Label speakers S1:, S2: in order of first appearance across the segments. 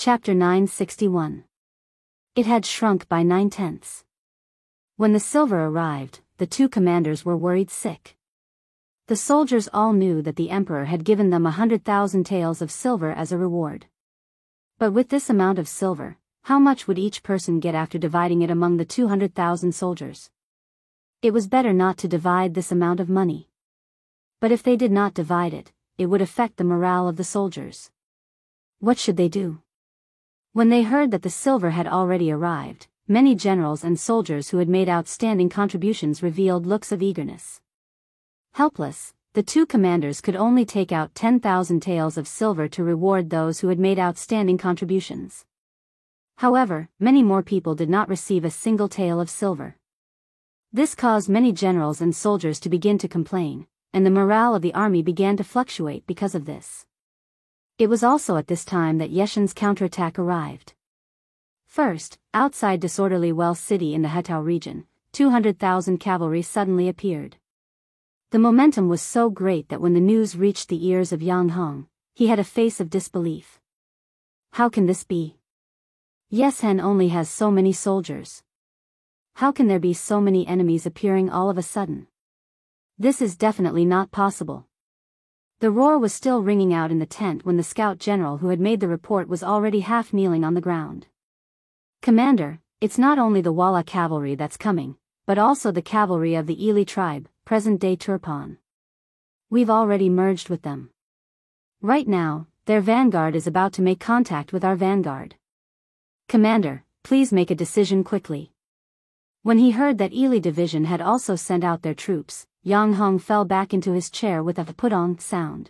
S1: Chapter 961. It had shrunk by 9/10. When the silver arrived, the two commanders were worried sick. The soldiers all knew that the emperor had given them 100,000 taels of silver as a reward. But with this amount of silver, how much would each person get after dividing it among the 200,000 soldiers? It was better not to divide this amount of money. But if they did not divide it, it would affect the morale of the soldiers. What should they do? When they heard that the silver had already arrived, many generals and soldiers who had made outstanding contributions revealed looks of eagerness. Helpless, the two commanders could only take out 10,000 taels of silver to reward those who had made outstanding contributions. However, many more people did not receive a single tael of silver. This caused many generals and soldiers to begin to complain, and the morale of the army began to fluctuate because of this. It was also at this time that Yeshin's counterattack arrived. First, outside disorderly Well City in the Hetao region, 200,000 cavalry suddenly appeared. The momentum was so great that when the news reached the ears of Yang Hong, he had a face of disbelief. How can this be? Yeshen only has so many soldiers. How can there be so many enemies appearing all of a sudden? This is definitely not possible. The roar was still ringing out in the tent when the scout general who had made the report was already half kneeling on the ground. Commander, it's not only the Walla cavalry that's coming, but also the cavalry of the Ili tribe, present-day Turpan. We've already merged with them. Right now, their vanguard is about to make contact with our vanguard. Commander, please make a decision quickly. When he heard that Ili division had also sent out their troops, Yang Hong fell back into his chair with a put-on sound.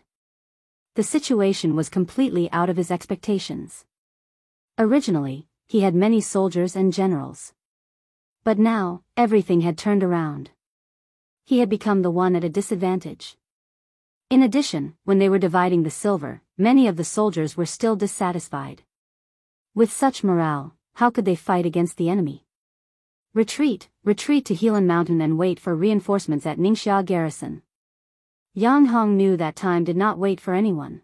S1: The situation was completely out of his expectations. Originally, he had many soldiers and generals. But now, everything had turned around. He had become the one at a disadvantage. In addition, when they were dividing the silver, many of the soldiers were still dissatisfied. With such morale, how could they fight against the enemy? Retreat to Helan Mountain and wait for reinforcements at Ningxia garrison. Yang Hong knew that time did not wait for anyone.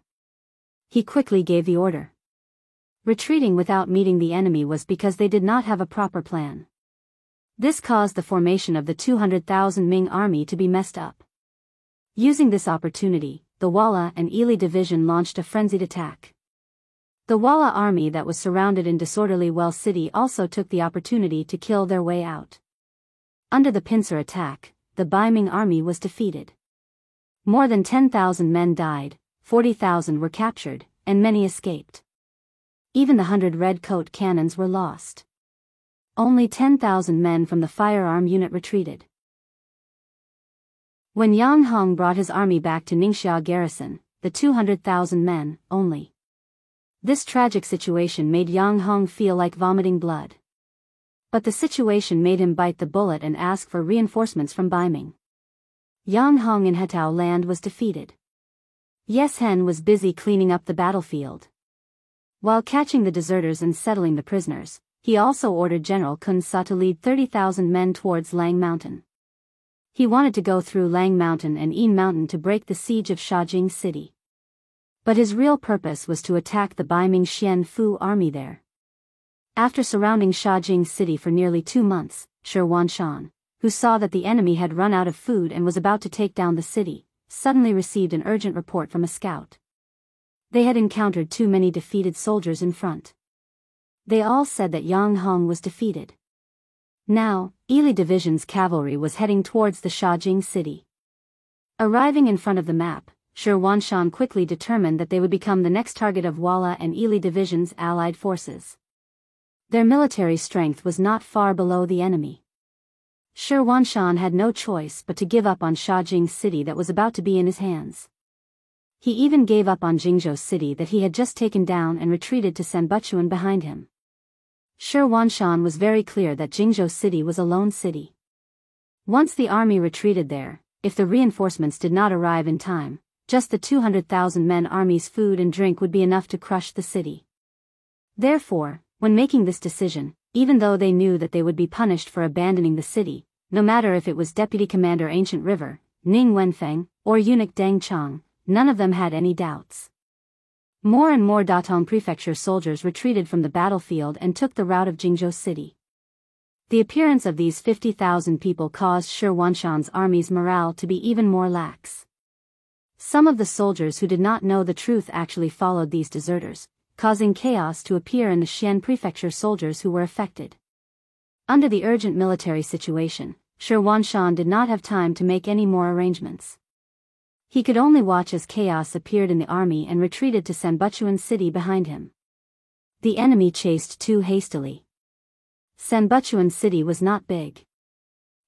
S1: He quickly gave the order. Retreating without meeting the enemy was because they did not have a proper plan. This caused the formation of the 200,000 Ming army to be messed up. Using this opportunity, the Walla and Ili division launched a frenzied attack. The Walla army that was surrounded in disorderly Well City also took the opportunity to kill their way out. Under the pincer attack, the Baiming army was defeated. More than 10,000 men died, 40,000 were captured, and many escaped. Even the 100 red coat cannons were lost. Only 10,000 men from the firearm unit retreated. When Yang Hong brought his army back to Ningxia garrison, the 200,000 men, only. This tragic situation made Yang Hong feel like vomiting blood. But the situation made him bite the bullet and ask for reinforcements from Baiming. Yang Hong in Hetao land was defeated. Yeshen was busy cleaning up the battlefield. While catching the deserters and settling the prisoners, he also ordered General Kun Sa to lead 30,000 men towards Lang Mountain. He wanted to go through Lang Mountain and Yin Mountain to break the siege of Shajing City. But his real purpose was to attack the Baiming Xian Fu army there. After surrounding Shajing City for nearly 2 months, Shi Wanshan, who saw that the enemy had run out of food and was about to take down the city, suddenly received an urgent report from a scout. They had encountered too many defeated soldiers in front. They all said that Yang Hong was defeated. Now, Ili division's cavalry was heading towards the Shajing City. Arriving in front of the map, Shi Wanshan quickly determined that they would become the next target of Walla and Ili division's allied forces. Their military strength was not far below the enemy. Shi Wanshan had no choice but to give up on Shajing City that was about to be in his hands. He even gave up on Jingzhou City that he had just taken down and retreated to Sanbuchuan behind him. Shi Wanshan was very clear that Jingzhou City was a lone city. Once the army retreated there, if the reinforcements did not arrive in time, just the 200,000 men army's food and drink would be enough to crush the city. Therefore, when making this decision, even though they knew that they would be punished for abandoning the city, no matter if it was Deputy Commander Ancient River, Ning Wenfeng, or Eunuch Deng Chang, none of them had any doubts. More and more Datong Prefecture soldiers retreated from the battlefield and took the route of Jingzhou City. The appearance of these 50,000 people caused Shi Huanshan's army's morale to be even more lax. Some of the soldiers who did not know the truth actually followed these deserters, causing chaos to appear in the Xian Prefecture soldiers who were affected. Under the urgent military situation, Shi Huanshan did not have time to make any more arrangements. He could only watch as chaos appeared in the army and retreated to Sanbuchuan City behind him. The enemy chased too hastily. Sanbuchuan City was not big.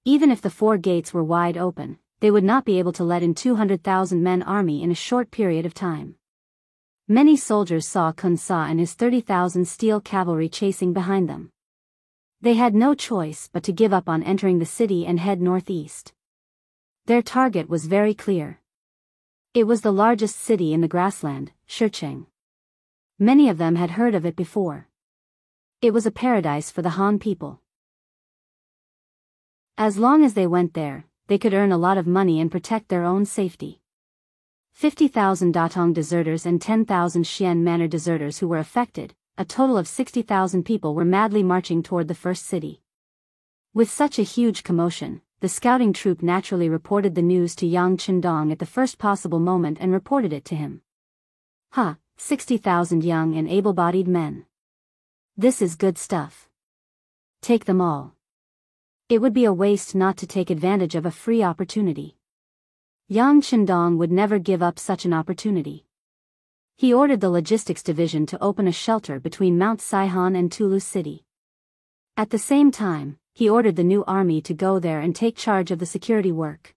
S1: Even if the 4 gates were wide open, they would not be able to let in 200,000 men army in a short period of time. Many soldiers saw Kun Sa and his 30,000 steel cavalry chasing behind them. They had no choice but to give up on entering the city and head northeast. Their target was very clear. It was the largest city in the grassland, Shicheng. Many of them had heard of it before. It was a paradise for the Han people. As long as they went there, they could earn a lot of money and protect their own safety. 50,000 Datong deserters and 10,000 Xian Manor deserters who were affected, a total of 60,000 people were madly marching toward the first city. With such a huge commotion, the scouting troop naturally reported the news to Yang Qindong at the first possible moment and reported it to him. 60,000 young and able-bodied men. This is good stuff. Take them all. It would be a waste not to take advantage of a free opportunity. Yang Qindong would never give up such an opportunity. He ordered the logistics division to open a shelter between Mount Saihan and Tulu City. At the same time, he ordered the new army to go there and take charge of the security work.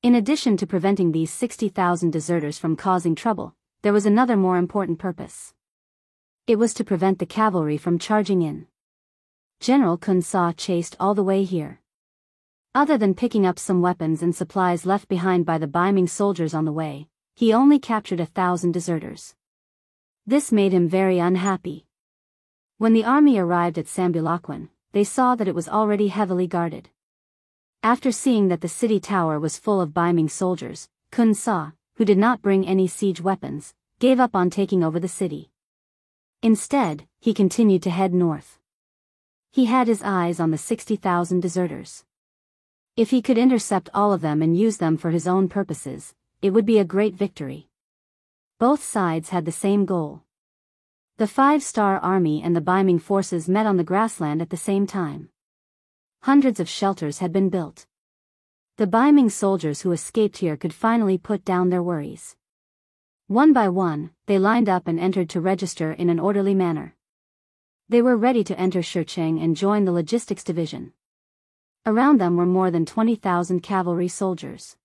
S1: In addition to preventing these 60,000 deserters from causing trouble, there was another more important purpose. It was to prevent the cavalry from charging in. General Kun Sa chased all the way here. Other than picking up some weapons and supplies left behind by the Baiming soldiers on the way, he only captured 1,000 deserters. This made him very unhappy. When the army arrived at Sambulakwin, they saw that it was already heavily guarded. After seeing that the city tower was full of Baiming soldiers, Kun Sa, who did not bring any siege weapons, gave up on taking over the city. Instead, he continued to head north. He had his eyes on the 60,000 deserters. If he could intercept all of them and use them for his own purposes, it would be a great victory. Both sides had the same goal. The 5-star army and the Baiming forces met on the grassland at the same time. Hundreds of shelters had been built. The Baiming soldiers who escaped here could finally put down their worries. One by one, they lined up and entered to register in an orderly manner. They were ready to enter Shicheng and join the logistics division. Around them were more than 20,000 cavalry soldiers.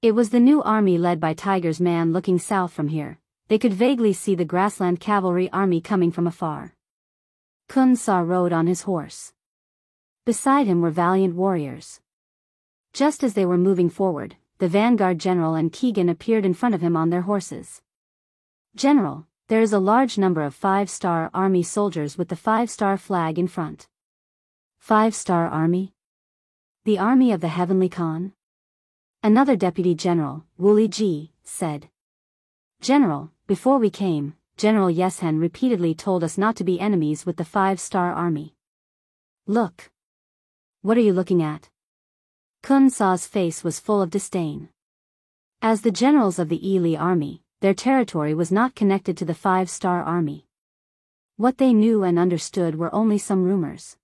S1: It was the new army led by Tiger's man. Looking south from here, they could vaguely see the grassland cavalry army coming from afar. Kun Sa rode on his horse. Beside him were valiant warriors. Just as they were moving forward, the vanguard general and Keegan appeared in front of him on their horses. "General, there is a large number of 5-star army soldiers with the 5-star flag in front." 5-star army? The army of the Heavenly Khan? Another deputy general, Wu Liji, said. "General, before we came, General Yeshen repeatedly told us not to be enemies with the 5-star army." "Look. What are you looking at?" Kun Sa's face was full of disdain. As the generals of the Yili army, their territory was not connected to the 5-star army. What they knew and understood were only some rumors.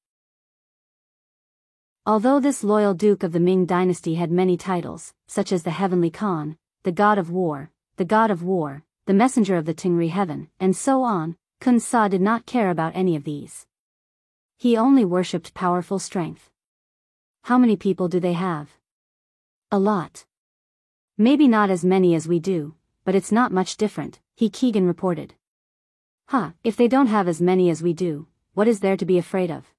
S1: Although this loyal duke of the Ming dynasty had many titles, such as the Heavenly Khan, the God of War, the Messenger of the Tingri Heaven, and so on, Kun Sa did not care about any of these. He only worshipped powerful strength. "How many people do they have?" "A lot. Maybe not as many as we do, but it's not much different," Keegan reported. If they don't have as many as we do, what is there to be afraid of?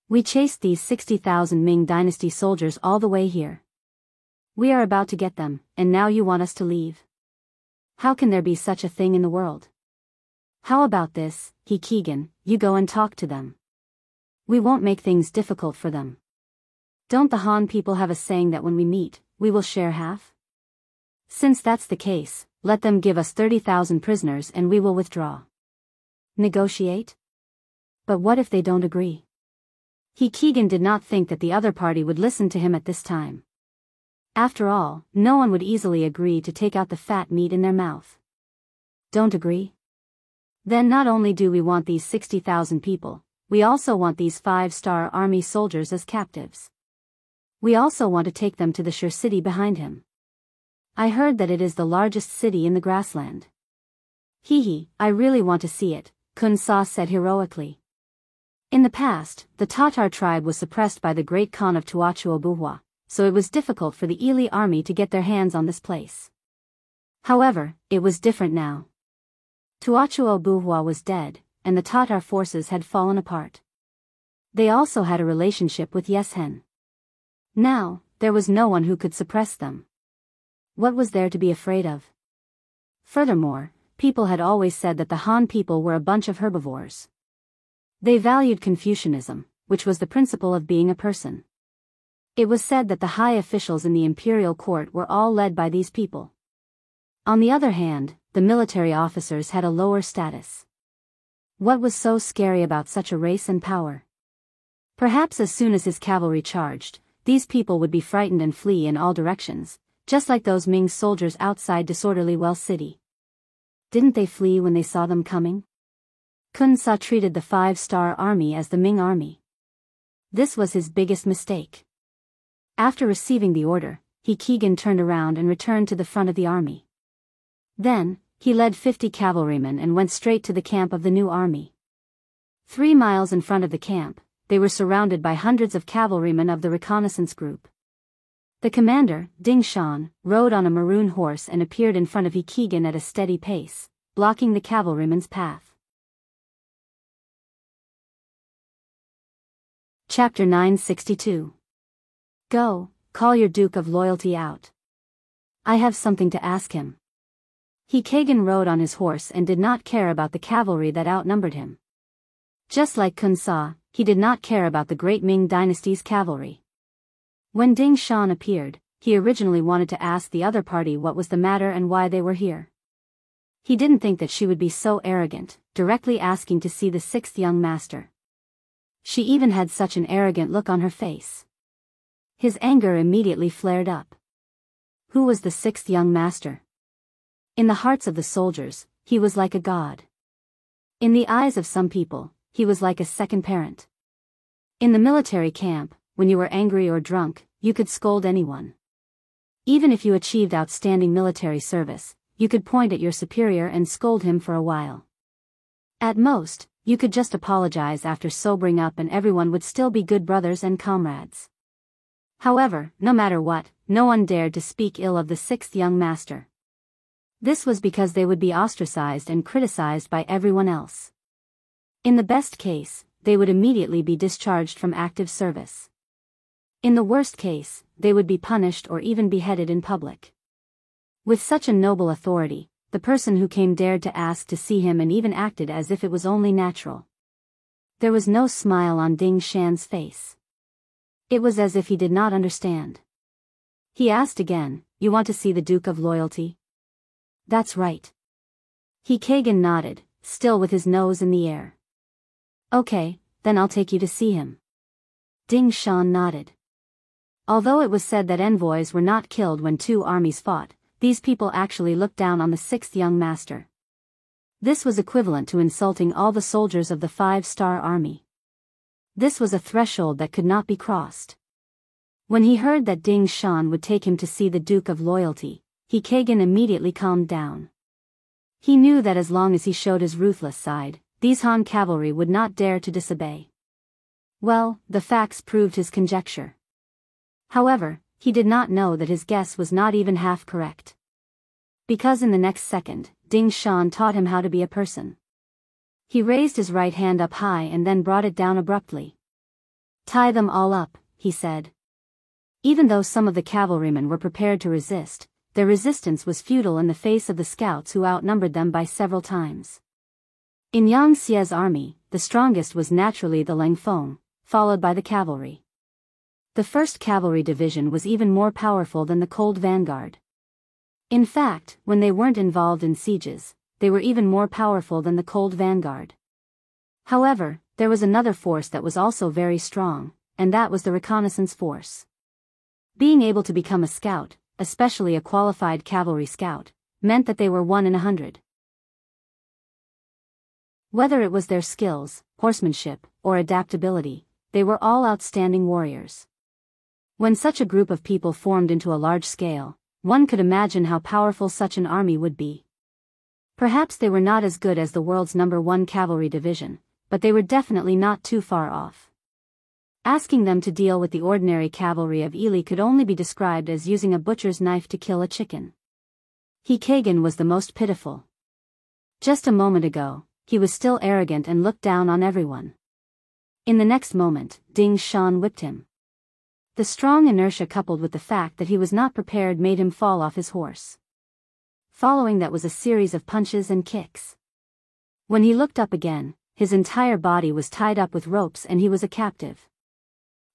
S1: We chased these 60,000 Ming dynasty soldiers all the way here. We are about to get them, and now you want us to leave? How can there be such a thing in the world? How about this, Keegan, you go and talk to them. We won't make things difficult for them. Don't the Han people have a saying that when we meet, we will share half? Since that's the case, let them give us 30,000 prisoners and we will withdraw. Negotiate? But what if they don't agree? Keegan did not think that the other party would listen to him at this time. After all, no one would easily agree to take out the fat meat in their mouth. Don't agree? Then not only do we want these 60,000 people, we also want these 5-star army soldiers as captives. We also want to take them to the Shur city behind him. I heard that it is the largest city in the grassland. I really want to see it, Kun Sa said heroically. In the past, the Tatar tribe was suppressed by the great Khan of Tuachuo Buhua, so it was difficult for the Ili army to get their hands on this place. However, it was different now. Tuachuo Buhua was dead, and the Tatar forces had fallen apart. They also had a relationship with Yeshen. Now, there was no one who could suppress them. What was there to be afraid of? Furthermore, people had always said that the Han people were a bunch of herbivores. They valued Confucianism, which was the principle of being a person. It was said that the high officials in the imperial court were all led by these people. On the other hand, the military officers had a lower status. What was so scary about such a race and power? Perhaps as soon as his cavalry charged, these people would be frightened and flee in all directions, just like those Ming soldiers outside disorderly Well City. Didn't they flee when they saw them coming? Kun Sa treated the 5-star army as the Ming army. This was his biggest mistake. After receiving the order, Keegan turned around and returned to the front of the army. Then, he led 50 cavalrymen and went straight to the camp of the new army. 3 miles in front of the camp, they were surrounded by hundreds of cavalrymen of the reconnaissance group. The commander, Ding Shan, rode on a maroon horse and appeared in front of Keegan at a steady pace, blocking the cavalryman's path. Chapter 962. Go, call your Duke of Loyalty out. I have something to ask him. Keegan rode on his horse and did not care about the cavalry that outnumbered him. Just like Kun Sa, he did not care about the great Ming dynasty's cavalry. When Ding Shan appeared, he originally wanted to ask the other party what was the matter and why they were here. He didn't think that she would be so arrogant, directly asking to see the 6th young master. She even had such an arrogant look on her face. His anger immediately flared up. Who was the 6th young master? In the hearts of the soldiers, he was like a god. In the eyes of some people, he was like a second parent. In the military camp, when you were angry or drunk, you could scold anyone. Even if you achieved outstanding military service, you could point at your superior and scold him for a while. At most, you could just apologize after sobering up and everyone would still be good brothers and comrades. However, no matter what, no one dared to speak ill of the 6th young master. This was because they would be ostracized and criticized by everyone else. In the best case, they would immediately be discharged from active service. In the worst case, they would be punished or even beheaded in public. With such a noble authority, the person who came dared to ask to see him and even acted as if it was only natural. There was no smile on Ding Shan's face. It was as if he did not understand. He asked again, "You want to see the Duke of Loyalty?" "That's right." Keegan nodded, still with his nose in the air. "Okay, then I'll take you to see him." Ding Shan nodded. Although it was said that envoys were not killed when 2 armies fought, these people actually looked down on the 6th young master. This was equivalent to insulting all the soldiers of the 5-star army. This was a threshold that could not be crossed. When he heard that Ding Shan would take him to see the Duke of Loyalty, Keegan immediately calmed down. He knew that as long as he showed his ruthless side, these Han cavalry would not dare to disobey. Well, the facts proved his conjecture. However, he did not know that his guess was not even half correct. Because in the next second, Ding Shan taught him how to be a person. He raised his right hand up high and then brought it down abruptly. "Tie them all up," he said. Even though some of the cavalrymen were prepared to resist, their resistance was futile in the face of the scouts who outnumbered them by several times. In Yang Xie's army, the strongest was naturally the Langfeng, followed by the cavalry. The 1st Cavalry Division was even more powerful than the Cold Vanguard. In fact, when they weren't involved in sieges, they were even more powerful than the cold vanguard. However, there was another force that was also very strong, and that was the reconnaissance force. Being able to become a scout, especially a qualified cavalry scout, meant that they were 1 in 100. Whether it was their skills, horsemanship, or adaptability, they were all outstanding warriors. When such a group of people formed into a large scale, one could imagine how powerful such an army would be. Perhaps they were not as good as the world's #1 cavalry division, but they were definitely not too far off. Asking them to deal with the ordinary cavalry of Ely could only be described as using a butcher's knife to kill a chicken. Hikagan was the most pitiful. Just a moment ago, he was still arrogant and looked down on everyone. In the next moment, Ding Shan whipped him. The strong inertia coupled with the fact that he was not prepared made him fall off his horse. Following that was a series of punches and kicks. When he looked up again, his entire body was tied up with ropes and he was a captive.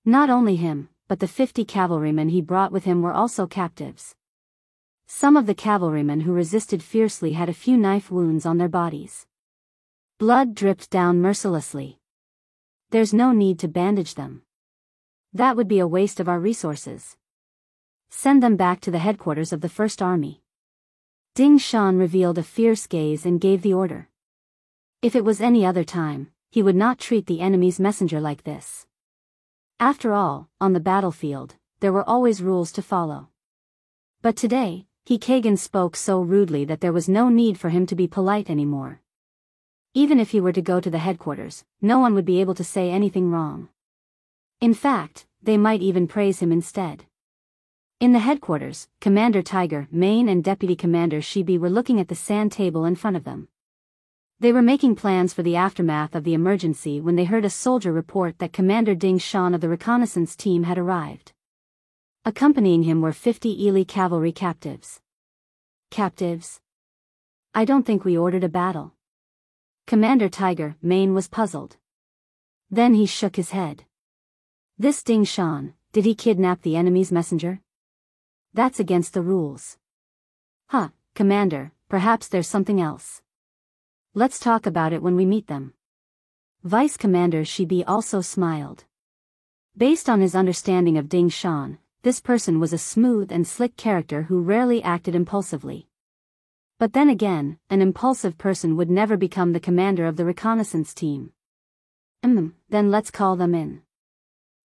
S1: Not only him, but the 50 cavalrymen he brought with him were also captives. Some of the cavalrymen who resisted fiercely had a few knife wounds on their bodies. Blood dripped down mercilessly. There's no need to bandage them. That would be a waste of our resources. Send them back to the headquarters of the First Army. Ding Shan revealed a fierce gaze and gave the order. If it was any other time, he would not treat the enemy's messenger like this. After all, on the battlefield, there were always rules to follow. But today, Hikagan spoke so rudely that there was no need for him to be polite anymore. Even if he were to go to the headquarters, no one would be able to say anything wrong. In fact, they might even praise him instead. In the headquarters, Commander Tiger Mane and Deputy Commander Shibi were looking at the sand table in front of them. They were making plans for the aftermath of the emergency when they heard a soldier report that Commander Ding Shan of the reconnaissance team had arrived. Accompanying him were 50 Ely cavalry captives. Captives? I don't think we ordered a battle. Commander Tiger Mane was puzzled. Then he shook his head. This Ding Shan, did he kidnap the enemy's messenger? That's against the rules. Huh, Commander, perhaps there's something else. Let's talk about it when we meet them. Vice Commander Shibi also smiled. Based on his understanding of Ding Shan, this person was a smooth and slick character who rarely acted impulsively. But then again, an impulsive person would never become the commander of the reconnaissance team. Then let's call them in.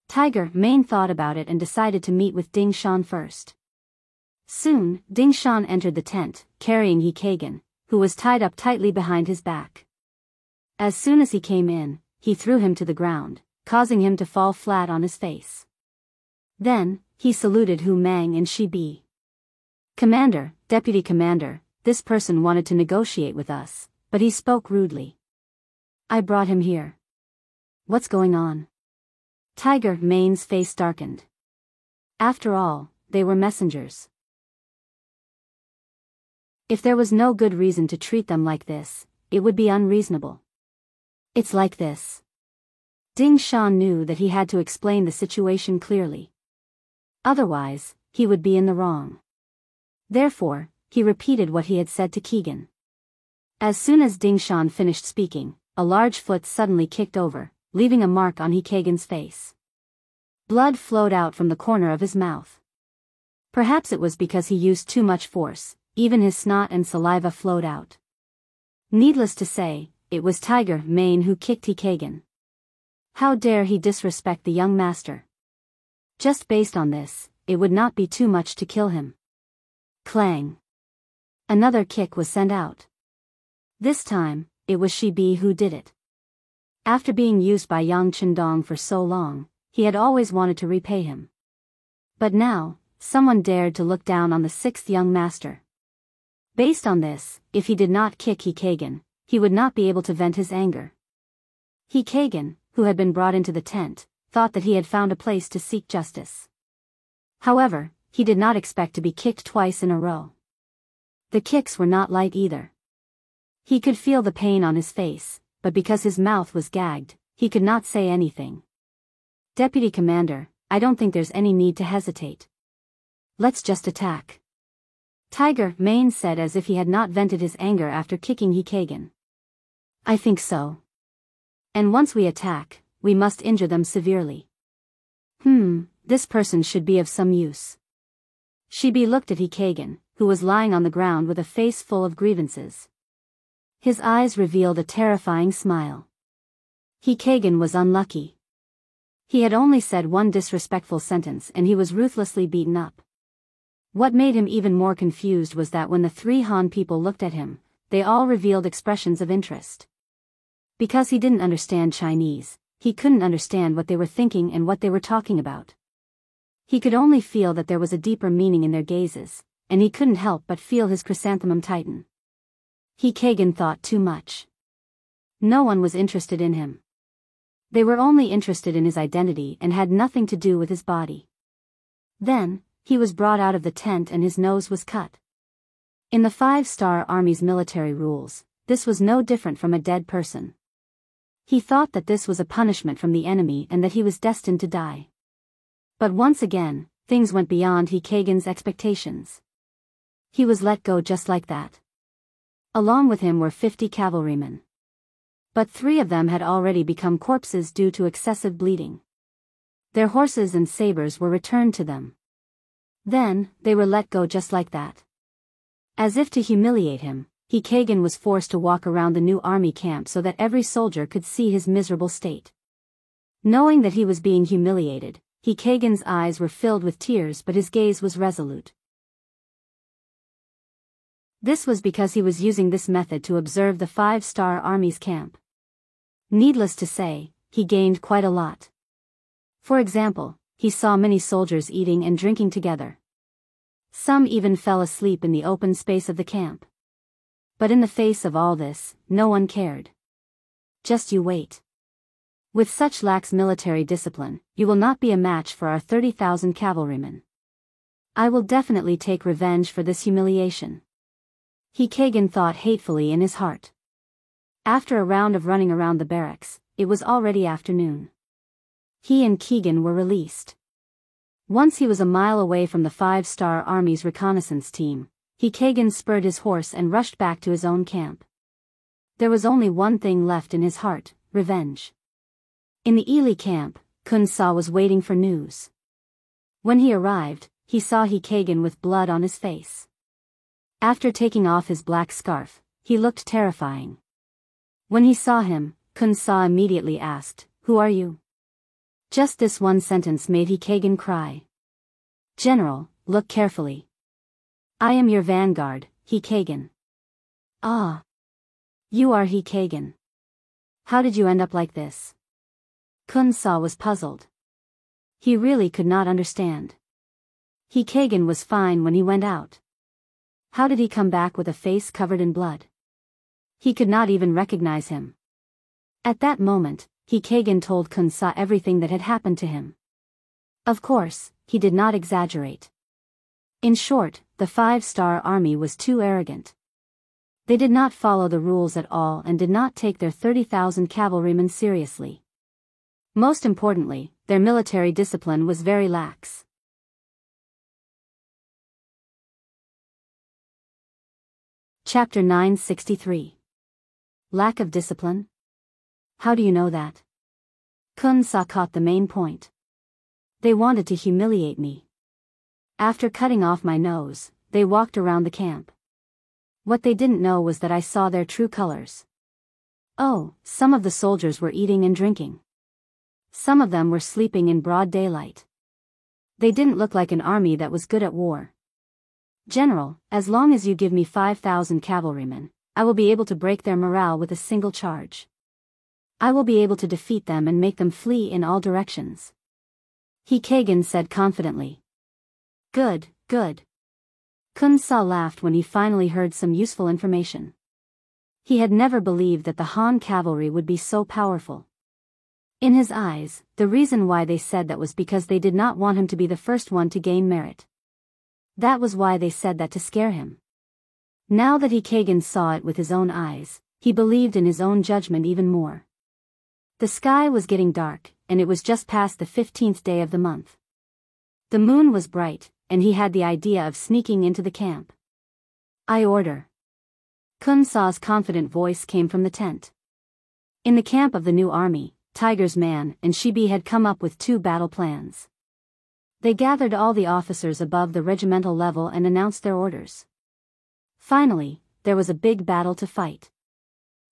S1: Tiger Mane thought about it and decided to meet with Ding Shan first. Soon, Ding Shan entered the tent, carrying Hikagan, who was tied up tightly behind his back. As soon as he came in, he threw him to the ground, causing him to fall flat on his face. Then, he saluted Hu Mang and Shibi. Commander, Deputy Commander, this person wanted to negotiate with us, but he spoke rudely. I brought him here. What's going on? Tiger Mane's face darkened. After all, they were messengers. If there was no good reason to treat them like this, it would be unreasonable. It's like this. Ding Shan knew that he had to explain the situation clearly. Otherwise, he would be in the wrong. Therefore, he repeated what he had said to Keegan. As soon as Ding Shan finished speaking, a large foot suddenly kicked over, leaving a mark on Hikagan's face. Blood flowed out from the corner of his mouth. Perhaps it was because he used too much force, even his snot and saliva flowed out. Needless to say, it was Tiger Mane who kicked Hikagan. How dare he disrespect the young master? Just based on this, it would not be too much to kill him. Clang. Another kick was sent out. This time, it was Shibi who did it. After being used by Yang Chendong for so long, he had always wanted to repay him. But now, someone dared to look down on the 6th young master. Based on this, if he did not kick Hikagan, he would not be able to vent his anger. Hikagan, who had been brought into the tent, thought that he had found a place to seek justice. However, he did not expect to be kicked twice in a row. The kicks were not light either. He could feel the pain on his face, but because his mouth was gagged, he could not say anything. Deputy Commander, I don't think there's any need to hesitate. Let's just attack. Tiger Mane said as if he had not vented his anger after kicking Hikagen. I think so. And once we attack, we must injure them severely. This person should be of some use. Shibi looked at Hikagen, who was lying on the ground with a face full of grievances. His eyes revealed a terrifying smile. Hikagen was unlucky. He had only said one disrespectful sentence and he was ruthlessly beaten up. What made him even more confused was that when the three Han people looked at him, they all revealed expressions of interest. Because he didn't understand Chinese, he couldn't understand what they were thinking and what they were talking about. He could only feel that there was a deeper meaning in their gazes, and he couldn't help but feel his chrysanthemum tighten. Hikagen thought too much. No one was interested in him. They were only interested in his identity and had nothing to do with his body. Then, he was brought out of the tent and his nose was cut. In the 5-Star Army's military rules, this was no different from a dead person. He thought that this was a punishment from the enemy and that he was destined to die. But once again, things went beyond Hikagen's expectations. He was let go just like that. Along with him were 50 cavalrymen. But 3 of them had already become corpses due to excessive bleeding. Their horses and sabers were returned to them. Then, they were let go just like that. As if to humiliate him, Hikagen was forced to walk around the new army camp so that every soldier could see his miserable state. Knowing that he was being humiliated, Hikagen's eyes were filled with tears but his gaze was resolute. This was because he was using this method to observe the 5-Star Army's camp. Needless to say, he gained quite a lot. For example, he saw many soldiers eating and drinking together. Some even fell asleep in the open space of the camp. But in the face of all this, no one cared. Just you wait. With such lax military discipline, you will not be a match for our 30,000 cavalrymen. I will definitely take revenge for this humiliation. Hikagen thought hatefully in his heart. After a round of running around the barracks, it was already afternoon. He and Keegan were released. Once he was a mile away from the 5-Star Army's reconnaissance team, Hikagen spurred his horse and rushed back to his own camp. There was only one thing left in his heart, revenge. In the Ili camp, Kun Sa was waiting for news. When he arrived, he saw Hikagen with blood on his face. After taking off his black scarf, he looked terrifying. When he saw him, Kun Sa immediately asked, "Who are you?" Just this one sentence made Hikagen cry. "General, look carefully. I am your vanguard, Hikagen." "Ah. You are Hikagen. How did you end up like this?" Kun Sa was puzzled. He really could not understand. Hikagen was fine when he went out. How did he come back with a face covered in blood? He could not even recognize him. At that moment, Hikagen told Kun Sa everything that had happened to him. Of course, he did not exaggerate. In short, the 5-Star Army was too arrogant. They did not follow the rules at all and did not take their 30,000 cavalrymen seriously. Most importantly, their military discipline was very lax. Chapter 963. Lack of discipline? How do you know that? Kun Sa caught the main point. They wanted to humiliate me. After cutting off my nose, they walked around the camp. What they didn't know was that I saw their true colors. Oh, some of the soldiers were eating and drinking. Some of them were sleeping in broad daylight. They didn't look like an army that was good at war. "General, as long as you give me 5,000 cavalrymen, I will be able to break their morale with a single charge. I will be able to defeat them and make them flee in all directions." Hikagen said confidently. "Good, good." Kun Sa laughed when he finally heard some useful information. He had never believed that the Han cavalry would be so powerful. In his eyes, the reason why they said that was because they did not want him to be the first one to gain merit. That was why they said that, to scare him. Now that Hikagen saw it with his own eyes, he believed in his own judgment even more. The sky was getting dark, and it was just past the 15th day of the month. The moon was bright, and he had the idea of sneaking into the camp. I order. Kun Sa's confident voice came from the tent. In the camp of the new army, Tiger's man and Shibi had come up with 2 battle plans. They gathered all the officers above the regimental level and announced their orders. Finally, there was a big battle to fight.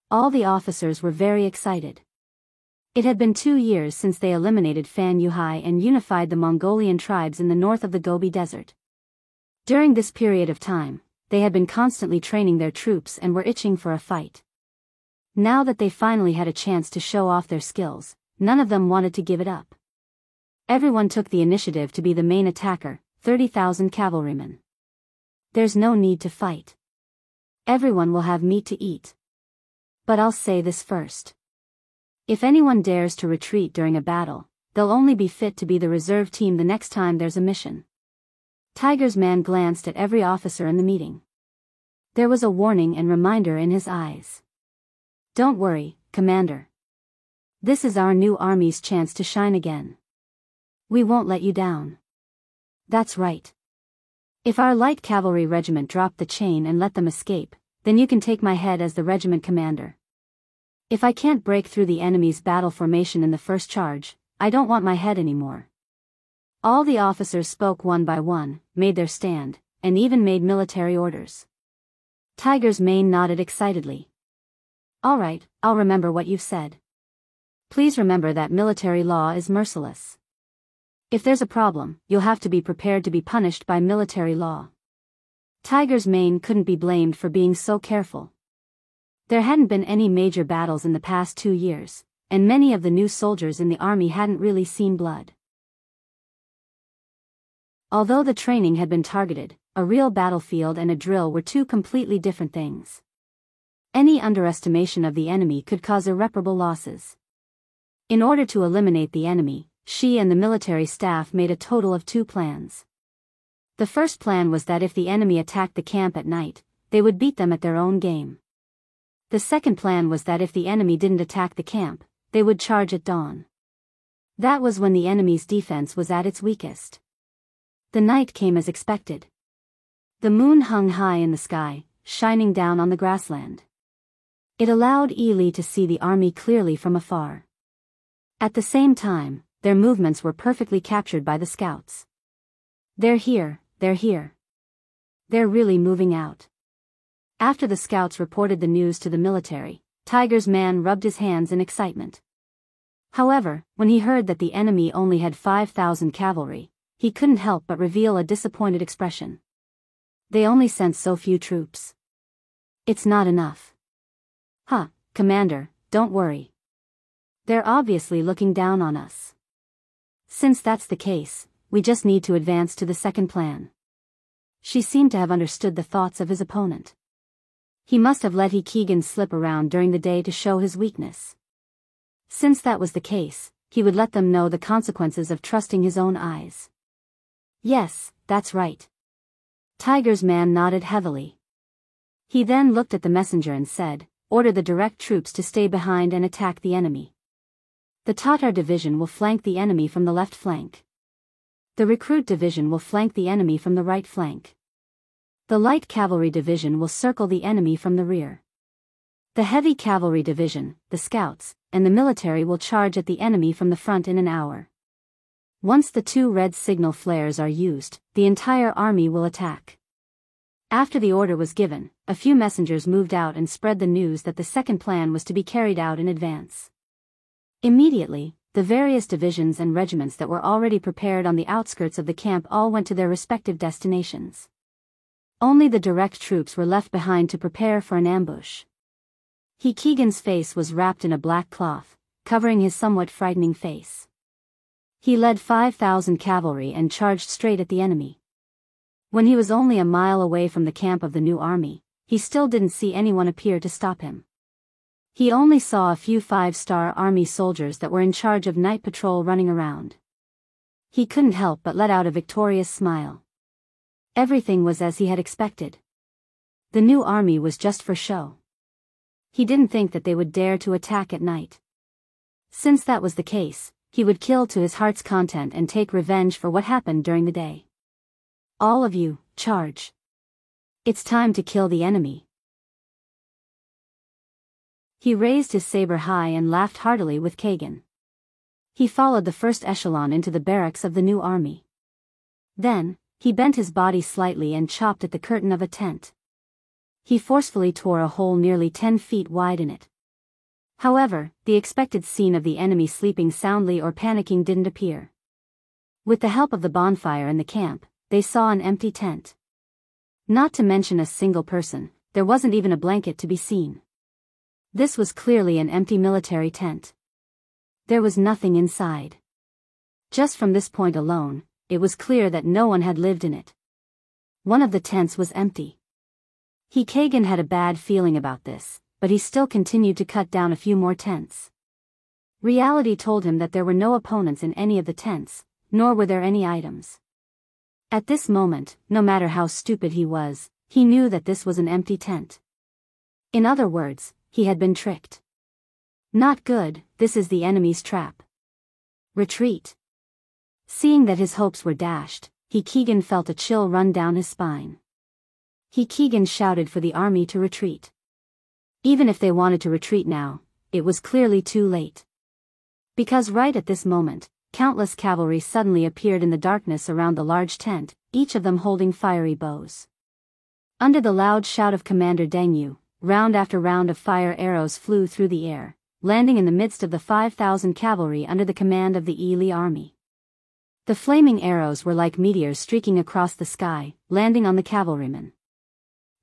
S1: All the officers were very excited. It had been 2 years since they eliminated Fan Yuhai and unified the Mongolian tribes in the north of the Gobi Desert. During this period of time, they had been constantly training their troops and were itching for a fight. Now that they finally had a chance to show off their skills, none of them wanted to give it up. Everyone took the initiative to be the main attacker, 30,000 cavalrymen. There's no need to fight. Everyone will have meat to eat. But I'll say this first. If anyone dares to retreat during a battle, they'll only be fit to be the reserve team the next time there's a mission. Tiger's man glanced at every officer in the meeting. There was a warning and reminder in his eyes. Don't worry, Commander. This is our new army's chance to shine again. We won't let you down. That's right. If our light cavalry regiment dropped the chain and let them escape, then you can take my head as the regiment commander. If I can't break through the enemy's battle formation in the first charge, I don't want my head anymore. All the officers spoke one by one, made their stand, and even made military orders. Tiger's mane nodded excitedly. All right, I'll remember what you've said. Please remember that military law is merciless. If there's a problem, you'll have to be prepared to be punished by military law. Tiger's mane couldn't be blamed for being so careful. There hadn't been any major battles in the past 2 years, and many of the new soldiers in the army hadn't really seen blood. Although the training had been targeted, a real battlefield and a drill were 2 completely different things. Any underestimation of the enemy could cause irreparable losses. In order to eliminate the enemy, she and the military staff made a total of 2 plans. The first plan was that if the enemy attacked the camp at night, they would beat them at their own game. The second plan was that if the enemy didn't attack the camp, they would charge at dawn. That was when the enemy's defense was at its weakest. The night came as expected. The moon hung high in the sky, shining down on the grassland. It allowed Ili to see the army clearly from afar. At the same time, their movements were perfectly captured by the scouts. They're here, they're here. They're really moving out. After the scouts reported the news to the military, Tiger's man rubbed his hands in excitement. However, when he heard that the enemy only had 5,000 cavalry, he couldn't help but reveal a disappointed expression. They only sent so few troops. It's not enough. Huh, Commander, don't worry. They're obviously looking down on us. Since that's the case, we just need to advance to the second plan. She seemed to have understood the thoughts of his opponent. He must have let Keegan slip around during the day to show his weakness. Since that was the case, he would let them know the consequences of trusting his own eyes. Yes, that's right. Tiger's man nodded heavily. He then looked at the messenger and said, "Order the direct troops to stay behind and attack the enemy. The Tatar division will flank the enemy from the left flank. The recruit division will flank the enemy from the right flank. The light cavalry division will circle the enemy from the rear. The heavy cavalry division, the scouts, and the military will charge at the enemy from the front in an hour. Once the 2 red signal flares are used, the entire army will attack." After the order was given, a few messengers moved out and spread the news that the second plan was to be carried out in advance. Immediately, the various divisions and regiments that were already prepared on the outskirts of the camp all went to their respective destinations. Only the direct troops were left behind to prepare for an ambush. Keegan's face was wrapped in a black cloth, covering his somewhat frightening face. He led 5,000 cavalry and charged straight at the enemy. When he was only a mile away from the camp of the new army, he still didn't see anyone appear to stop him. He only saw a few 5-star army soldiers that were in charge of night patrol running around. He couldn't help but let out a victorious smile. Everything was as he had expected. The new army was just for show. He didn't think that they would dare to attack at night. Since that was the case, he would kill to his heart's content and take revenge for what happened during the day. "All of you, charge." It's time to kill the enemy. He raised his saber high and laughed heartily with Kagan. He followed the first echelon into the barracks of the new army. Then, he bent his body slightly and chopped at the curtain of a tent. He forcefully tore a hole nearly 10 feet wide in it. However, the expected scene of the enemy sleeping soundly or panicking didn't appear. With the help of the bonfire in the camp, they saw an empty tent. Not to mention a single person, there wasn't even a blanket to be seen. This was clearly an empty military tent. There was nothing inside. Just from this point alone, it was clear that no one had lived in it. One of the tents was empty. Kagan had a bad feeling about this, but he still continued to cut down a few more tents. Reality told him that there were no opponents in any of the tents, nor were there any items. At this moment, no matter how stupid he was, he knew that this was an empty tent. In other words, he had been tricked. Not good, this is the enemy's trap. Retreat. Seeing that his hopes were dashed, Kagan felt a chill run down his spine. Kagan shouted for the army to retreat. Even if they wanted to retreat now, it was clearly too late. Because right at this moment, countless cavalry suddenly appeared in the darkness around the large tent, each of them holding fiery bows. Under the loud shout of Commander Deng Yu, round after round of fire arrows flew through the air, landing in the midst of the 5,000 cavalry under the command of the Yi Li army. The flaming arrows were like meteors streaking across the sky, landing on the cavalrymen.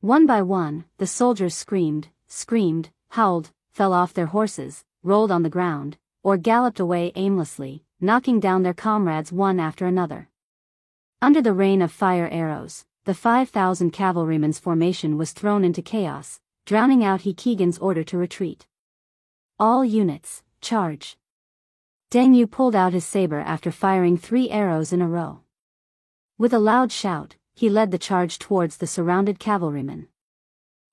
S1: One by one, the soldiers screamed, howled, fell off their horses, rolled on the ground, or galloped away aimlessly, knocking down their comrades one after another. Under the rain of fire arrows, the 5,000 cavalrymen's formation was thrown into chaos, drowning out Kagan's order to retreat. All units, charge. Deng Yu pulled out his saber after firing 3 arrows in a row. With a loud shout, he led the charge towards the surrounded cavalrymen.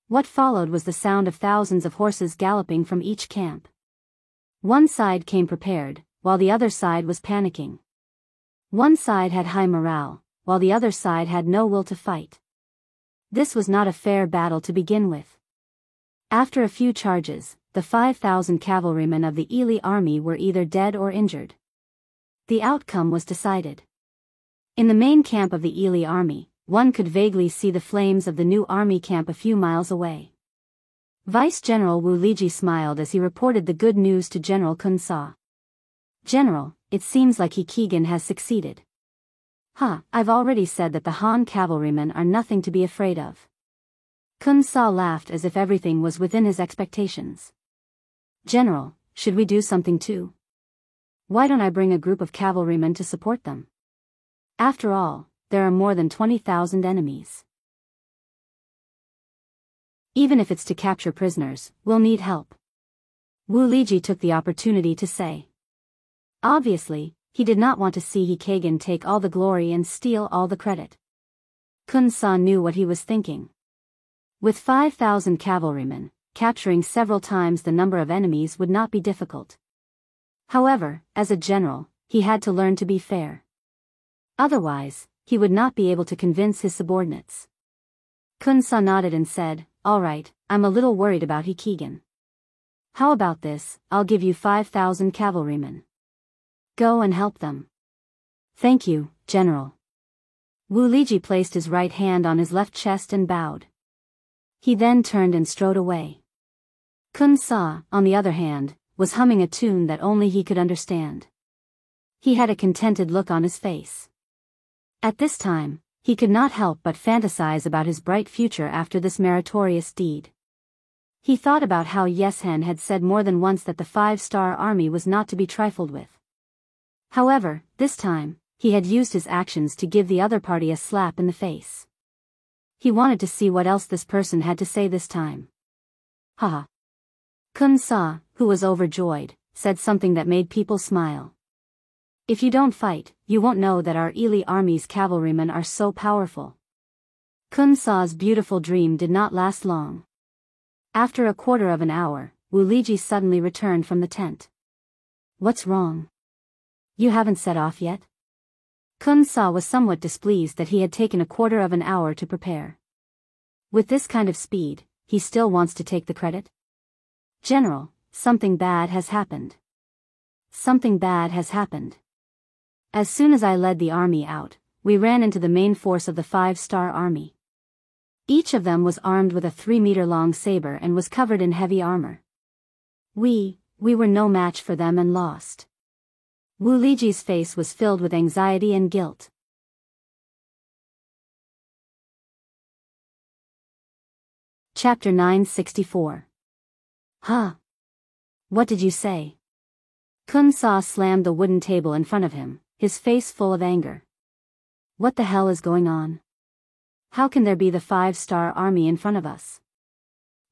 S1: What followed was the sound of thousands of horses galloping from each camp. One side came prepared, while the other side was panicking. One side had high morale, while the other side had no will to fight. This was not a fair battle to begin with. After a few charges, the 5,000 cavalrymen of the Yi Li army were either dead or injured. The outcome was decided. In the main camp of the Yi Li army, one could vaguely see the flames of the new army camp a few miles away. Vice General Wu Liji smiled as he reported the good news to General Kun Sa. "General, it seems like Kagan has succeeded." I've already said that the Han cavalrymen are nothing to be afraid of." Kun Sa laughed as if everything was within his expectations. "General, should we do something too? Why don't I bring a group of cavalrymen to support them? After all, there are more than 20,000 enemies. Even if it's to capture prisoners, we'll need help." Wu Liji took the opportunity to say. Obviously, he did not want to see Kagan take all the glory and steal all the credit. Kun Sa knew what he was thinking. With 5,000 cavalrymen, capturing several times the number of enemies would not be difficult. However, as a general, he had to learn to be fair. Otherwise, he would not be able to convince his subordinates. Kun Sa nodded and said, "All right, I'm a little worried about Kagan. How about this, I'll give you 5,000 cavalrymen. Go and help them." "Thank you, General." Wu Liji placed his right hand on his left chest and bowed. He then turned and strode away. Kun Sa, on the other hand, was humming a tune that only he could understand. He had a contented look on his face. At this time, he could not help but fantasize about his bright future after this meritorious deed. He thought about how Yeshen had said more than once that the 5-star army was not to be trifled with. However, this time, he had used his actions to give the other party a slap in the face. He wanted to see what else this person had to say this time. Haha. Kun Sa, who was overjoyed, said something that made people smile. "If you don't fight, you won't know that our Yi Li army's cavalrymen are so powerful." Kun Sa's beautiful dream did not last long. After a quarter of an hour, Wu Liji suddenly returned from the tent. "What's wrong? You haven't set off yet?" Kun Sa was somewhat displeased that he had taken a quarter of an hour to prepare. With this kind of speed, he still wants to take the credit? General, something bad has happened. Something bad has happened. As soon as I led the army out, we ran into the main force of the 5-star army. Each of them was armed with a 3-meter-long saber and was covered in heavy armor. We were no match for them and lost. Wu Liji's face was filled with anxiety and guilt. Chapter 964. Huh? What did you say? Kun Sa slammed the wooden table in front of him, his face full of anger. What the hell is going on? How can there be the 5-star army in front of us?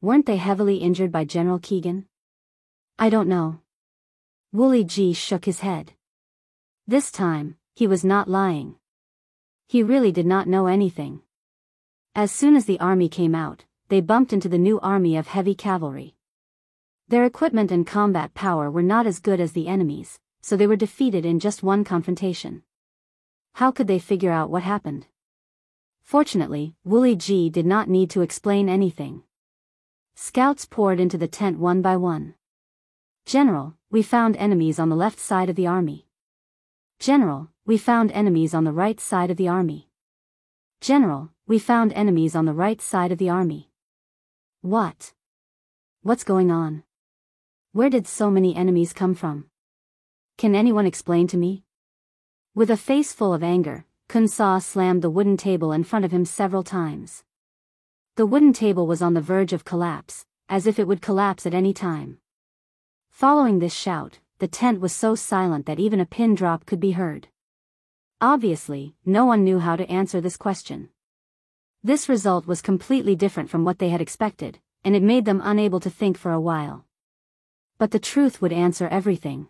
S1: Weren't they heavily injured by General Keegan? I don't know. Wu Liji shook his head. This time, he was not lying. He really did not know anything. As soon as the army came out, they bumped into the new army of heavy cavalry. Their equipment and combat power were not as good as the enemy's, so they were defeated in just one confrontation. How could they figure out what happened? Fortunately, Wu Liji did not need to explain anything. Scouts poured into the tent one by one. General, we found enemies on the left side of the army. General, we found enemies on the right side of the army. General, we found enemies on the right side of the army. What? What's going on? Where did so many enemies come from? Can anyone explain to me? With a face full of anger, Kun Sa slammed the wooden table in front of him several times. The wooden table was on the verge of collapse, as if it would collapse at any time. Following this shout, the tent was so silent that even a pin drop could be heard. Obviously, no one knew how to answer this question. This result was completely different from what they had expected, and it made them unable to think for a while. But the truth would answer everything.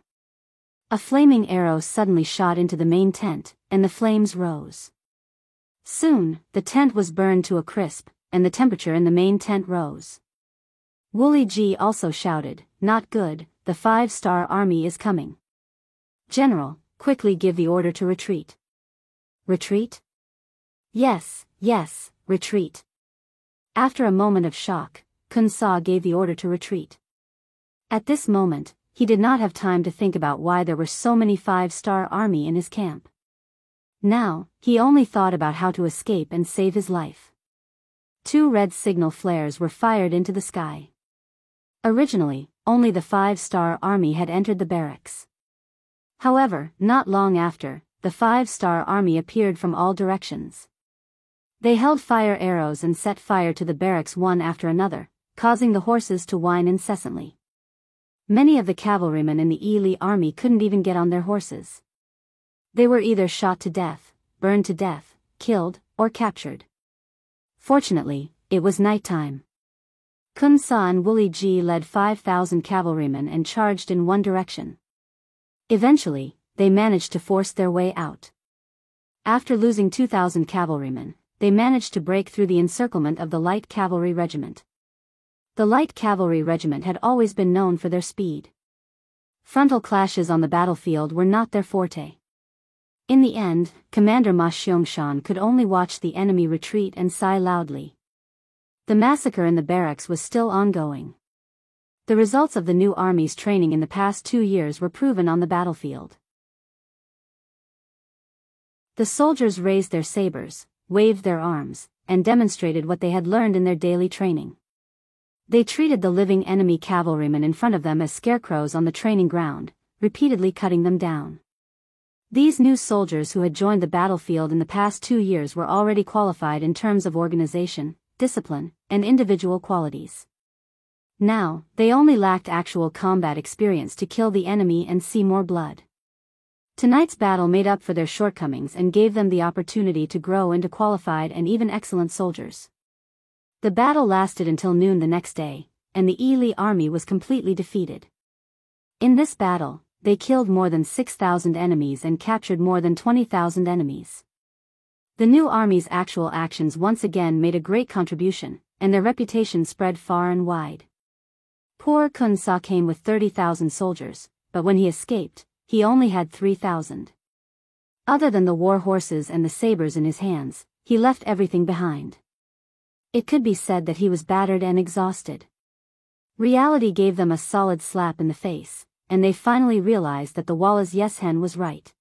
S1: A flaming arrow suddenly shot into the main tent, and the flames rose. Soon, the tent was burned to a crisp, and the temperature in the main tent rose. Wu Liji also shouted, "Not good, the 5-star army is coming. General, quickly give the order to retreat." Retreat? Yes, retreat. After a moment of shock, Kun Sa gave the order to retreat. At this moment, he did not have time to think about why there were so many 5-star army in his camp. Now, he only thought about how to escape and save his life. 2 red signal flares were fired into the sky. Originally, only the 5-star army had entered the barracks. However, not long after, the 5-star army appeared from all directions. They held fire arrows and set fire to the barracks one after another, causing the horses to whine incessantly. Many of the cavalrymen in the Yi army couldn't even get on their horses. They were either shot to death, burned to death, killed, or captured. Fortunately, it was nighttime. Kun Sa and Wu Liji led 5,000 cavalrymen and charged in one direction. Eventually, they managed to force their way out. After losing 2,000 cavalrymen, they managed to break through the encirclement of the light cavalry regiment. The light cavalry regiment had always been known for their speed. Frontal clashes on the battlefield were not their forte. In the end, Commander Ma Xiangshan could only watch the enemy retreat and sigh loudly. The massacre in the barracks was still ongoing. The results of the new army's training in the past 2 years were proven on the battlefield. The soldiers raised their sabers, waved their arms, and demonstrated what they had learned in their daily training. They treated the living enemy cavalrymen in front of them as scarecrows on the training ground, repeatedly cutting them down. These new soldiers who had joined the battlefield in the past 2 years were already qualified in terms of organization, discipline, and individual qualities. Now, they only lacked actual combat experience to kill the enemy and see more blood. Tonight's battle made up for their shortcomings and gave them the opportunity to grow into qualified and even excellent soldiers. The battle lasted until noon the next day, and the Yi army was completely defeated. In this battle, they killed more than 6,000 enemies and captured more than 20,000 enemies. The new army's actual actions once again made a great contribution, and their reputation spread far and wide. Poor Kun Sa came with 30,000 soldiers, but when he escaped, he only had 3,000. Other than the war horses and the sabers in his hands, he left everything behind. It could be said that he was battered and exhausted. Reality gave them a solid slap in the face, and they finally realized that the Walla's yes-hen was right.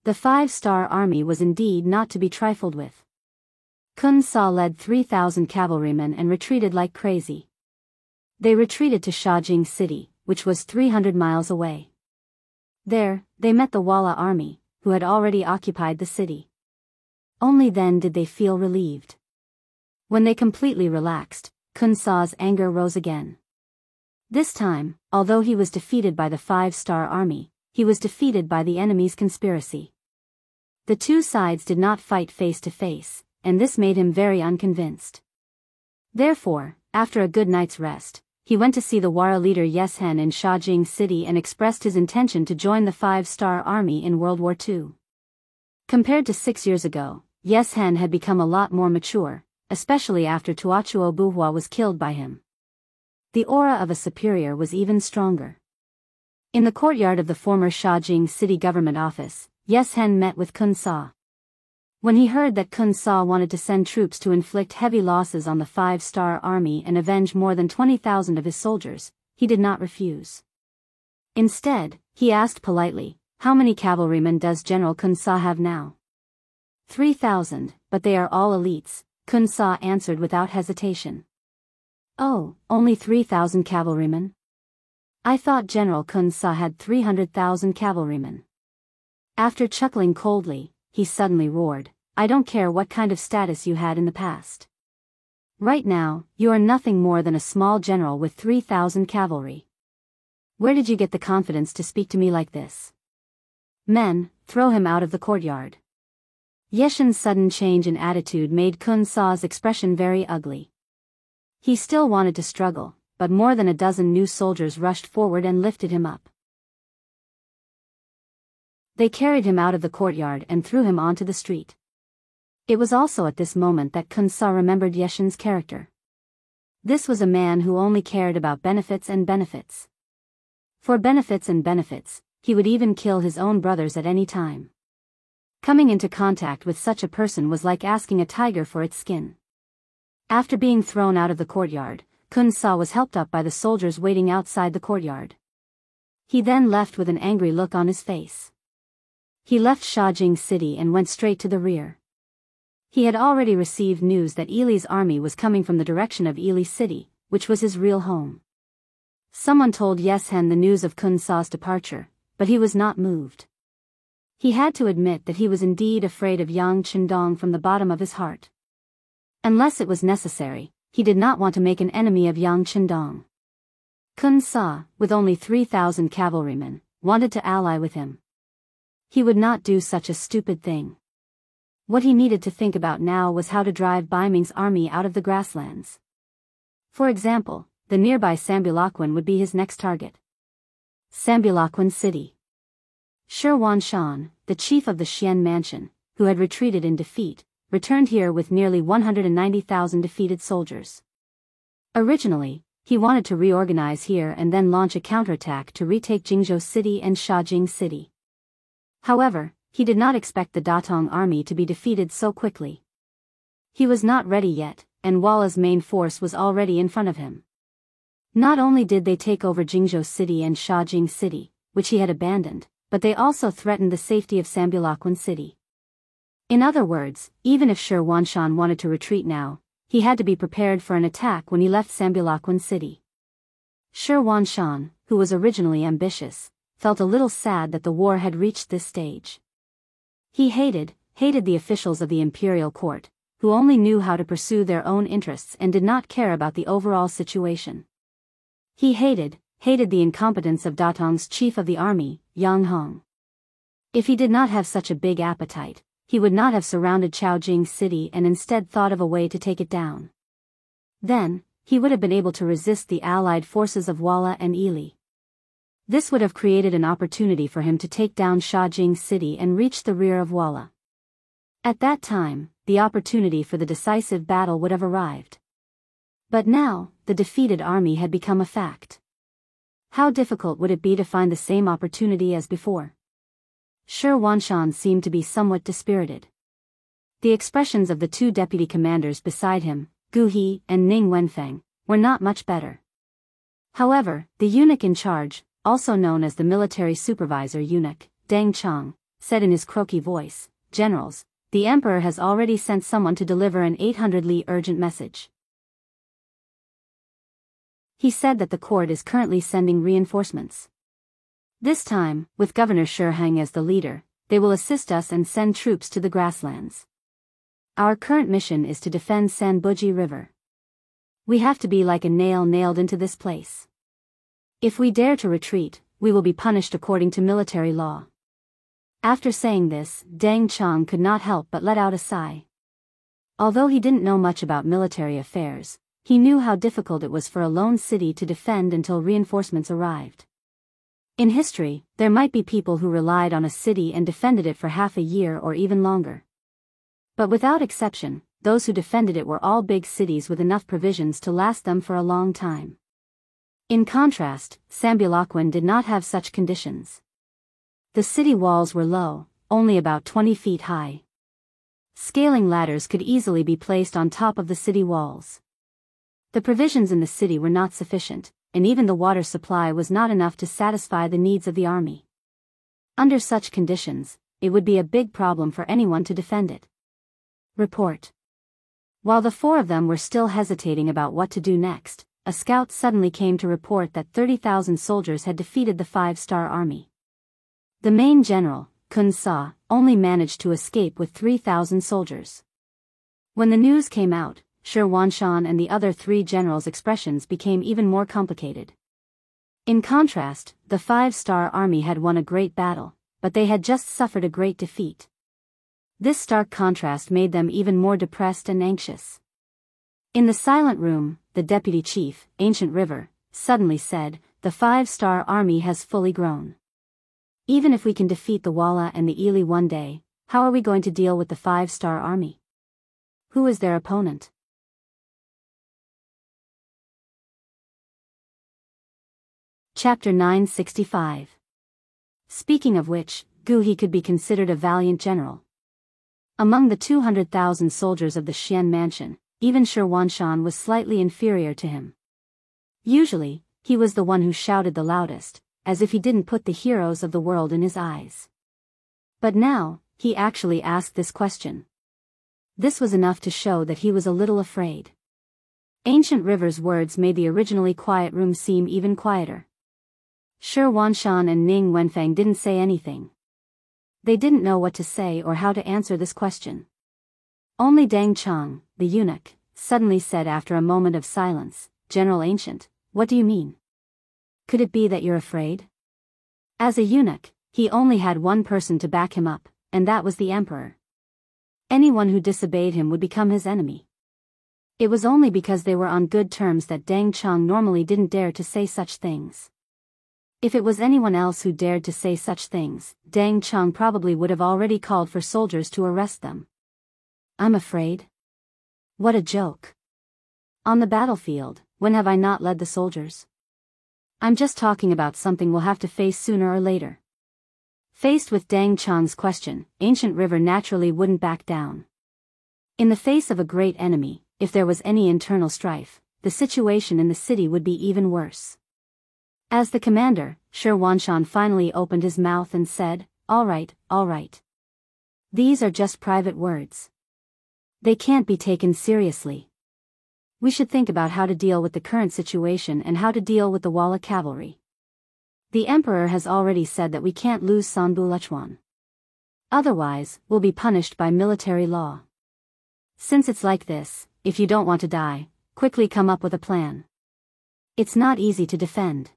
S1: The 5-star army was indeed not to be trifled with. Kun Sa led 3,000 cavalrymen and retreated like crazy. They retreated to Shajing City, which was 300 miles away. There, they met the Walla army, who had already occupied the city. Only then did they feel relieved. When they completely relaxed, Kun Sa's anger rose again. This time, although he was defeated by the 5-star army, he was defeated by the enemy's conspiracy. The two sides did not fight face to face, and this made him very unconvinced. Therefore, after a good night's rest, he went to see the Wara leader Yes-hen in Shajing City and expressed his intention to join the 5-star army in World War II. Compared to 6 years ago, Yes-hen had become a lot more mature, especially after Tuachuo Buhua was killed by him. The aura of a superior was even stronger. In the courtyard of the former Shajing City government office, Yes-hen met with Kun Sa. When he heard that Kun Sa wanted to send troops to inflict heavy losses on the 5-star army and avenge more than 20,000 of his soldiers, he did not refuse. Instead, he asked politely, "How many cavalrymen does General Kun Sa have now?" 3,000, but they are all elites, Kun Sa answered without hesitation. "Oh, only 3,000 cavalrymen? I thought General Kun Sa had 300,000 cavalrymen." After chuckling coldly, he suddenly roared, "I don't care what kind of status you had in the past. Right now, you are nothing more than a small general with 3,000 cavalry. Where did you get the confidence to speak to me like this? Men, throw him out of the courtyard." Yeshen's sudden change in attitude made Kun Sa's expression very ugly. He still wanted to struggle, but more than a dozen new soldiers rushed forward and lifted him up. They carried him out of the courtyard and threw him onto the street. It was also at this moment that Kun Sa remembered Yeshen's character. This was a man who only cared about benefits and benefits. For benefits and benefits, he would even kill his own brothers at any time. Coming into contact with such a person was like asking a tiger for its skin. After being thrown out of the courtyard, Kun Sa was helped up by the soldiers waiting outside the courtyard. He then left with an angry look on his face. He left Shajing City and went straight to the rear. He had already received news that Ili's army was coming from the direction of Ili City, which was his real home. Someone told Yes-hen the news of Kun Sa's departure, but he was not moved. He had to admit that he was indeed afraid of Yang Chendong from the bottom of his heart. Unless it was necessary, he did not want to make an enemy of Yang Chendong. Kun Sa, with only 3,000 cavalrymen, wanted to ally with him. He would not do such a stupid thing. What he needed to think about now was how to drive Bai Ming's army out of the grasslands. For example, the nearby Sambulakwin would be his next target. Sambulakwin City. Shi Wanshan, the chief of the Xian Mansion, who had retreated in defeat, returned here with nearly 190,000 defeated soldiers. Originally, he wanted to reorganize here and then launch a counterattack to retake Jingzhou City and Shajing City. However, he did not expect the Datong army to be defeated so quickly. He was not ready yet, and Walla's main force was already in front of him. Not only did they take over Jingzhou City and Shajing City, which he had abandoned, but they also threatened the safety of Sambulakwin City. In other words, even if Shi Wanshan wanted to retreat now, he had to be prepared for an attack when he left Sambulakwin City. Shi Wanshan, who was originally ambitious, felt a little sad that the war had reached this stage. He hated the officials of the imperial court, who only knew how to pursue their own interests and did not care about the overall situation. He hated the incompetence of Datong's chief of the army, Yang Hong. If he did not have such a big appetite, he would not have surrounded Chaojing City and instead thought of a way to take it down. Then, he would have been able to resist the allied forces of Walla and Ili. This would have created an opportunity for him to take down Shajing City and reach the rear of Walla. At that time, the opportunity for the decisive battle would have arrived. But now, the defeated army had become a fact. How difficult would it be to find the same opportunity as before? Shi Wanshan seemed to be somewhat dispirited. The expressions of the two deputy commanders beside him, Gu He, and Ning Wenfeng, were not much better. However, the eunuch in charge, also known as the military supervisor eunuch, Deng Chang, said in his croaky voice, "Generals, the emperor has already sent someone to deliver an 800-li urgent message. He said that the court is currently sending reinforcements. This time, with Governor Shi Hang as the leader, they will assist us and send troops to the grasslands. Our current mission is to defend Sanbuji River. We have to be like a nail nailed into this place. If we dare to retreat, we will be punished according to military law." After saying this, Deng Chang could not help but let out a sigh. Although he didn't know much about military affairs, he knew how difficult it was for a lone city to defend until reinforcements arrived. In history, there might be people who relied on a city and defended it for half a year or even longer. But without exception, those who defended it were all big cities with enough provisions to last them for a long time. In contrast, Sambulakwin did not have such conditions. The city walls were low, only about 20 feet high. Scaling ladders could easily be placed on top of the city walls. The provisions in the city were not sufficient, and even the water supply was not enough to satisfy the needs of the army. Under such conditions, it would be a big problem for anyone to defend it. Report. While the four of them were still hesitating about what to do next, a scout suddenly came to report that 30,000 soldiers had defeated the Five-Star Army. The main general, Kun Sa, only managed to escape with 3,000 soldiers. When the news came out, Shi Wanshan and the other three generals' expressions became even more complicated. In contrast, the Five-Star Army had won a great battle, but they had just suffered a great defeat. This stark contrast made them even more depressed and anxious. In the silent room, the deputy chief, Ancient River, suddenly said, "The Five-Star Army has fully grown. Even if we can defeat the Walla and the Ili one day, how are we going to deal with the Five-Star Army? Who is their opponent?" Chapter 965. Speaking of which, Gu He could be considered a valiant general. Among the 200,000 soldiers of the Xian mansion, even Shi Wanshan was slightly inferior to him. Usually, he was the one who shouted the loudest, as if he didn't put the heroes of the world in his eyes. But now, he actually asked this question. This was enough to show that he was a little afraid. Ancient River's words made the originally quiet room seem even quieter. Shi Wanshan and Ning Wenfeng didn't say anything. They didn't know what to say or how to answer this question. Only Deng Chang, the eunuch, suddenly said after a moment of silence, "General Ancient, what do you mean? Could it be that you're afraid?" As a eunuch, he only had one person to back him up, and that was the emperor. Anyone who disobeyed him would become his enemy. It was only because they were on good terms that Deng Chang normally didn't dare to say such things. If it was anyone else who dared to say such things, Deng Chang probably would have already called for soldiers to arrest them. "I'm afraid? What a joke. On the battlefield, when have I not led the soldiers? I'm just talking about something we'll have to face sooner or later." Faced with Deng Chang's question, Ancient River naturally wouldn't back down. In the face of a great enemy, if there was any internal strife, the situation in the city would be even worse. As the commander, Shi Wanshan finally opened his mouth and said, all right. These are just private words. They can't be taken seriously. We should think about how to deal with the current situation and how to deal with the Walla cavalry. The emperor has already said that we can't lose Sanbulachuan. Otherwise, we'll be punished by military law. Since it's like this, if you don't want to die, quickly come up with a plan. It's not easy to defend.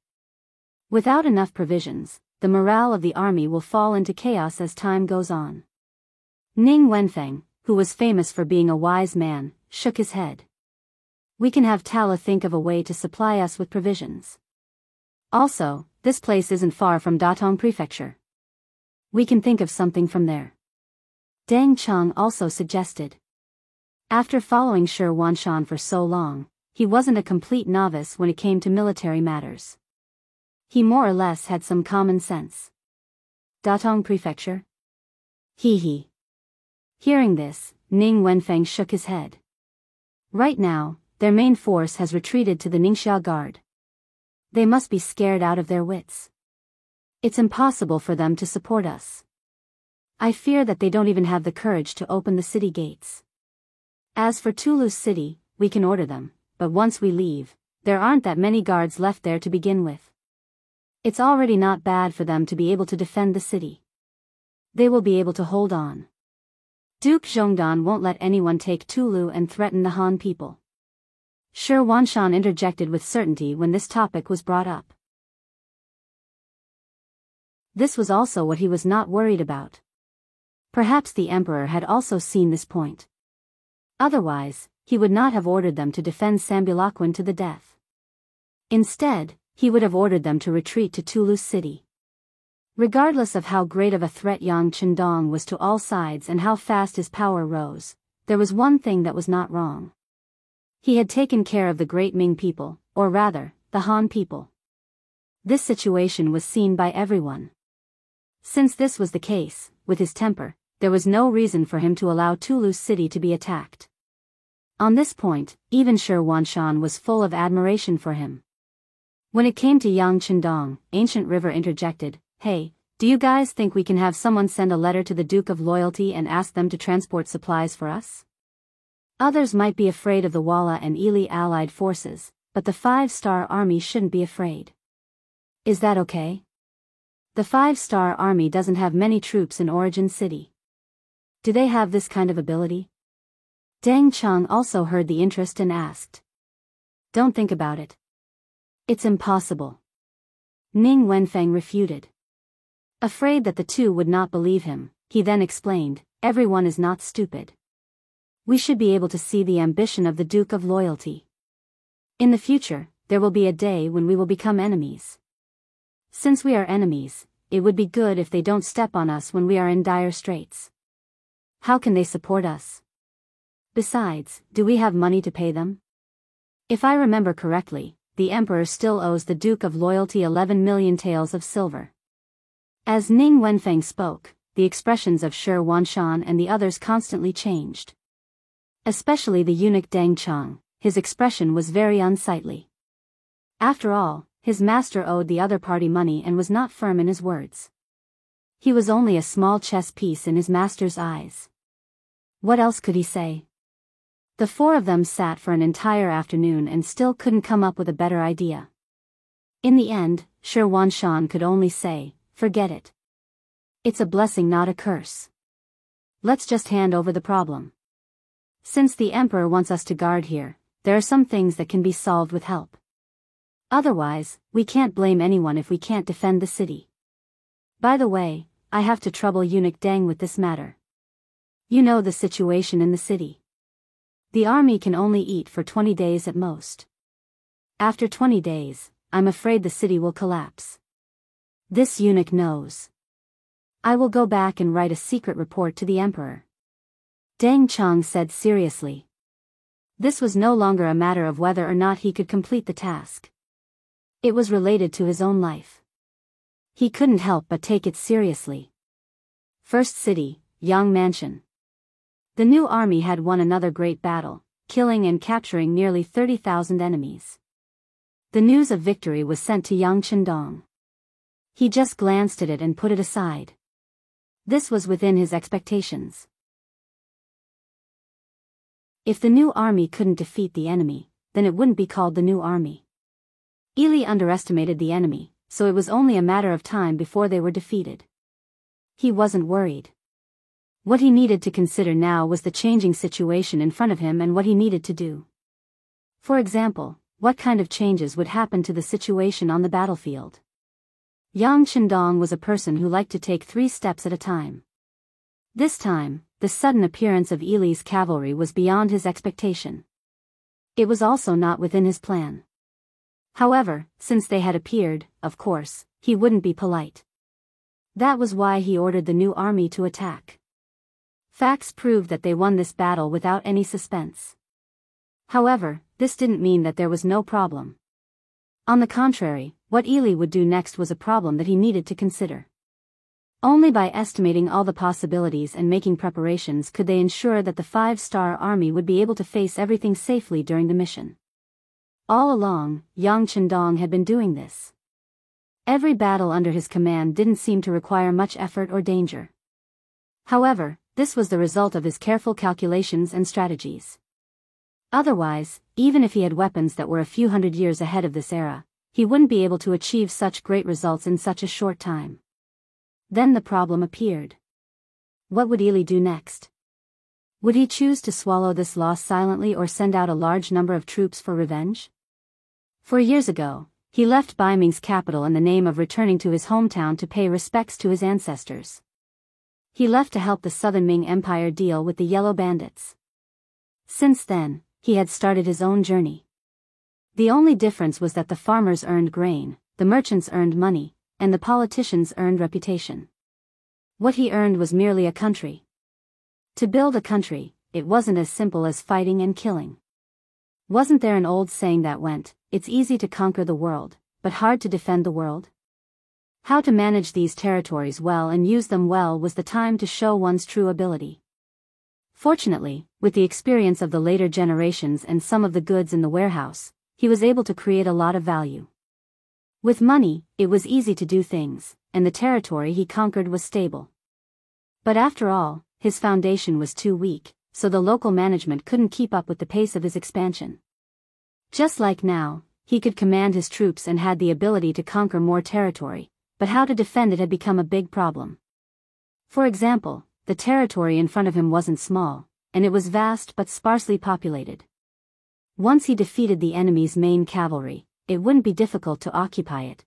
S1: Without enough provisions, the morale of the army will fall into chaos as time goes on. Ning Wenfeng, who was famous for being a wise man, shook his head. "We can have Tala think of a way to supply us with provisions. Also, this place isn't far from Datong Prefecture. We can think of something from there." Deng Chang also suggested. After following Shi Wanshan for so long, he wasn't a complete novice when it came to military matters. He more or less had some common sense. Datong Prefecture? He. Hearing this, Ning Wenfeng shook his head. Right now, their main force has retreated to the Ningxia Guard. They must be scared out of their wits. It's impossible for them to support us. I fear that they don't even have the courage to open the city gates. As for Toulouse City, we can order them, but once we leave, there aren't that many guards left there to begin with. It's already not bad for them to be able to defend the city. They will be able to hold on. Duke Zhongdan won't let anyone take Toulouse and threaten the Han people. Shi Wanshan interjected with certainty when this topic was brought up. This was also what he was not worried about. Perhaps the emperor had also seen this point. Otherwise, he would not have ordered them to defend Sambulaquan to the death. Instead, he would have ordered them to retreat to Toulouse City. Regardless of how great of a threat Yang Chendong was to all sides and how fast his power rose, there was one thing that was not wrong. He had taken care of the great Ming people, or rather, the Han people. This situation was seen by everyone. Since this was the case, with his temper, there was no reason for him to allow Toulouse City to be attacked. On this point, even Shi Wanshan was full of admiration for him. When it came to Yang Chendong, Ancient River interjected, "Hey, do you guys think we can have someone send a letter to the Duke of Loyalty and ask them to transport supplies for us? Others might be afraid of the Walla and Ili allied forces, but the 5-star army shouldn't be afraid. Is that okay? The 5-star army doesn't have many troops in Origin City. Do they have this kind of ability?" Deng Cheng also heard the interest and asked. "Don't think about it. It's impossible." Ning Wenfeng refuted. Afraid that the two would not believe him, he then explained, "Everyone is not stupid. We should be able to see the ambition of the Duke of Loyalty. In the future, there will be a day when we will become enemies. Since we are enemies, it would be good if they don't step on us when we are in dire straits. How can they support us? Besides, do we have money to pay them? If I remember correctly, the Emperor still owes the Duke of Loyalty 11 million taels of silver." As Ning Wenfeng spoke, the expressions of Shi Wanshan and the others constantly changed. Especially the eunuch Deng Cheng, his expression was very unsightly. After all, his master owed the other party money and was not firm in his words. He was only a small chess piece in his master's eyes. What else could he say? The four of them sat for an entire afternoon and still couldn't come up with a better idea. In the end, Shi Wanshan could only say, "Forget it. It's a blessing, not a curse. Let's just hand over the problem. Since the Emperor wants us to guard here, there are some things that can be solved with help. Otherwise, we can't blame anyone if we can't defend the city. By the way, I have to trouble Eunuch Deng with this matter. You know the situation in the city. The army can only eat for 20 days at most. After 20 days, I'm afraid the city will collapse. This eunuch knows. I will go back and write a secret report to the Emperor." Deng Cheng said seriously. This was no longer a matter of whether or not he could complete the task. It was related to his own life. He couldn't help but take it seriously. First city, Yang Mansion. The new army had won another great battle, killing and capturing nearly 30,000 enemies. The news of victory was sent to Yang Chendong. He just glanced at it and put it aside. This was within his expectations. If the new army couldn't defeat the enemy, then it wouldn't be called the new army. Ili underestimated the enemy, so it was only a matter of time before they were defeated. He wasn't worried. What he needed to consider now was the changing situation in front of him and what he needed to do. For example, what kind of changes would happen to the situation on the battlefield? Yang Chendong was a person who liked to take 3 steps at a time. This time, the sudden appearance of Ili's cavalry was beyond his expectation. It was also not within his plan. However, since they had appeared, of course, he wouldn't be polite. That was why he ordered the new army to attack. Facts proved that they won this battle without any suspense. However, this didn't mean that there was no problem. On the contrary, what Ili would do next was a problem that he needed to consider. Only by estimating all the possibilities and making preparations could they ensure that the 5-star army would be able to face everything safely during the mission. All along, Yang Chendong had been doing this. Every battle under his command didn't seem to require much effort or danger. However, this was the result of his careful calculations and strategies. Otherwise, even if he had weapons that were a few hundred years ahead of this era, he wouldn't be able to achieve such great results in such a short time. Then the problem appeared. What would Ili do next? Would he choose to swallow this loss silently or send out a large number of troops for revenge? 4 years ago, he left Baiming's capital in the name of returning to his hometown to pay respects to his ancestors. He left to help the Southern Ming Empire deal with the Yellow Bandits. Since then, he had started his own journey. The only difference was that the farmers earned grain, the merchants earned money, and the politicians earned reputation. What he earned was merely a country. To build a country, it wasn't as simple as fighting and killing. Wasn't there an old saying that went, "It's easy to conquer the world, but hard to defend the world"? How to manage these territories well and use them well was the time to show one's true ability. Fortunately, with the experience of the later generations and some of the goods in the warehouse, he was able to create a lot of value. With money, it was easy to do things, and the territory he conquered was stable. But after all, his foundation was too weak, so the local management couldn't keep up with the pace of his expansion. Just like now, he could command his troops and had the ability to conquer more territory, but how to defend it had become a big problem. For example, the territory in front of him wasn't small, and it was vast but sparsely populated. Once he defeated the enemy's main cavalry, it wouldn't be difficult to occupy it.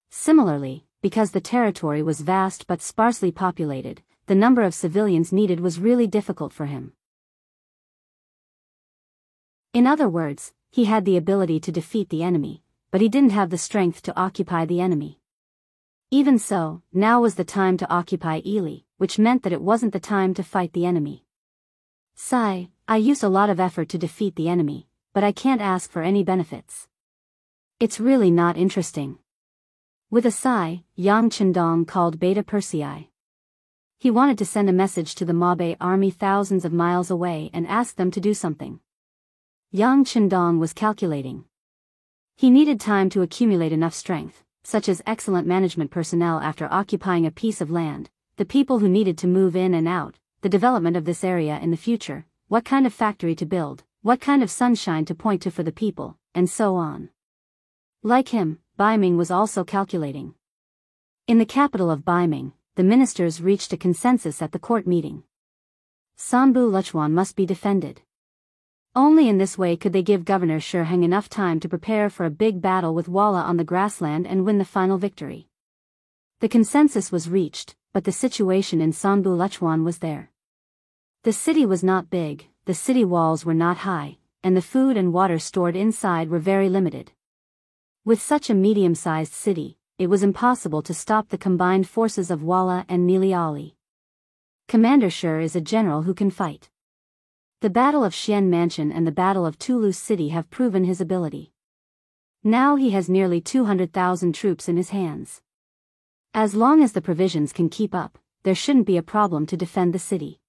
S1: Similarly, because the territory was vast but sparsely populated, the number of civilians needed was really difficult for him. In other words, he had the ability to defeat the enemy, but he didn't have the strength to occupy the enemy. Even so, now was the time to occupy Ili, which meant that it wasn't the time to fight the enemy. "Sai, I used a lot of effort to defeat the enemy, but I can't ask for any benefits. It's really not interesting." With a sigh, Yang Chendong called Beta Persei. He wanted to send a message to the Mabe army thousands of miles away and ask them to do something. Yang Chendong was calculating. He needed time to accumulate enough strength, such as excellent management personnel after occupying a piece of land, the people who needed to move in and out, the development of this area in the future, what kind of factory to build, what kind of sunshine to point to for the people, and so on. Like him, Baiming was also calculating. In the capital of Baiming, the ministers reached a consensus at the court meeting. Sanbu Luchuan must be defended. Only in this way could they give Governor Shiheng enough time to prepare for a big battle with Walla on the grassland and win the final victory. The consensus was reached, but the situation in Sanbu Luchuan was there. The city was not big, the city walls were not high, and the food and water stored inside were very limited. With such a medium-sized city, it was impossible to stop the combined forces of Walla and Nili Ali. Commander Shi is a general who can fight. The Battle of Xian Mansion and the Battle of Toulouse City have proven his ability. Now he has nearly 200,000 troops in his hands. As long as the provisions can keep up, there shouldn't be a problem to defend the city.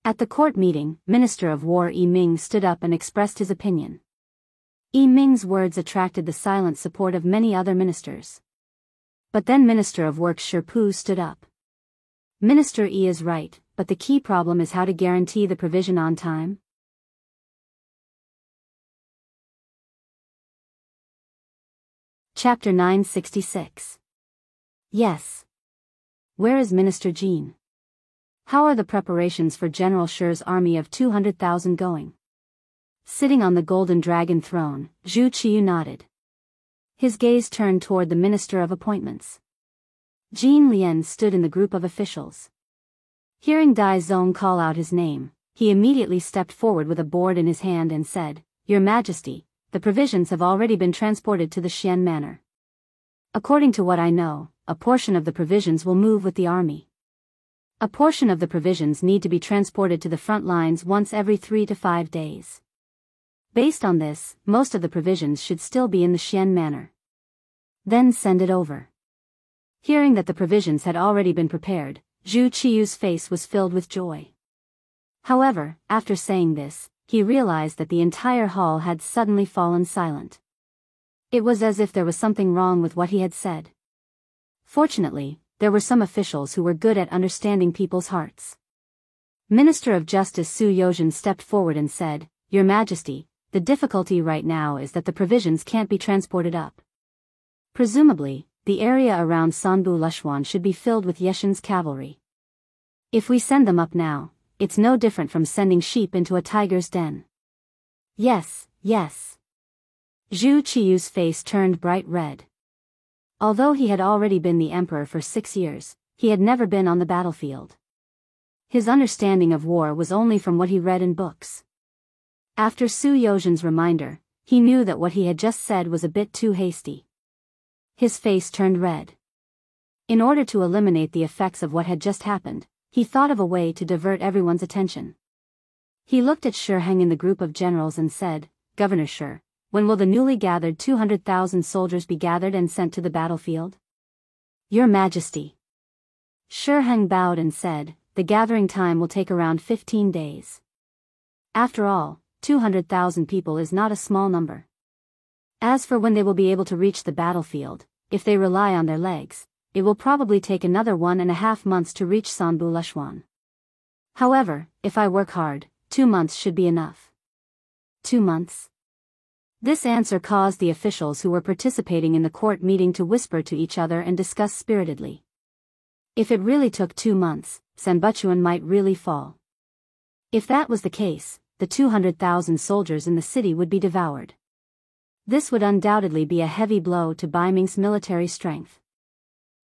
S1: At the court meeting, Minister of War Yi Ming stood up and expressed his opinion. Yi Ming's words attracted the silent support of many other ministers. But then Minister of Works Shi Pu stood up. Minister Yi is right, but the key problem is how to guarantee the provision on time. Chapter 966. Yes. Where is Minister Jean? How are the preparations for General Shi's army of 200,000 going? Sitting on the golden dragon throne, Zhu Qiyu nodded. His gaze turned toward the Minister of Appointments. Jean Lian stood in the group of officials. Hearing Dai Zong call out his name, he immediately stepped forward with a board in his hand and said, "Your Majesty, the provisions have already been transported to the Xian Manor. According to what I know, a portion of the provisions will move with the army. A portion of the provisions need to be transported to the front lines once every 3 to 5 days. Based on this, most of the provisions should still be in the Xian Manor. Then send it over." Hearing that the provisions had already been prepared, Zhu Qiu's face was filled with joy. However, after saying this, he realized that the entire hall had suddenly fallen silent. It was as if there was something wrong with what he had said. Fortunately, there were some officials who were good at understanding people's hearts. Minister of Justice Su Yozhen stepped forward and said, "Your Majesty, the difficulty right now is that the provisions can't be transported up. Presumably, the area around Sanbu Lushuan should be filled with Yeshin's cavalry. If we send them up now, it's no different from sending sheep into a tiger's den." "Yes, yes." Zhu Qiu's face turned bright red. Although he had already been the emperor for 6 years, he had never been on the battlefield. His understanding of war was only from what he read in books. After Su Yozhen's reminder, he knew that what he had just said was a bit too hasty. His face turned red. In order to eliminate the effects of what had just happened, he thought of a way to divert everyone's attention. He looked at Shi Heng in the group of generals and said, "Governor Shi, when will the newly gathered 200,000 soldiers be gathered and sent to the battlefield?" "Your Majesty." Shi Heng bowed and said, "The gathering time will take around 15 days. After all, 200,000 people is not a small number. As for when they will be able to reach the battlefield, if they rely on their legs, it will probably take another 1.5 months to reach Sanbu Lushuan. However, if I work hard, 2 months should be enough." 2 months? This answer caused the officials who were participating in the court meeting to whisper to each other and discuss spiritedly. If it really took 2 months, Sanbuchuan might really fall. If that was the case, the 200,000 soldiers in the city would be devoured. This would undoubtedly be a heavy blow to Baiming's military strength.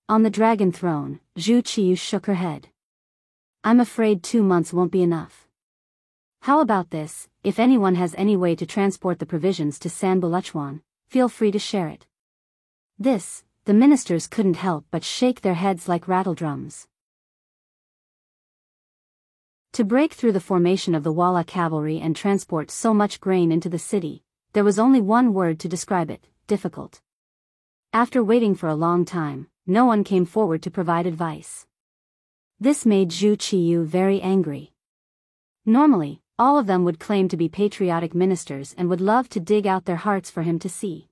S1: On the dragon throne, Zhu Qiu shook her head. "I'm afraid 2 months won't be enough. How about this, if anyone has any way to transport the provisions to Sanbu Lushuan, feel free to share it." This, the ministers couldn't help but shake their heads like rattledrums. To break through the formation of the Walla cavalry and transport so much grain into the city, there was only one word to describe it: difficult. After waiting for a long time, no one came forward to provide advice. This made Zhu Qiu very angry. Normally, all of them would claim to be patriotic ministers and would love to dig out their hearts for him to see.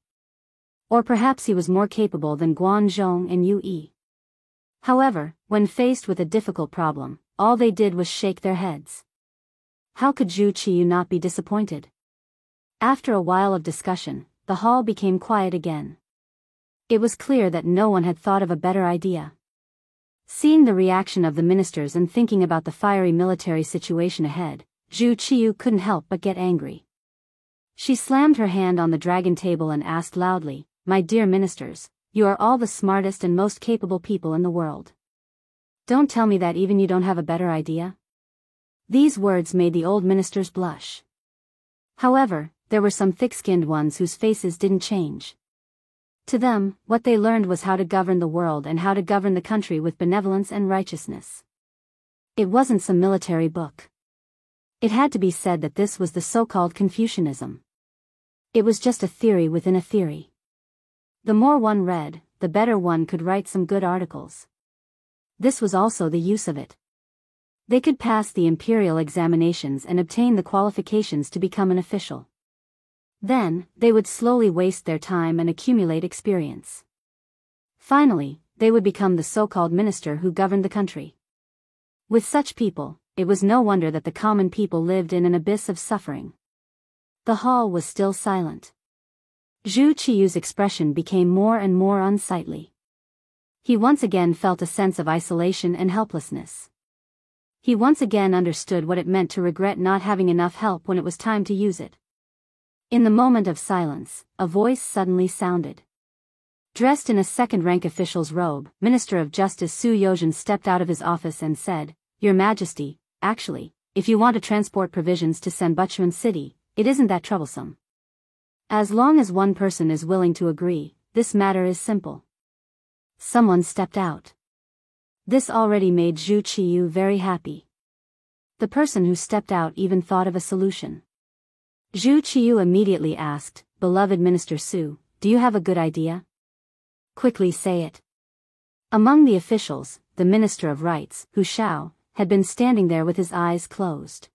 S1: Or perhaps he was more capable than Guan Zhong and Yu Yi. However, when faced with a difficult problem, all they did was shake their heads. How could Zhu Qiu not be disappointed? After a while of discussion, the hall became quiet again. It was clear that no one had thought of a better idea. Seeing the reaction of the ministers and thinking about the fiery military situation ahead, Zhu Qiu couldn't help but get angry. She slammed her hand on the dragon table and asked loudly, "My dear ministers, you are all the smartest and most capable people in the world. Don't tell me that even you don't have a better idea?" These words made the old ministers blush. However, there were some thick-skinned ones whose faces didn't change. To them, what they learned was how to govern the world and how to govern the country with benevolence and righteousness. It wasn't some military book. It had to be said that this was the so-called Confucianism. It was just a theory within a theory. The more one read, the better one could write some good articles. This was also the use of it. They could pass the imperial examinations and obtain the qualifications to become an official. Then, they would slowly waste their time and accumulate experience. Finally, they would become the so-called minister who governed the country. With such people, it was no wonder that the common people lived in an abyss of suffering. The hall was still silent. Zhu Qiu's expression became more and more unsightly. He once again felt a sense of isolation and helplessness. He once again understood what it meant to regret not having enough help when it was time to use it. In the moment of silence, a voice suddenly sounded. Dressed in a second-rank official's robe, Minister of Justice Su Yozhen stepped out of his office and said, "Your Majesty, actually, if you want to transport provisions to Sanbuchuan City, it isn't that troublesome. As long as one person is willing to agree, this matter is simple." Someone stepped out. This already made Zhu Qiu very happy. The person who stepped out even thought of a solution. Zhu Qiu immediately asked, "Beloved Minister Su, do you have a good idea? Quickly say it." Among the officials, the Minister of Rights, Hu Shao, had been standing there with his eyes closed.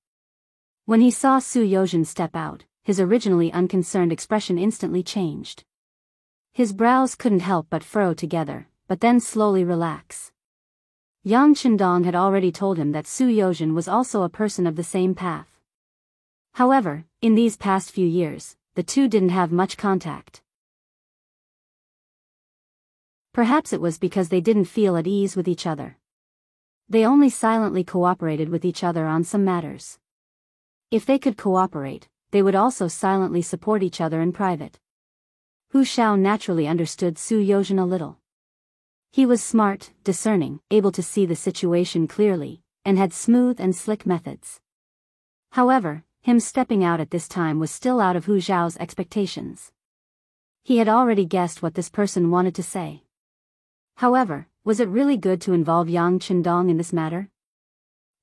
S1: When he saw Su Yozhen step out, his originally unconcerned expression instantly changed. His brows couldn't help but furrow together, but then slowly relax. Yang Chendong had already told him that Su Yozhen was also a person of the same path. However, in these past few years, the two didn't have much contact. Perhaps it was because they didn't feel at ease with each other. They only silently cooperated with each other on some matters. If they could cooperate, they would also silently support each other in private. Hu Shao naturally understood Su Yozhen a little. He was smart, discerning, able to see the situation clearly, and had smooth and slick methods. However, him stepping out at this time was still out of Hu Shao's expectations. He had already guessed what this person wanted to say. However, was it really good to involve Yang Chendong in this matter?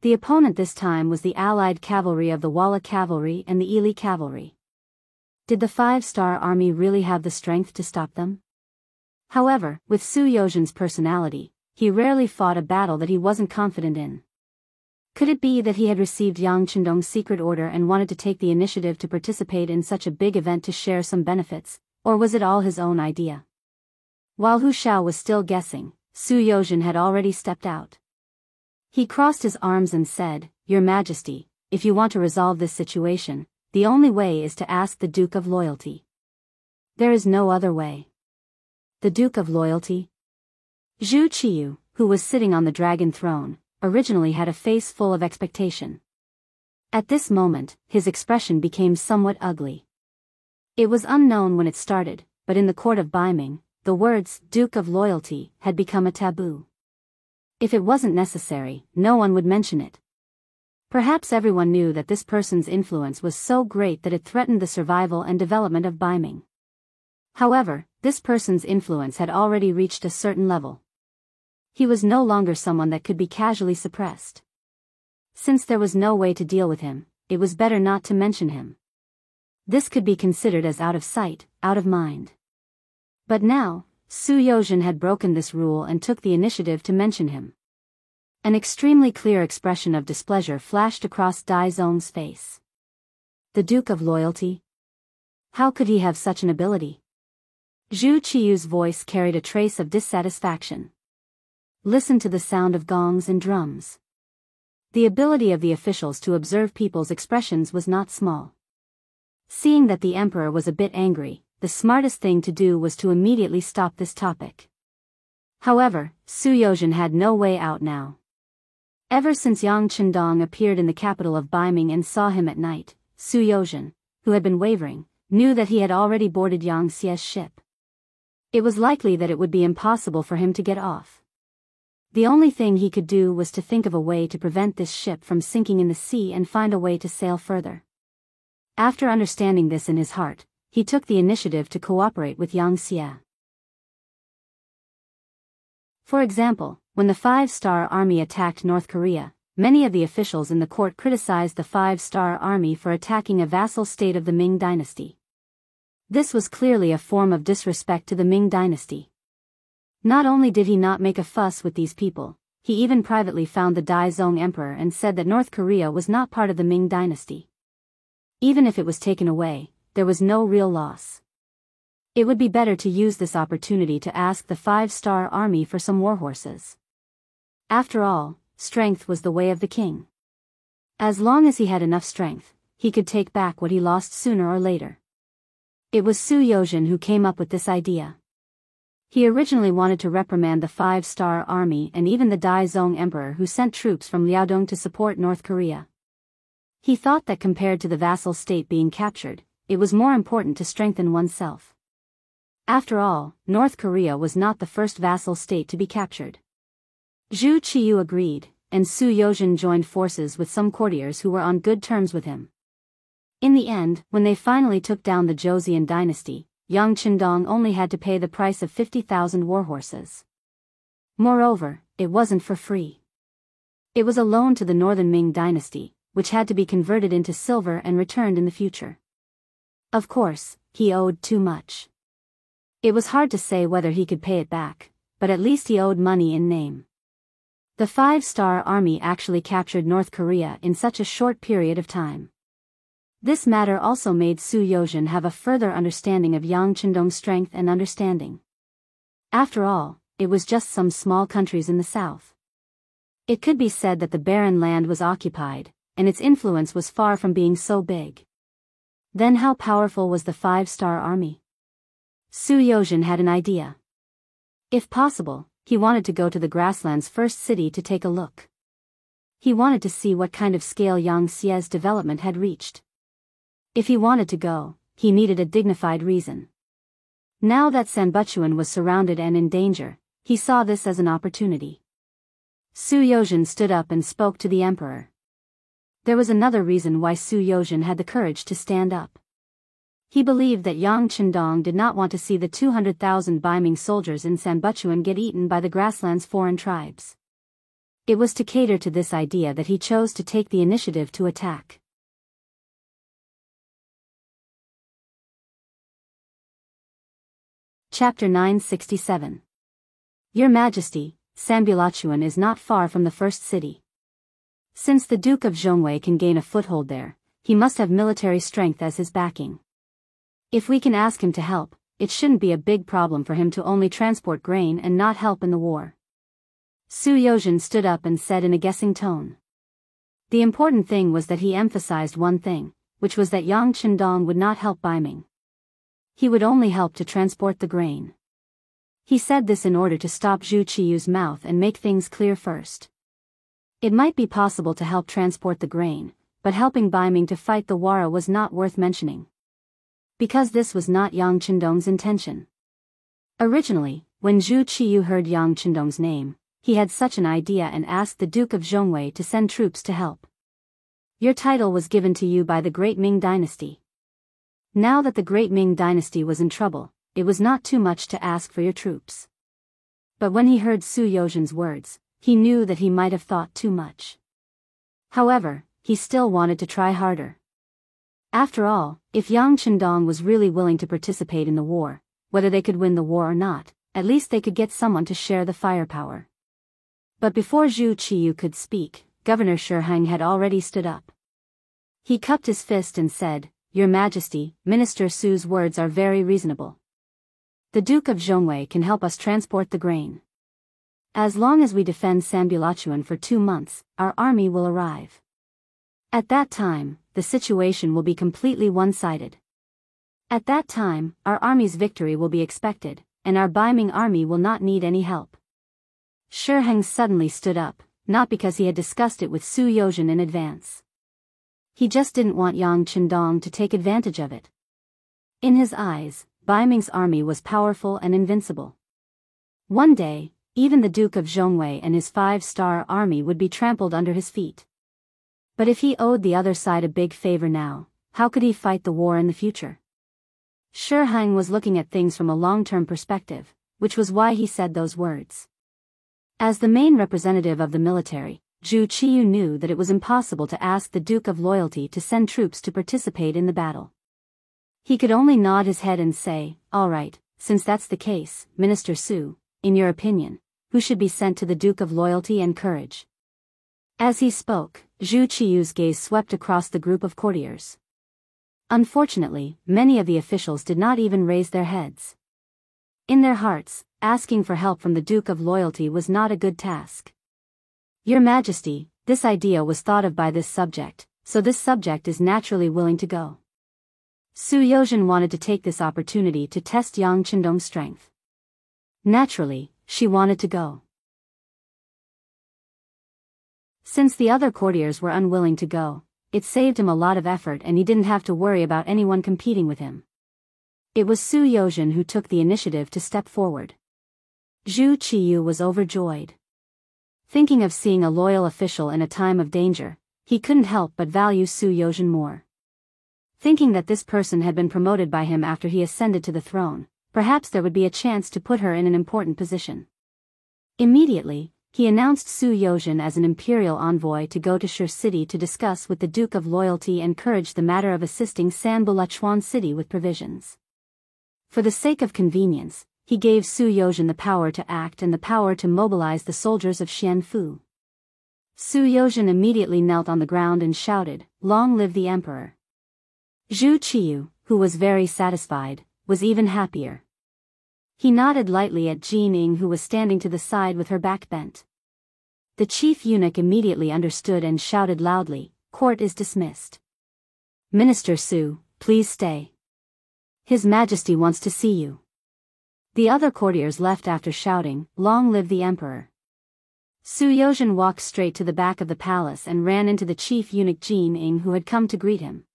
S1: The opponent this time was the allied cavalry of the Walla Cavalry and the Ili Cavalry. Did the five-star army really have the strength to stop them? However, with Su Yozhen's personality, he rarely fought a battle that he wasn't confident in. Could it be that he had received Yang Chendong's secret order and wanted to take the initiative to participate in such a big event to share some benefits, or was it all his own idea? While Hu Shao was still guessing, Su Yozhen had already stepped out. He crossed his arms and said, "Your Majesty, if you want to resolve this situation, the only way is to ask the Duke of Loyalty. There is no other way." The Duke of Loyalty? Zhu Qiyu, who was sitting on the dragon throne, originally had a face full of expectation. At this moment, his expression became somewhat ugly. It was unknown when it started, but in the court of Baiming, the words Duke of Loyalty had become a taboo. If it wasn't necessary, no one would mention it. Perhaps everyone knew that this person's influence was so great that it threatened the survival and development of Baiming. However, this person's influence had already reached a certain level. He was no longer someone that could be casually suppressed. Since there was no way to deal with him, it was better not to mention him. This could be considered as out of sight, out of mind. But now, Su Yozhen had broken this rule and took the initiative to mention him. An extremely clear expression of displeasure flashed across Dai Zong's face. The Duke of Loyalty? How could he have such an ability? Zhu Qiyu's voice carried a trace of dissatisfaction. Listen to the sound of gongs and drums. The ability of the officials to observe people's expressions was not small. Seeing that the emperor was a bit angry, the smartest thing to do was to immediately stop this topic. However, Su Yozhen had no way out now. Ever since Yang Chendong appeared in the capital of Baiming and saw him at night, Su Yozhen, who had been wavering, knew that he had already boarded Yang Xie's ship. It was likely that it would be impossible for him to get off. The only thing he could do was to think of a way to prevent this ship from sinking in the sea and find a way to sail further. After understanding this in his heart, he took the initiative to cooperate with Yang Xie. For example, when the Five-Star Army attacked North Korea, many of the officials in the court criticized the Five-Star Army for attacking a vassal state of the Ming dynasty. This was clearly a form of disrespect to the Ming dynasty. Not only did he not make a fuss with these people, he even privately found the Daizong Emperor and said that North Korea was not part of the Ming dynasty. Even if it was taken away, there was no real loss. It would be better to use this opportunity to ask the Five-Star Army for some warhorses. After all, strength was the way of the king. As long as he had enough strength, he could take back what he lost sooner or later. It was Su Yozhen who came up with this idea. He originally wanted to reprimand the Five-Star Army and even the Daizong Emperor who sent troops from Liaodong to support North Korea. He thought that compared to the vassal state being captured, it was more important to strengthen oneself. After all, North Korea was not the first vassal state to be captured. Zhu Qiyu agreed, and Su Yozhen joined forces with some courtiers who were on good terms with him. In the end, when they finally took down the Joseon dynasty, Yang Chendong only had to pay the price of 50,000 warhorses. Moreover, it wasn't for free. It was a loan to the Northern Ming dynasty, which had to be converted into silver and returned in the future. Of course, he owed too much. It was hard to say whether he could pay it back, but at least he owed money in name. The Five-Star Army actually captured North Korea in such a short period of time. This matter also made Su Yozhen have a further understanding of Yang Chendong's strength and understanding. After all, it was just some small countries in the south. It could be said that the barren land was occupied, and its influence was far from being so big. Then how powerful was the Five-Star Army? Su Yozhen had an idea. If possible, he wanted to go to the grassland's first city to take a look. He wanted to see what kind of scale Yang Xie's development had reached. If he wanted to go, he needed a dignified reason. Now that Sanbutuan was surrounded and in danger, he saw this as an opportunity. Su Yozhen stood up and spoke to the emperor. There was another reason why Su Yozhen had the courage to stand up. He believed that Yang Chendong did not want to see the 200,000 Baiming soldiers in Sanbutuan get eaten by the grassland's foreign tribes. It was to cater to this idea that he chose to take the initiative to attack. Chapter 967. Your Majesty, Sanbulachuan is not far from the first city. Since the Duke of Zhongwei can gain a foothold there, he must have military strength as his backing. If we can ask him to help, it shouldn't be a big problem for him to only transport grain and not help in the war. Su Yozhen stood up and said in a guessing tone. The important thing was that he emphasized one thing, which was that Yang Chendong would not help Baiming. He would only help to transport the grain. He said this in order to stop Zhu Qiyu's mouth and make things clear first. It might be possible to help transport the grain, but helping Baiming to fight the Wara was not worth mentioning. Because this was not Yang Chendong's intention. Originally, when Zhu Qiyu heard Yang Chendong's name, he had such an idea and asked the Duke of Zhongwei to send troops to help. Your title was given to you by the Great Ming Dynasty. Now that the Great Ming Dynasty was in trouble, it was not too much to ask for your troops. But when he heard Su Yozhen's words, he knew that he might have thought too much. However, he still wanted to try harder. After all, if Yang Chendong was really willing to participate in the war, whether they could win the war or not, at least they could get someone to share the firepower. But before Zhu Qiyu could speak, Governor Shiheng had already stood up. He cupped his fist and said, Your Majesty, Minister Su's words are very reasonable. The Duke of Zhongwei can help us transport the grain. As long as we defend Sanbulachuan for 2 months, our army will arrive. At that time, the situation will be completely one-sided. At that time, our army's victory will be expected, and our Baiming army will not need any help. Shiheng suddenly stood up, not because he had discussed it with Su Yozhen in advance. He just didn't want Yang Chendong to take advantage of it. In his eyes, Baiming's army was powerful and invincible. One day, even the Duke of Zhongwei and his Five-Star Army would be trampled under his feet. But if he owed the other side a big favor now, how could he fight the war in the future? Shiheng was looking at things from a long-term perspective, which was why he said those words. As the main representative of the military, Zhu Qiyu knew that it was impossible to ask the Duke of Loyalty to send troops to participate in the battle. He could only nod his head and say, All right, since that's the case, Minister Su, in your opinion, who should be sent to the Duke of Loyalty and Courage? As he spoke, Zhu Qiyu's gaze swept across the group of courtiers. Unfortunately, many of the officials did not even raise their heads. In their hearts, asking for help from the Duke of Loyalty was not a good task. Your Majesty, this idea was thought of by this subject, so this subject is naturally willing to go. Su Yozhen wanted to take this opportunity to test Yang Chendong's strength. Naturally, she wanted to go. Since the other courtiers were unwilling to go, it saved him a lot of effort and he didn't have to worry about anyone competing with him. It was Su Yozhen who took the initiative to step forward. Zhu Qiyu was overjoyed. Thinking of seeing a loyal official in a time of danger, he couldn't help but value Su Yozhen more. Thinking that this person had been promoted by him after he ascended to the throne, perhaps there would be a chance to put her in an important position. Immediately, he announced Su Yozhen as an imperial envoy to go to Shi City to discuss with the Duke of Loyalty and Courage the matter of assisting Sanbulachuan City with provisions. For the sake of convenience, he gave Su Yozhen the power to act and the power to mobilize the soldiers of Xianfu. Su Yozhen immediately knelt on the ground and shouted, "Long live the emperor!" Zhu Qiyu, who was very satisfied, was even happier. He nodded lightly at Jin Ying, who was standing to the side with her back bent. The chief eunuch immediately understood and shouted loudly, "Court is dismissed. Minister Su, please stay. His Majesty wants to see you." The other courtiers left after shouting, "Long live the emperor." Su Yozhen walked straight to the back of the palace and ran into the chief eunuch Jin Ying, who had come to greet him.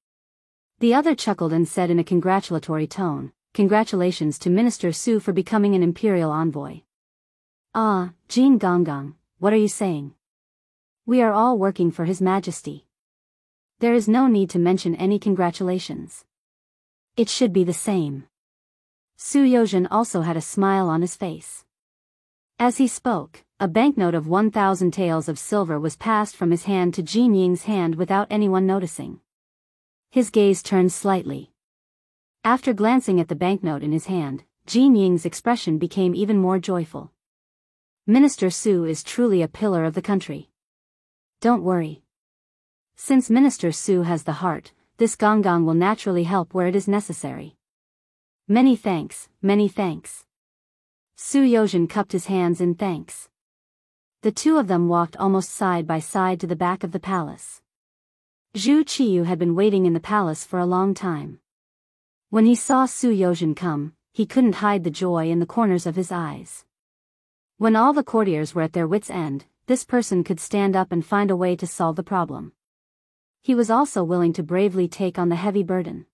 S1: The other chuckled and said in a congratulatory tone, "Congratulations to Minister Su for becoming an imperial envoy." "Ah, Jin Gongong, what are you saying? We are all working for His Majesty. There is no need to mention any congratulations. It should be the same." Su Yozhen also had a smile on his face. As he spoke, a banknote of 1,000 taels of silver was passed from his hand to Jin Ying's hand without anyone noticing. His gaze turned slightly. After glancing at the banknote in his hand, Jin Ying's expression became even more joyful. Minister Su is truly a pillar of the country. Don't worry. Since Minister Su has the heart, this Gongong will naturally help where it is necessary. Many thanks, many thanks. Su Yozhen cupped his hands in thanks. The two of them walked almost side by side to the back of the palace. Zhu Qiyu had been waiting in the palace for a long time. When he saw Su Yozhen come, he couldn't hide the joy in the corners of his eyes. When all the courtiers were at their wits' end, this person could stand up and find a way to solve the problem. He was also willing to bravely take on the heavy burden.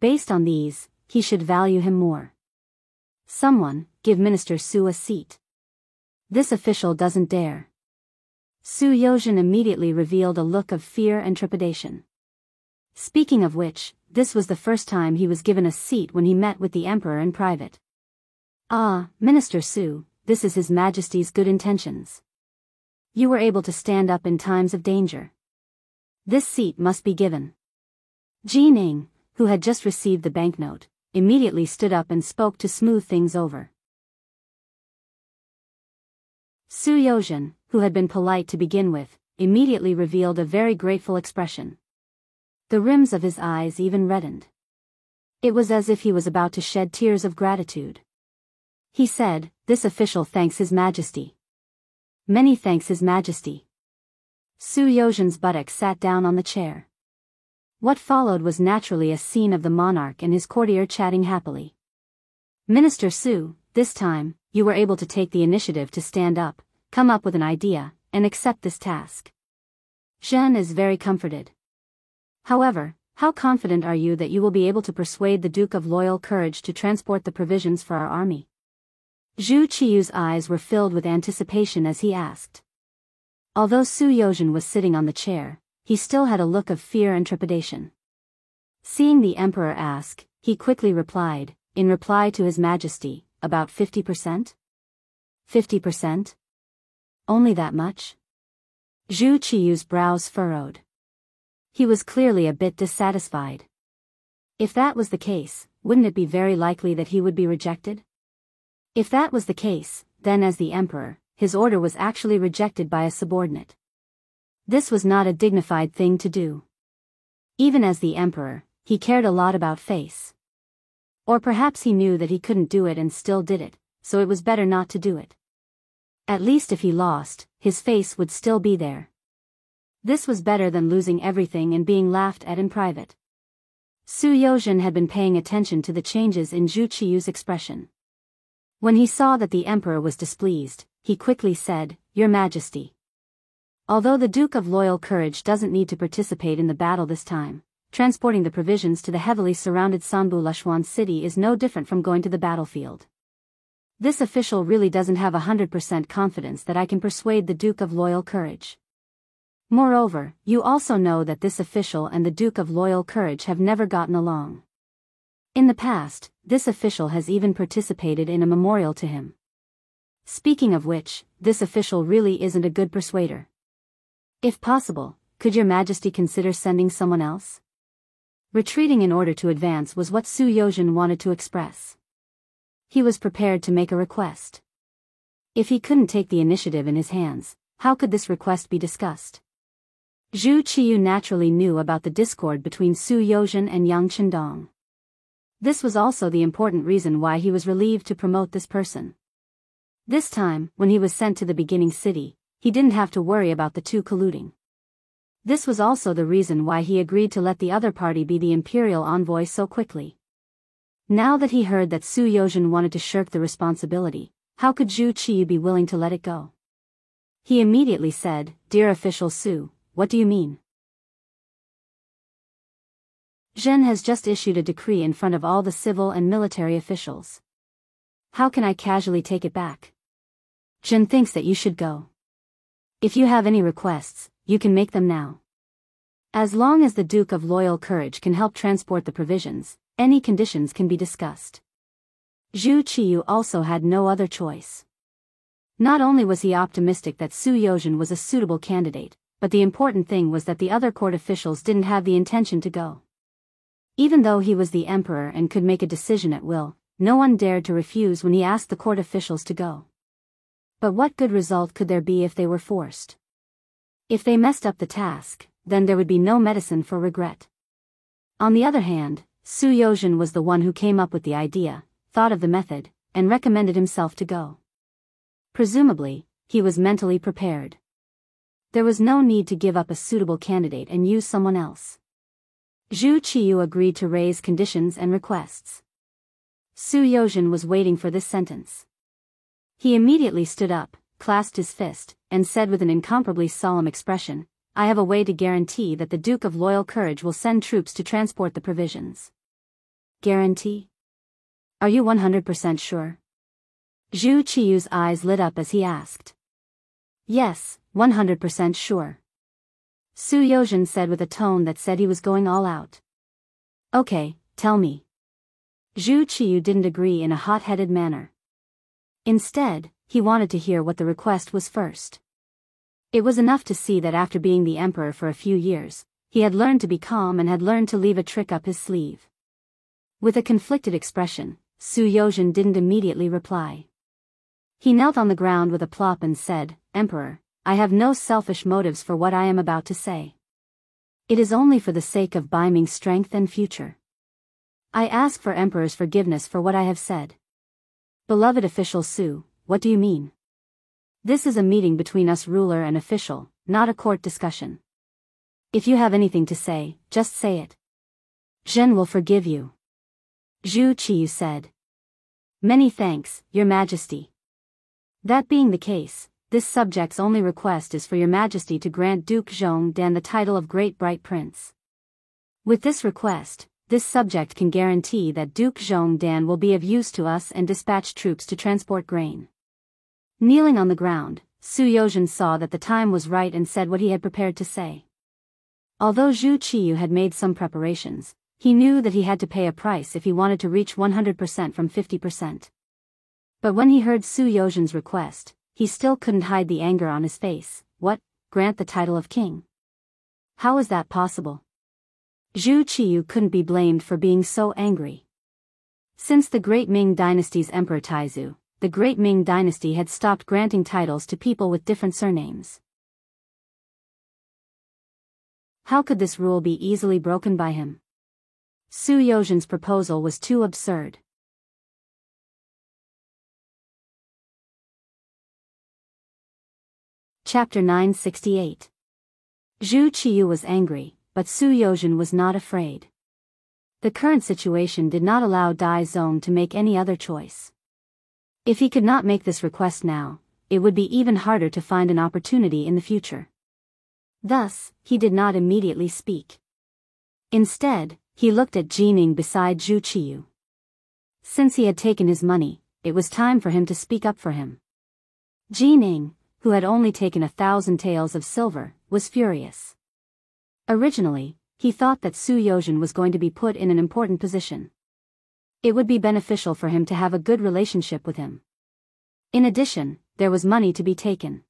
S1: Based on these, he should value him more. Someone, give Minister Su a seat. This official doesn't dare. Su Yozhen immediately revealed a look of fear and trepidation. Speaking of which, this was the first time he was given a seat when he met with the emperor in private. "Ah, Minister Su, this is His Majesty's good intentions. You were able to stand up in times of danger. This seat must be given." Jin Ying, who had just received the banknote, immediately stood up and spoke to smooth things over. Su Yozhen, who had been polite to begin with, immediately revealed a very grateful expression. The rims of his eyes even reddened. It was as if he was about to shed tears of gratitude. He said, "This official thanks His Majesty." "Many thanks His Majesty." Su Yozhen's buttock sat down on the chair. What followed was naturally a scene of the monarch and his courtier chatting happily. "Minister Su, this time, you were able to take the initiative to stand up, come up with an idea, and accept this task. Zhen is very comforted. However, how confident are you that you will be able to persuade the Duke of Loyal Courage to transport the provisions for our army?" Zhu Qiyu's eyes were filled with anticipation as he asked. Although Su Yozhen was sitting on the chair, he still had a look of fear and trepidation. Seeing the emperor ask, he quickly replied, in reply to His Majesty, "About 50%? 50%? Only that much?" Zhu Qiyu's brows furrowed. He was clearly a bit dissatisfied. If that was the case, wouldn't it be very likely that he would be rejected? If that was the case, then as the emperor, his order was actually rejected by a subordinate. This was not a dignified thing to do. Even as the emperor, he cared a lot about face. Or perhaps he knew that he couldn't do it and still did it, so it was better not to do it. At least if he lost, his face would still be there. This was better than losing everything and being laughed at in private. Su Yozhen had been paying attention to the changes in Zhu Qiyu's expression. When he saw that the emperor was displeased, he quickly said, "Your Majesty. Although the Duke of Loyal Courage doesn't need to participate in the battle this time, transporting the provisions to the heavily surrounded Sanbu Lushuan city is no different from going to the battlefield. This official really doesn't have 100% confidence that I can persuade the Duke of Loyal Courage. Moreover, you also know that this official and the Duke of Loyal Courage have never gotten along. In the past, this official has even participated in a memorial to him. Speaking of which, this official really isn't a good persuader. If possible, could Your Majesty consider sending someone else?" Retreating in order to advance was what Su Yozhen wanted to express. He was prepared to make a request. If he couldn't take the initiative in his hands, how could this request be discussed? Zhu Qiyu naturally knew about the discord between Su Yozhen and Yang Qindong. This was also the important reason why he was relieved to promote this person. This time, when he was sent to the beginning city, he didn't have to worry about the two colluding. This was also the reason why he agreed to let the other party be the imperial envoy so quickly. Now that he heard that Su Yozhen wanted to shirk the responsibility, how could Zhu Qiyu be willing to let it go? He immediately said, "Dear official Su, what do you mean? Zhen has just issued a decree in front of all the civil and military officials. How can I casually take it back? Zhen thinks that you should go. If you have any requests, you can make them now. As long as the Duke of Loyal Courage can help transport the provisions, any conditions can be discussed." Zhu Qiyu also had no other choice. Not only was he optimistic that Su Yozhen was a suitable candidate, but the important thing was that the other court officials didn't have the intention to go. Even though he was the emperor and could make a decision at will, no one dared to refuse when he asked the court officials to go. But what good result could there be if they were forced? If they messed up the task, then there would be no medicine for regret. On the other hand, Su Yozhen was the one who came up with the idea, thought of the method, and recommended himself to go. Presumably, he was mentally prepared. There was no need to give up a suitable candidate and use someone else. Zhu Qiyu agreed to raise conditions and requests. Su Yozhen was waiting for this sentence. He immediately stood up, clasped his fist, and said with an incomparably solemn expression, "I have a way to guarantee that the Duke of Loyal Courage will send troops to transport the provisions." Guarantee? Are you 100% sure? Zhu Qiyu's eyes lit up as he asked. Yes, 100% sure. Su Yozhen said with a tone that said he was going all out. Okay, tell me. Zhu Qiyu didn't agree in a hot-headed manner. Instead, he wanted to hear what the request was first. It was enough to see that after being the emperor for a few years, he had learned to be calm and had learned to leave a trick up his sleeve. With a conflicted expression, Su Yozhen didn't immediately reply. He knelt on the ground with a plop and said, "Emperor, I have no selfish motives for what I am about to say. It is only for the sake of Baiming's strength and future. I ask for Emperor's forgiveness for what I have said." Beloved official Su, what do you mean? This is a meeting between us ruler and official, not a court discussion. If you have anything to say, just say it. Zhen will forgive you. Zhu Qiyu said. Many thanks, Your Majesty. That being the case, this subject's only request is for Your Majesty to grant Duke Zhongdan the title of Great Bright Prince. With this request, this subject can guarantee that Duke Zhongdan will be of use to us and dispatch troops to transport grain. Kneeling on the ground, Su Yozhen saw that the time was right and said what he had prepared to say. Although Zhu Qiyu had made some preparations, he knew that he had to pay a price if he wanted to reach 100% from 50%. But when he heard Su Yozhen's request, he still couldn't hide the anger on his face. What, grant the title of king? How is that possible? Zhu Qiyu couldn't be blamed for being so angry. Since the Great Ming Dynasty's Emperor Taizu, the Great Ming Dynasty had stopped granting titles to people with different surnames. How could this rule be easily broken by him? Su Yozhen's proposal was too absurd. Chapter 968. Zhu Qiyu was angry, but Su Yozhen was not afraid. The current situation did not allow Dai Zong to make any other choice. If he could not make this request now, it would be even harder to find an opportunity in the future. Thus, he did not immediately speak. Instead, he looked at Jining beside Zhu Qiyu. Since he had taken his money, it was time for him to speak up for him. Jining, who had only taken 1,000 taels of silver, was furious. Originally, he thought that Su Yozhen was going to be put in an important position. It would be beneficial for him to have a good relationship with him. In addition, there was money to be taken.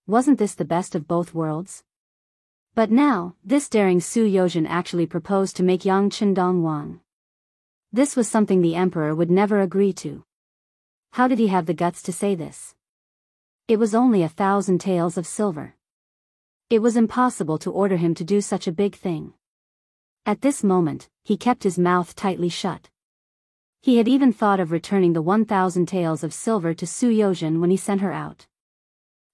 S1: Wasn't this the best of both worlds? But now, this daring Su Yozhen actually proposed to make Yang Qindong Wang. This was something the emperor would never agree to. How did he have the guts to say this? It was only 1,000 taels of silver. It was impossible to order him to do such a big thing. At this moment, he kept his mouth tightly shut. He had even thought of returning the 1,000 taels of silver to Su Yozhen when he sent her out.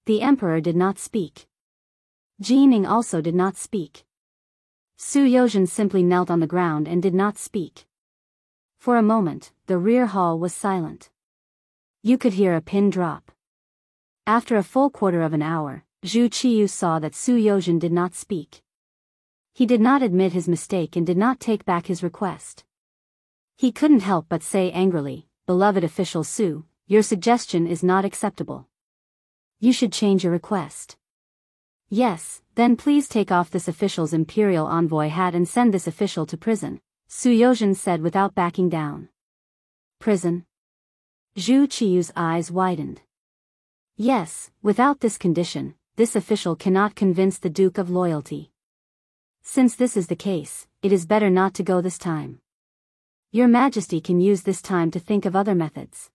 S1: The emperor did not speak. Jining also did not speak. Su Yozhen simply knelt on the ground and did not speak. For a moment, the rear hall was silent. You could hear a pin drop. After a full quarter of an hour, Zhu Qiyu saw that Su Yozhen did not speak. He did not admit his mistake and did not take back his request. He couldn't help but say angrily, "Beloved official Su, your suggestion is not acceptable. You should change your request." "Yes, then please take off this official's imperial envoy hat and send this official to prison," Su Yozhen said without backing down. "Prison?" Zhu Qiyu's eyes widened. "Yes, without this condition, this official cannot convince the Duke of loyalty. Since this is the case, it is better not to go this time. Your Majesty can use this time to think of other methods.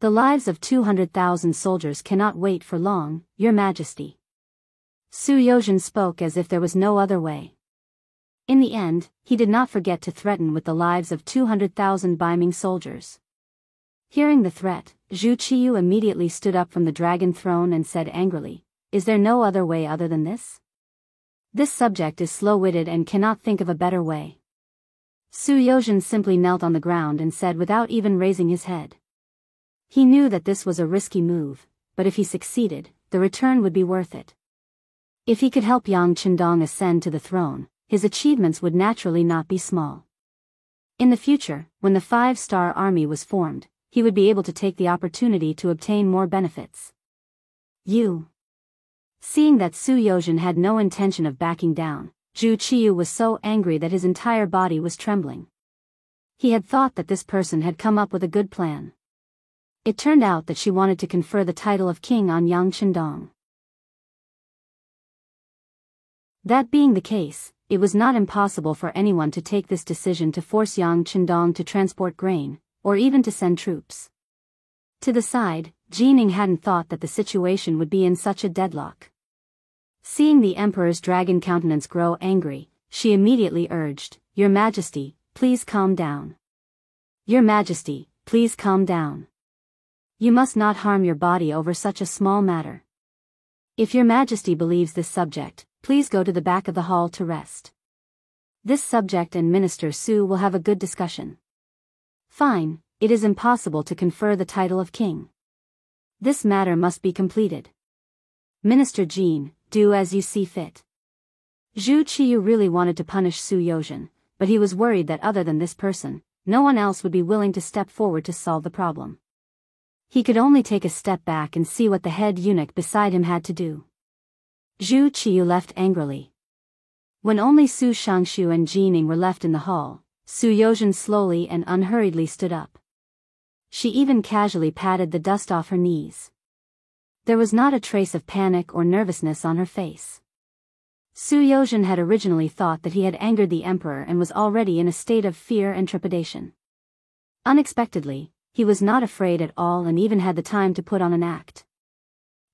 S1: The lives of 200,000 soldiers cannot wait for long, Your Majesty." Su Yozhen spoke as if there was no other way. In the end, he did not forget to threaten with the lives of 200,000 Baiming soldiers. Hearing the threat, Zhu Qiyu immediately stood up from the dragon throne and said angrily, "Is there no other way other than this? This subject is slow-witted and cannot think of a better way." Su Yozhen simply knelt on the ground and said without even raising his head. He knew that this was a risky move, but if he succeeded, the return would be worth it. If he could help Yang Qindong ascend to the throne, his achievements would naturally not be small. In the future, when the 5-star army was formed, he would be able to take the opportunity to obtain more benefits. Seeing that Su Yozhen had no intention of backing down, Zhu Qiyu was so angry that his entire body was trembling. He had thought that this person had come up with a good plan. It turned out that she wanted to confer the title of king on Yang Qindong. That being the case, it was not impossible for anyone to take this decision to force Yang Qindong to transport grain, or even to send troops. To the side, Jining hadn't thought that the situation would be in such a deadlock. Seeing the emperor's dragon countenance grow angry, she immediately urged, "Your Majesty, please calm down. Your Majesty, please calm down. You must not harm your body over such a small matter. If your Majesty believes this subject, please go to the back of the hall to rest. This subject and Minister Su will have a good discussion." "Fine, it is impossible to confer the title of king. This matter must be completed. Minister Jin, do as you see fit." Zhu Qiyu really wanted to punish Su Yozhen, but he was worried that other than this person, no one else would be willing to step forward to solve the problem. He could only take a step back and see what the head eunuch beside him had to do. Zhu Qiyu left angrily. When only Su Shangshu and Jining were left in the hall, Su Yozhen slowly and unhurriedly stood up. She even casually patted the dust off her knees. There was not a trace of panic or nervousness on her face. Su Yozhen had originally thought that he had angered the emperor and was already in a state of fear and trepidation. Unexpectedly, he was not afraid at all and even had the time to put on an act.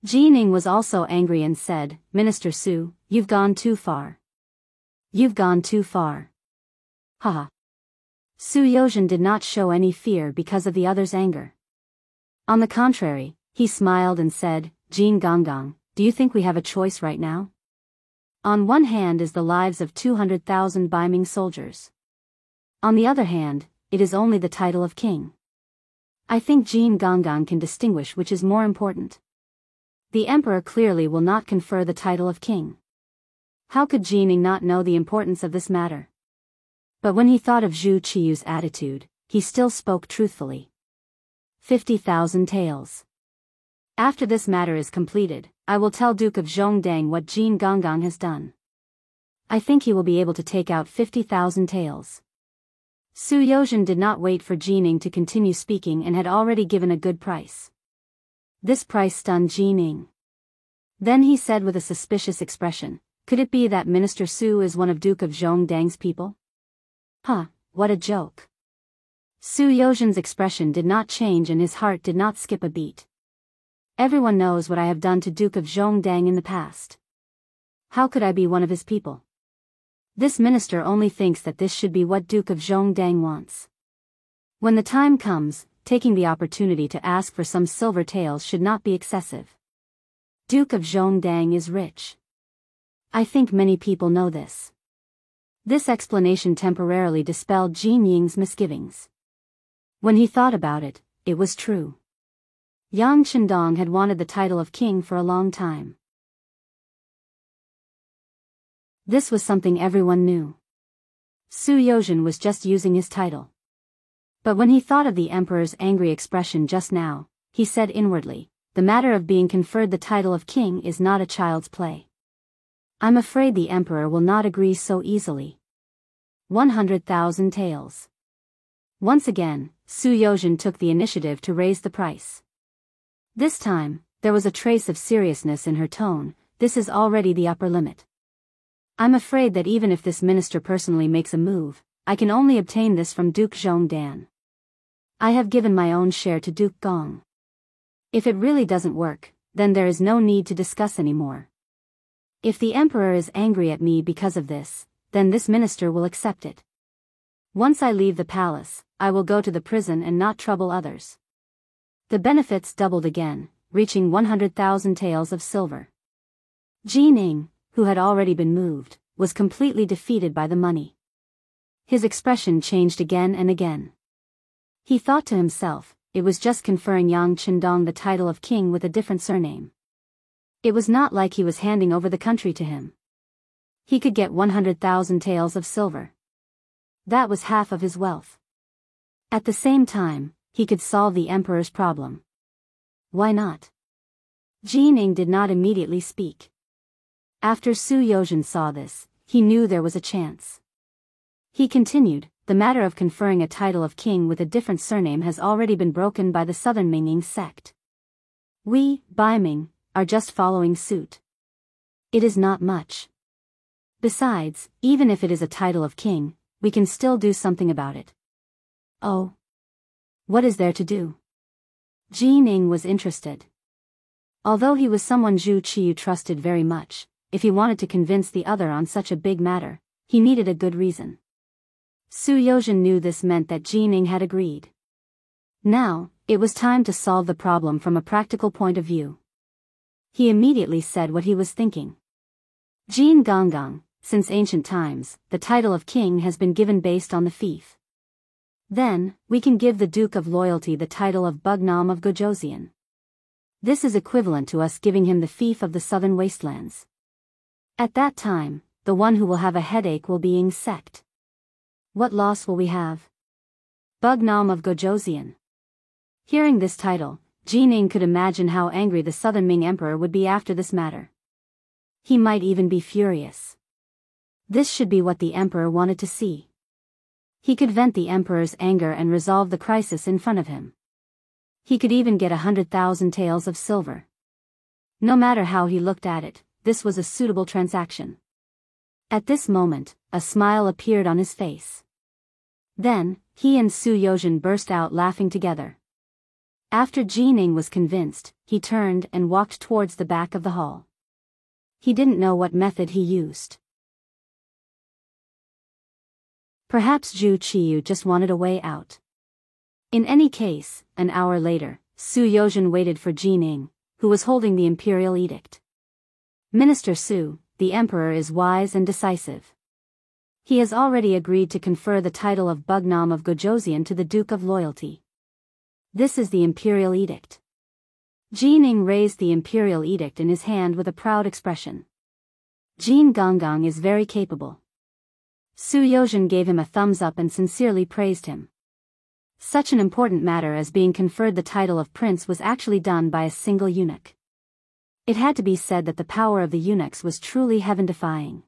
S1: Jining was also angry and said, "Minister Su, you've gone too far. You've gone too far." Haha. Su Yozhen did not show any fear because of the other's anger. On the contrary, he smiled and said, "Jin Gongong, do you think we have a choice right now? On one hand is the lives of 200,000 Baiming soldiers. On the other hand, it is only the title of king. I think Jin Gongong can distinguish which is more important. The emperor clearly will not confer the title of king. How could Jining not know the importance of this matter?" But when he thought of Zhu Qiyu's attitude, he still spoke truthfully. 50,000 taels. After this matter is completed, I will tell Duke of Zhongdang what Jin Gonggang has done. I think he will be able to take out 50,000 taels. Su Yozhen did not wait for Jining to continue speaking and had already given a good price. This price stunned Jining. Then he said with a suspicious expression, "Could it be that Minister Su is one of Duke of Zhongdang's people?" Huh, what a joke. Su Yozhen's expression did not change and his heart did not skip a beat. Everyone knows what I have done to Duke of Zhongdang in the past. How could I be one of his people? This minister only thinks that this should be what Duke of Zhongdang wants. When the time comes, taking the opportunity to ask for some silver taels should not be excessive. Duke of Zhongdang is rich. I think many people know this. This explanation temporarily dispelled Jin Ying's misgivings. When he thought about it, it was true. Yang Chendong had wanted the title of king for a long time. This was something everyone knew. Su Yozhen was just using his title. But when he thought of the emperor's angry expression just now, he said inwardly, the matter of being conferred the title of king is not a child's play. I'm afraid the emperor will not agree so easily. 100,000 taels. Once again, Su Yozhen took the initiative to raise the price. This time, there was a trace of seriousness in her tone. This is already the upper limit. I'm afraid that even if this minister personally makes a move, I can only obtain this from Duke Zhongdan. I have given my own share to Duke Gong. If it really doesn't work, then there is no need to discuss anymore. If the emperor is angry at me because of this, then this minister will accept it. Once I leave the palace, I will go to the prison and not trouble others. The benefits doubled again, reaching 100,000 taels of silver. Ji Ning, who had already been moved, was completely defeated by the money. His expression changed again and again. He thought to himself, it was just conferring Yang Chendong the title of king with a different surname. It was not like he was handing over the country to him. He could get 100,000 taels of silver. That was half of his wealth. At the same time, he could solve the emperor's problem. Why not? Ji Ning did not immediately speak. After Su Yozhen saw this, he knew there was a chance. He continued, the matter of conferring a title of king with a different surname has already been broken by the Southern Minging sect. We, Baiming, are just following suit. It is not much. Besides, even if it is a title of king, we can still do something about it. Oh. What is there to do? Ji Ning was interested. Although he was someone Zhu Qiyu trusted very much, if he wanted to convince the other on such a big matter, he needed a good reason. Su Yozhen knew this meant that Ji Ning had agreed. Now, it was time to solve the problem from a practical point of view. He immediately said what he was thinking. Jin Gonggang, since ancient times, the title of king has been given based on the fief. Then, we can give the Duke of Loyalty the title of Bugnam of Gojoseon. This is equivalent to us giving him the fief of the southern wastelands. At that time, the one who will have a headache will be Ying sect. What loss will we have? Bugnam of Gojoseon. Hearing this title, Ji Ning could imagine how angry the Southern Ming Emperor would be after this matter. He might even be furious. This should be what the Emperor wanted to see. He could vent the Emperor's anger and resolve the crisis in front of him. He could even get 100,000 taels of silver. No matter how he looked at it, this was a suitable transaction. At this moment, a smile appeared on his face. Then, he and Su Yozhen burst out laughing together. After Ji Ning was convinced, he turned and walked towards the back of the hall. He didn't know what method he used. Perhaps Zhu Qiyu just wanted a way out. In any case, an hour later, Su Yozhen waited for Ji Ning, who was holding the imperial edict. Minister Su, the emperor is wise and decisive. He has already agreed to confer the title of Bugnam of Gojoseon to the Duke of Loyalty. This is the imperial edict. Ji Ning raised the imperial edict in his hand with a proud expression. Jin Gonggang is very capable. Su Yozhen gave him a thumbs up and sincerely praised him. Such an important matter as being conferred the title of prince was actually done by a single eunuch. It had to be said that the power of the eunuchs was truly heaven-defying.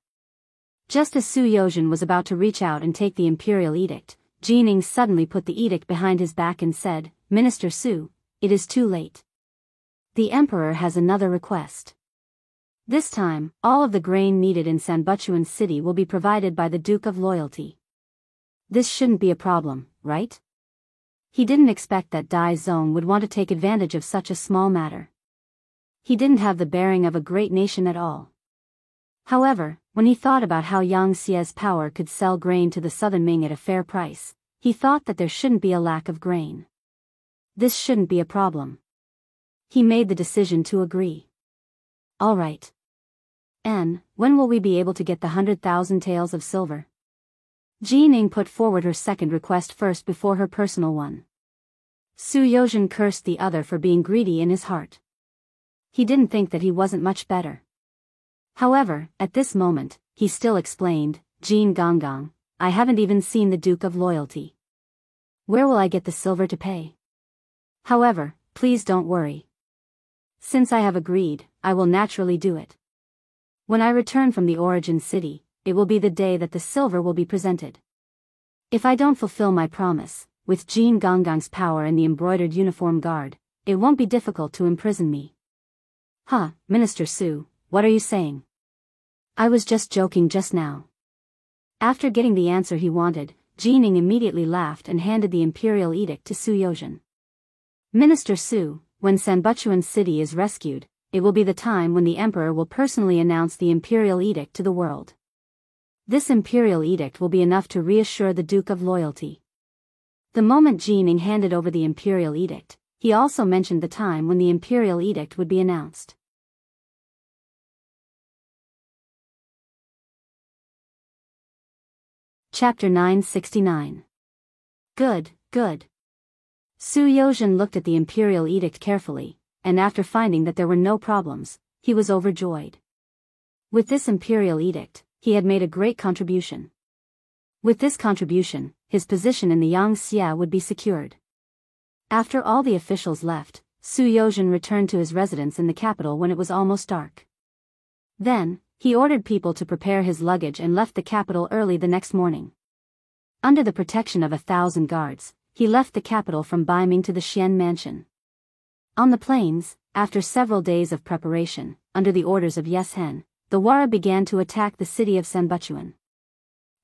S1: Just as Su Yozhen was about to reach out and take the imperial edict, Ji Ning suddenly put the edict behind his back and said, Minister Su, it is too late. The emperor has another request. This time, all of the grain needed in Sanbuchuan City will be provided by the Duke of Loyalty. This shouldn't be a problem, right? He didn't expect that Dai Zong would want to take advantage of such a small matter. He didn't have the bearing of a great nation at all. However, when he thought about how Yang Xie's power could sell grain to the southern Ming at a fair price, he thought that there shouldn't be a lack of grain. This shouldn't be a problem. He made the decision to agree. All right. N, when will we be able to get the 100,000 taels of silver? Ji Ning put forward her second request first before her personal one. Su Yozhen cursed the other for being greedy in his heart. He didn't think that he wasn't much better. However, at this moment, he still explained, Jin Gonggang, I haven't even seen the Duke of Loyalty. Where will I get the silver to pay? However, please don't worry. Since I have agreed, I will naturally do it. When I return from the origin city, it will be the day that the silver will be presented. If I don't fulfill my promise, with Jin Gonggang's power and the embroidered uniform guard, it won't be difficult to imprison me. Huh, Minister Su, what are you saying? I was just joking just now. After getting the answer he wanted, Ji Ning immediately laughed and handed the imperial edict to Su Yozhen. Minister Su, when Sanbuchuan city is rescued, it will be the time when the emperor will personally announce the imperial edict to the world. This imperial edict will be enough to reassure the Duke of Loyalty. The moment Ji Ning handed over the imperial edict, he also mentioned the time when the imperial edict would be announced. Chapter 969. Good, good. Su Yozhen looked at the imperial edict carefully, and after finding that there were no problems, he was overjoyed. With this imperial edict, he had made a great contribution. With this contribution, his position in the Yang Xia would be secured. After all the officials left, Su Yozhen returned to his residence in the capital when it was almost dark. Then, he ordered people to prepare his luggage and left the capital early the next morning. Under the protection of 1,000 guards, he left the capital from Baiming to the Xian mansion. On the plains, after several days of preparation, under the orders of Yes Hen, the Wara began to attack the city of Sanbuchuan.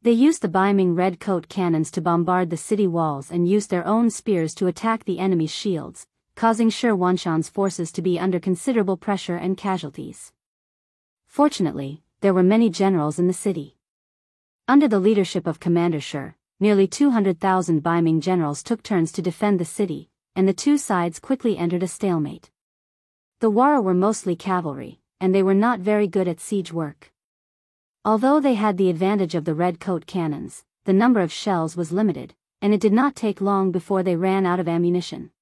S1: They used the Baiming red coat cannons to bombard the city walls and used their own spears to attack the enemy's shields, causing Shi Wanshan's forces to be under considerable pressure and casualties. Fortunately, there were many generals in the city. Under the leadership of Commander Shi, nearly 200,000 Baiming generals took turns to defend the city, and the two sides quickly entered a stalemate. The Wara were mostly cavalry, and they were not very good at siege work. Although they had the advantage of the red coat cannons, the number of shells was limited, and it did not take long before they ran out of ammunition.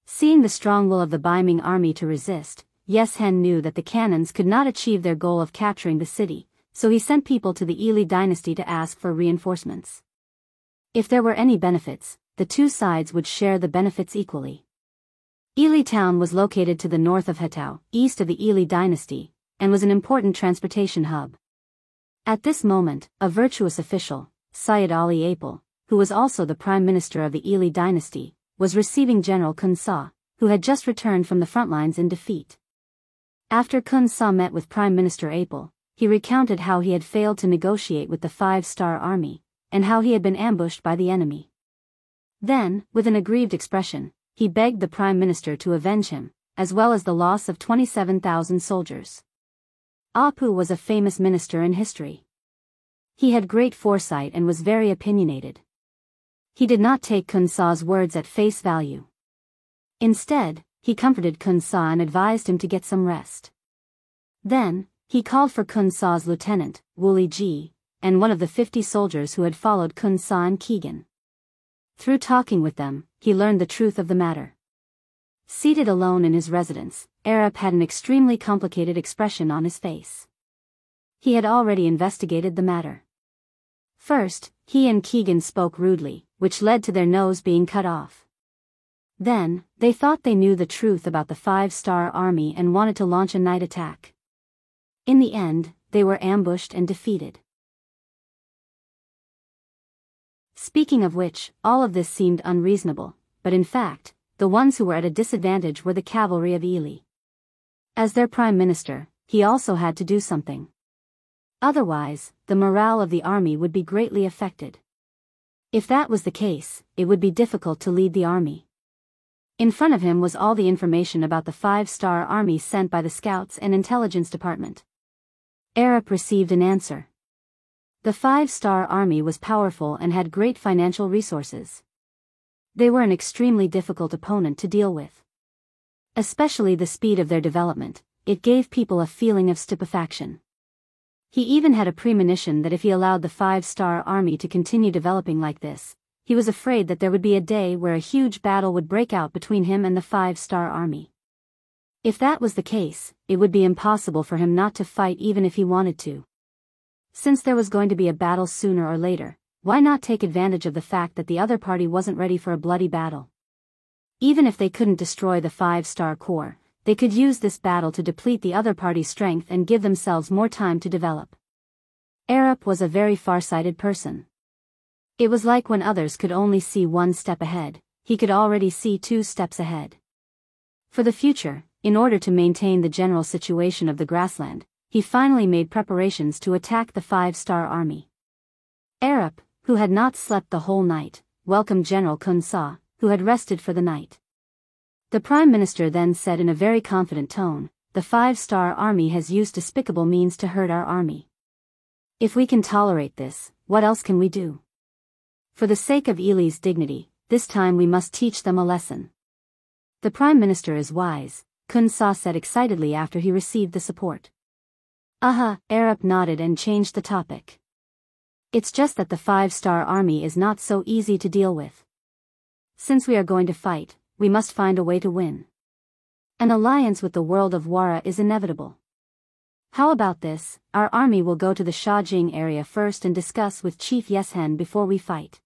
S1: Seeing the strong will of the Baiming army to resist, Yes Hen knew that the cannons could not achieve their goal of capturing the city, so he sent people to the Yili dynasty to ask for reinforcements. If there were any benefits, the two sides would share the benefits equally. Yili town was located to the north of Hetao, east of the Yili dynasty, and was an important transportation hub. At this moment, a virtuous official, Syed Ali Apel, who was also the prime minister of the Yili dynasty, was receiving General Kun Sa, who had just returned from the front lines in defeat. After Kun Sa met with Prime Minister Apel, he recounted how he had failed to negotiate with the Five-Star Army, and how he had been ambushed by the enemy. Then, with an aggrieved expression, he begged the Prime Minister to avenge him, as well as the loss of 27,000 soldiers. Apu was a famous minister in history. He had great foresight and was very opinionated. He did not take Kun Sa's words at face value. Instead, he comforted Kun Sa and advised him to get some rest. Then, he called for Kun Sa's lieutenant, Wu Liji, and one of the 50 soldiers who had followed Kun Sa and Keegan. Through talking with them, he learned the truth of the matter. Seated alone in his residence, Arap had an extremely complicated expression on his face. He had already investigated the matter. First, he and Keegan spoke rudely, which led to their nose being cut off. Then, they thought they knew the truth about the Five-Star Army and wanted to launch a night attack. In the end, they were ambushed and defeated. Speaking of which, all of this seemed unreasonable, but in fact, the ones who were at a disadvantage were the cavalry of Yili. As their prime minister, he also had to do something. Otherwise, the morale of the army would be greatly affected. If that was the case, it would be difficult to lead the army. In front of him was all the information about the 5-star army sent by the Scouts and Intelligence Department. Arup received an answer. The 5-star army was powerful and had great financial resources. They were an extremely difficult opponent to deal with. Especially the speed of their development, it gave people a feeling of stupefaction. He even had a premonition that if he allowed the 5-star army to continue developing like this, he was afraid that there would be a day where a huge battle would break out between him and the 5-star army. If that was the case, it would be impossible for him not to fight even if he wanted to. Since there was going to be a battle sooner or later, why not take advantage of the fact that the other party wasn't ready for a bloody battle? Even if they couldn't destroy the 5-star corps, they could use this battle to deplete the other party's strength and give themselves more time to develop. Arup was a very far-sighted person. It was like when others could only see one step ahead, he could already see 2 steps ahead. For the future, in order to maintain the general situation of the grassland, he finally made preparations to attack the 5-star army. Arup, who had not slept the whole night, welcomed General Kun Sa, who had rested for the night. The Prime Minister then said in a very confident tone, "The 5-star army has used despicable means to hurt our army. If we can tolerate this, what else can we do? For the sake of Ili's dignity, this time we must teach them a lesson." "The Prime Minister is wise," Kun Sa said excitedly after he received the support. Arup nodded and changed the topic. "It's just that the 5-star army is not so easy to deal with. Since we are going to fight, we must find a way to win. An alliance with the world of Wara is inevitable. How about this, our army will go to the Shajing area first and discuss with Chief Yeshen before we fight."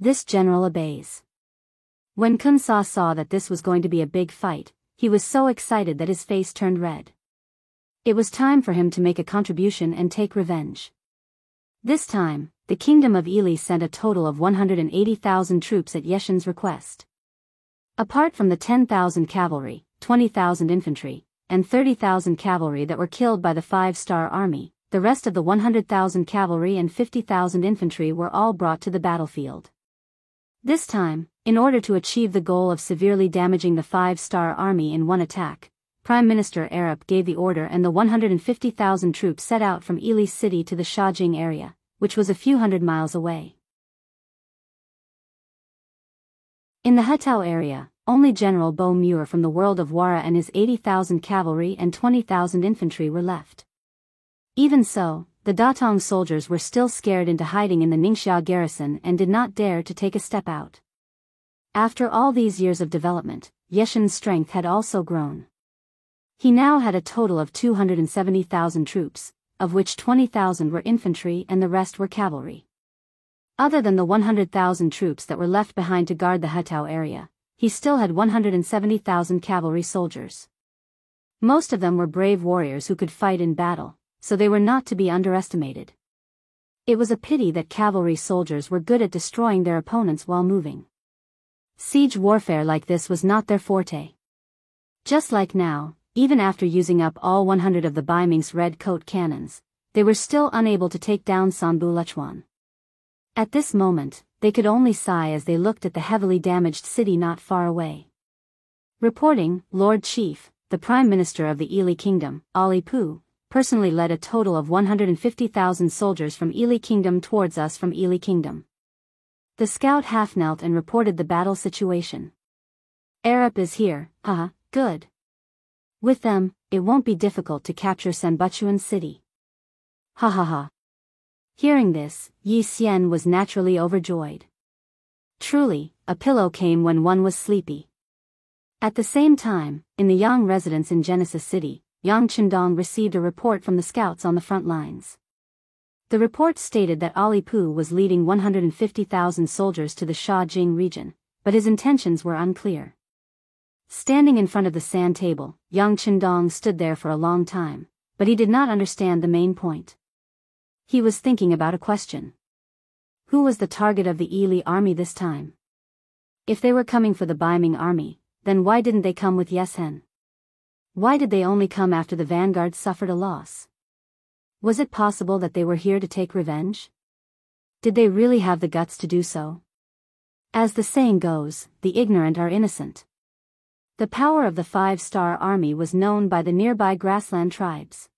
S1: This general obeys. When Kun Sa saw that this was going to be a big fight, he was so excited that his face turned red. It was time for him to make a contribution and take revenge. This time, the Kingdom of Ili sent a total of 180,000 troops at Yeshen's request. Apart from the 10,000 cavalry, 20,000 infantry, and 30,000 cavalry that were killed by the 5-star army, the rest of the 100,000 cavalry and 50,000 infantry were all brought to the battlefield. This time, in order to achieve the goal of severely damaging the 5-star army in one attack, Prime Minister Arup gave the order and the 150,000 troops set out from Ili city to the Shajing area, which was a few hundred miles away. In the Hutao area, only General Bo Muir from the world of Wara and his 80,000 cavalry and 20,000 infantry were left. Even so, the Datong soldiers were still scared into hiding in the Ningxia garrison and did not dare to take a step out. After all these years of development, Yeshen's strength had also grown. He now had a total of 270,000 troops, of which 20,000 were infantry and the rest were cavalry. Other than the 100,000 troops that were left behind to guard the Hutao area, he still had 170,000 cavalry soldiers. Most of them were brave warriors who could fight in battle, so they were not to be underestimated. It was a pity that cavalry soldiers were good at destroying their opponents while moving. Siege warfare like this was not their forte. Just like now, even after using up all 100 of the Baiming's red coat cannons, they were still unable to take down Sanbu Lechuan. At this moment, they could only sigh as they looked at the heavily damaged city not far away. Reporting, Lord Chief, the Prime Minister of the Ili Kingdom, Ali Pu, personally led a total of 150,000 soldiers from Ili Kingdom towards us from Ili Kingdom. The scout half knelt and reported the battle situation. "Arup is here, good. With them, it won't be difficult to capture Sanbuchuan city." Hearing this, Yi Xian was naturally overjoyed. Truly, a pillow came when one was sleepy. At the same time, in the Yang residence in Genesis City, Yang Chendong received a report from the scouts on the front lines. The report stated that Ali Pu was leading 150,000 soldiers to the Shajing region, but his intentions were unclear. Standing in front of the sand table, Yang Chendong stood there for a long time, but he did not understand the main point. He was thinking about a question. Who was the target of the Ili army this time? If they were coming for the Baiming army, then why didn't they come with Yeshen? Why did they only come after the vanguard suffered a loss? Was it possible that they were here to take revenge? Did they really have the guts to do so? As the saying goes, the ignorant are innocent. The power of the Five-Star Army was known by the nearby grassland tribes.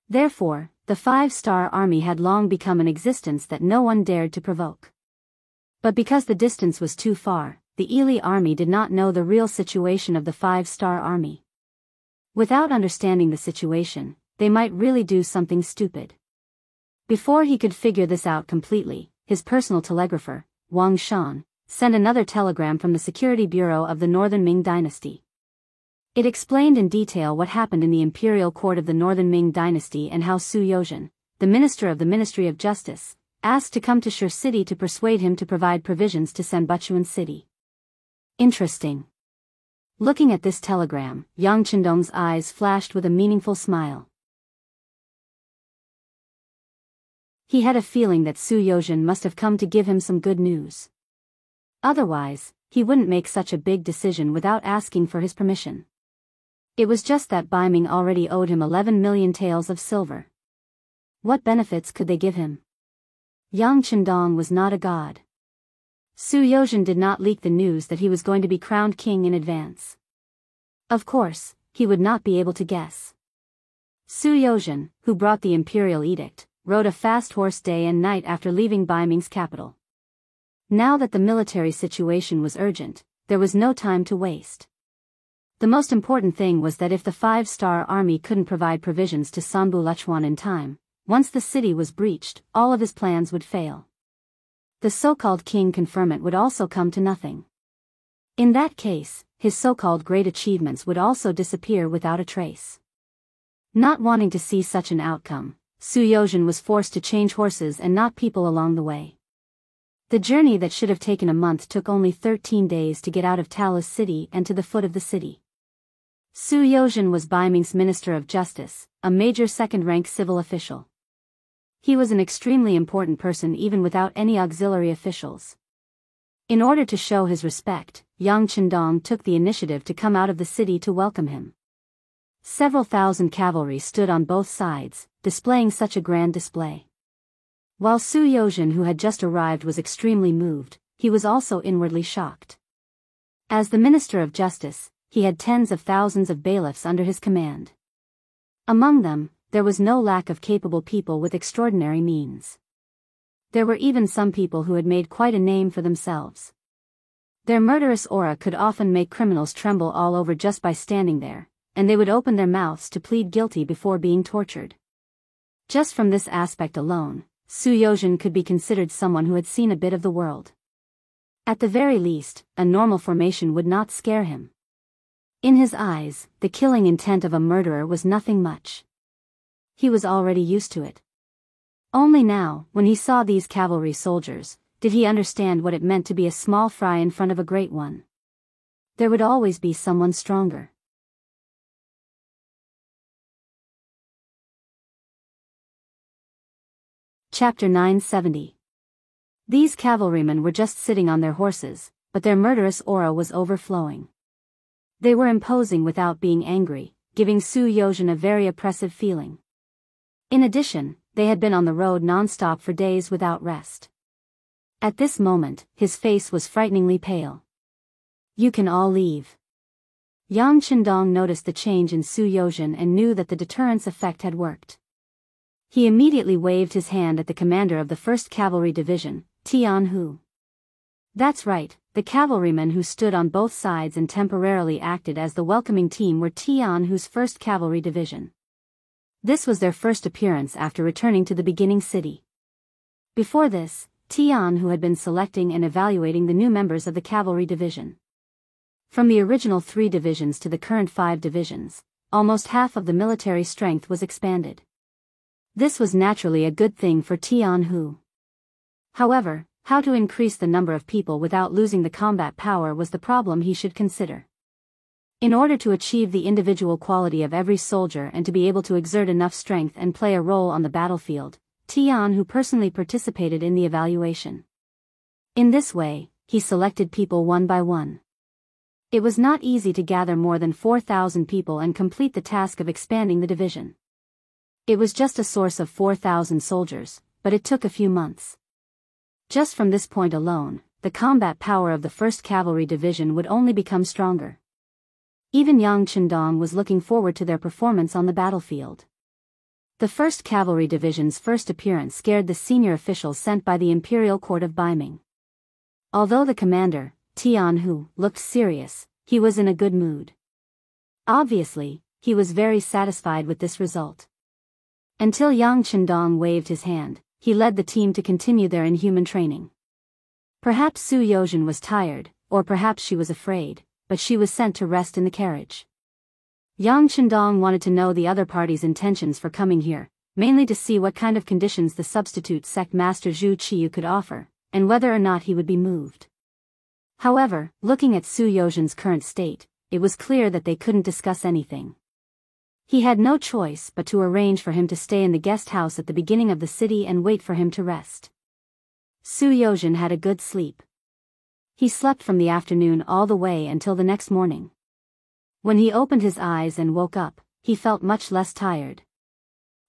S1: Therefore, the Five-Star Army had long become an existence that no one dared to provoke. But because the distance was too far, the Ili army did not know the real situation of the Five-Star Army. Without understanding the situation, they might really do something stupid. Before he could figure this out completely, his personal telegrapher, Wang Shan, sent another telegram from the Security Bureau of the Northern Ming Dynasty. It explained in detail what happened in the imperial court of the Northern Ming Dynasty and how Su Yozhen, the minister of the Ministry of Justice, asked to come to Shur City to persuade him to provide provisions to Sanbuchuan City. Interesting. Looking at this telegram, Yang Chendong's eyes flashed with a meaningful smile. He had a feeling that Su Yozhen must have come to give him some good news. Otherwise, he wouldn't make such a big decision without asking for his permission. It was just that Bai Ming already owed him 11 million taels of silver. What benefits could they give him? Yang Chendong was not a god. Su Yozhen did not leak the news that he was going to be crowned king in advance. Of course, he would not be able to guess. Su Yozhen, who brought the imperial edict, rode a fast horse day and night after leaving Bai Ming's capital. Now that the military situation was urgent, there was no time to waste. The most important thing was that if the Five-Star Army couldn't provide provisions to Sanbuchuan in time, once the city was breached, all of his plans would fail. The so-called king conferment would also come to nothing. In that case, his so-called great achievements would also disappear without a trace. Not wanting to see such an outcome, Su Yozhen was forced to change horses and not people along the way. The journey that should have taken a month took only 13 days to get out of Talis City and to the foot of the city. Su Yozhen was Bai Ming's Minister of Justice, a major second-rank civil official. He was an extremely important person even without any auxiliary officials. In order to show his respect, Yang Chendong took the initiative to come out of the city to welcome him. Several thousand cavalry stood on both sides, displaying such a grand display. While Su Yozhen, who had just arrived, was extremely moved, he was also inwardly shocked. As the Minister of Justice, he had tens of thousands of bailiffs under his command. Among them, there was no lack of capable people with extraordinary means. There were even some people who had made quite a name for themselves. Their murderous aura could often make criminals tremble all over just by standing there, and they would open their mouths to plead guilty before being tortured. Just from this aspect alone, Su Yozhen could be considered someone who had seen a bit of the world. At the very least, a normal formation would not scare him. In his eyes, the killing intent of a murderer was nothing much. He was already used to it. Only now, when he saw these cavalry soldiers, did he understand what it meant to be a small fry in front of a great one. There would always be someone stronger. Chapter 970. These cavalrymen were just sitting on their horses, but their murderous aura was overflowing. They were imposing without being angry, giving Su Yozhen a very oppressive feeling. In addition, they had been on the road non-stop for days without rest. At this moment, his face was frighteningly pale. "You can all leave." Yang Chendong noticed the change in Su Yozhen and knew that the deterrence effect had worked. He immediately waved his hand at the commander of the 1st Cavalry Division, Tian Hu. That's right, the cavalrymen who stood on both sides and temporarily acted as the welcoming team were Tian Hu's 1st Cavalry Division. This was their first appearance after returning to the beginning city. Before this, Tian Hu had been selecting and evaluating the new members of the cavalry division. From the original 3 divisions to the current 5 divisions, almost half of the military strength was expanded. This was naturally a good thing for Tian Hu. However, how to increase the number of people without losing the combat power was the problem he should consider. In order to achieve the individual quality of every soldier and to be able to exert enough strength and play a role on the battlefield, Tian Hu personally participated in the evaluation. In this way, he selected people one by one. It was not easy to gather more than 4,000 people and complete the task of expanding the division. It was just a source of 4,000 soldiers, but it took a few months. Just from this point alone, the combat power of the 1st Cavalry Division would only become stronger. Even Yang Chendong was looking forward to their performance on the battlefield. The 1st Cavalry Division's first appearance scared the senior officials sent by the Imperial Court of Beiming. Although the commander, Tian Hu, looked serious, he was in a good mood. Obviously, he was very satisfied with this result. Until Yang Chendong waved his hand, he led the team to continue their inhuman training. Perhaps Su Yozhen was tired, or perhaps she was afraid, but she was sent to rest in the carriage. Yang Chendong wanted to know the other party's intentions for coming here, mainly to see what kind of conditions the substitute sect master Zhu Qiyu could offer, and whether or not he would be moved. However, looking at Su Yozhen's current state, it was clear that they couldn't discuss anything. He had no choice but to arrange for him to stay in the guest house at the beginning of the city and wait for him to rest. Su Yozhen had a good sleep. He slept from the afternoon all the way until the next morning. When he opened his eyes and woke up, he felt much less tired.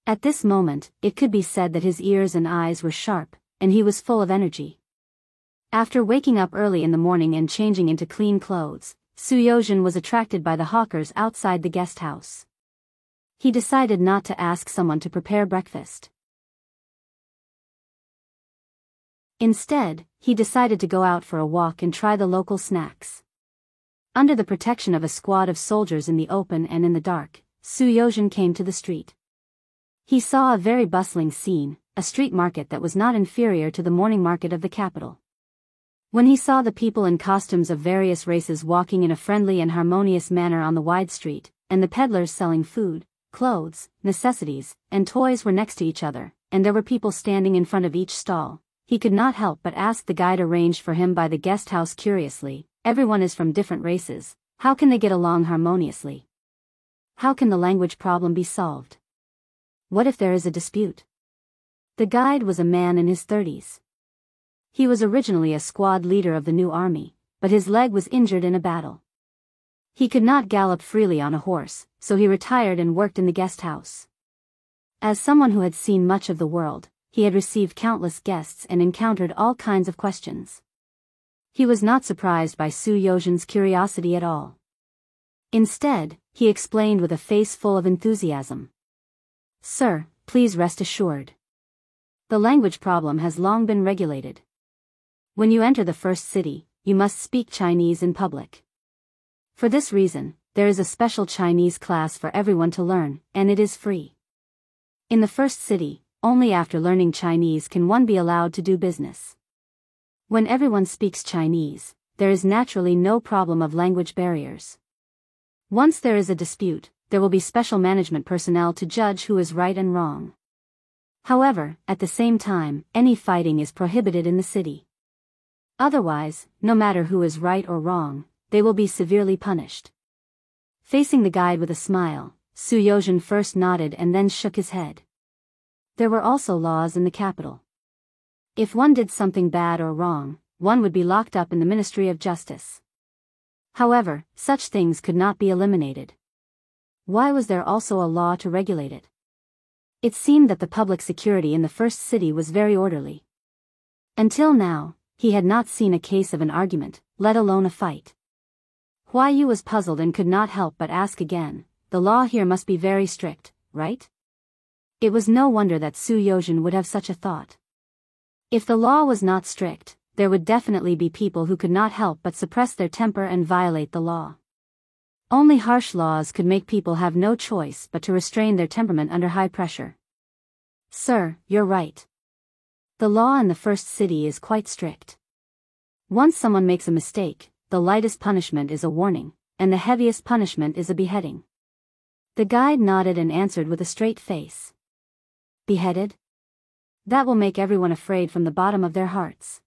S1: At this moment, it could be said that his ears and eyes were sharp, and he was full of energy. After waking up early in the morning and changing into clean clothes, Su Yozhen was attracted by the hawkers outside the guest house. He decided not to ask someone to prepare breakfast. Instead, he decided to go out for a walk and try the local snacks. Under the protection of a squad of soldiers in the open and in the dark, Su Yozhen came to the street. He saw a very bustling scene, a street market that was not inferior to the morning market of the capital. When he saw the people in costumes of various races walking in a friendly and harmonious manner on the wide street, and the peddlers selling food, clothes, necessities, and toys were next to each other, and there were people standing in front of each stall, he could not help but ask the guide arranged for him by the guest house curiously, "Everyone is from different races, how can they get along harmoniously? How can the language problem be solved? What if there is a dispute?" The guide was a man in his 30s. He was originally a squad leader of the new army, but his leg was injured in a battle. He could not gallop freely on a horse, so he retired and worked in the guest house. As someone who had seen much of the world, he had received countless guests and encountered all kinds of questions. He was not surprised by Su Yozhen's curiosity at all. Instead, he explained with a face full of enthusiasm. "Sir, please rest assured. The language problem has long been regulated. When you enter the first city, you must speak Chinese in public. For this reason, there is a special Chinese class for everyone to learn, and it is free. In the first city, only after learning Chinese can one be allowed to do business. When everyone speaks Chinese, there is naturally no problem of language barriers. Once there is a dispute, there will be special management personnel to judge who is right and wrong. However, at the same time, any fighting is prohibited in the city. Otherwise, no matter who is right or wrong, they will be severely punished." Facing the guide with a smile, Su Yozhen first nodded and then shook his head. There were also laws in the capital. If one did something bad or wrong, one would be locked up in the Ministry of Justice. However, such things could not be eliminated. Why was there also a law to regulate it? It seemed that the public security in the first city was very orderly. Until now, he had not seen a case of an argument, let alone a fight. Huai Yu was puzzled and could not help but ask again, "The law here must be very strict, right?" It was no wonder that Su Yozhen would have such a thought. If the law was not strict, there would definitely be people who could not help but suppress their temper and violate the law. Only harsh laws could make people have no choice but to restrain their temperament under high pressure. "Sir, you're right. The law in the first city is quite strict. Once someone makes a mistake, the lightest punishment is a warning, and the heaviest punishment is a beheading." The guide nodded and answered with a straight face. "Beheaded? That will make everyone afraid from the bottom of their hearts."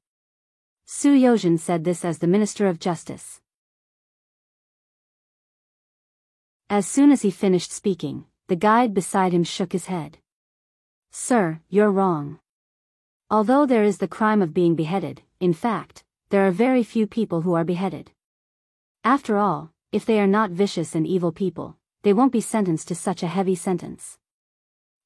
S1: Su Yozhen said this as the Minister of Justice. As soon as he finished speaking, the guide beside him shook his head. "Sir, you're wrong. Although there is the crime of being beheaded, in fact, there are very few people who are beheaded. After all, if they are not vicious and evil people, they won't be sentenced to such a heavy sentence.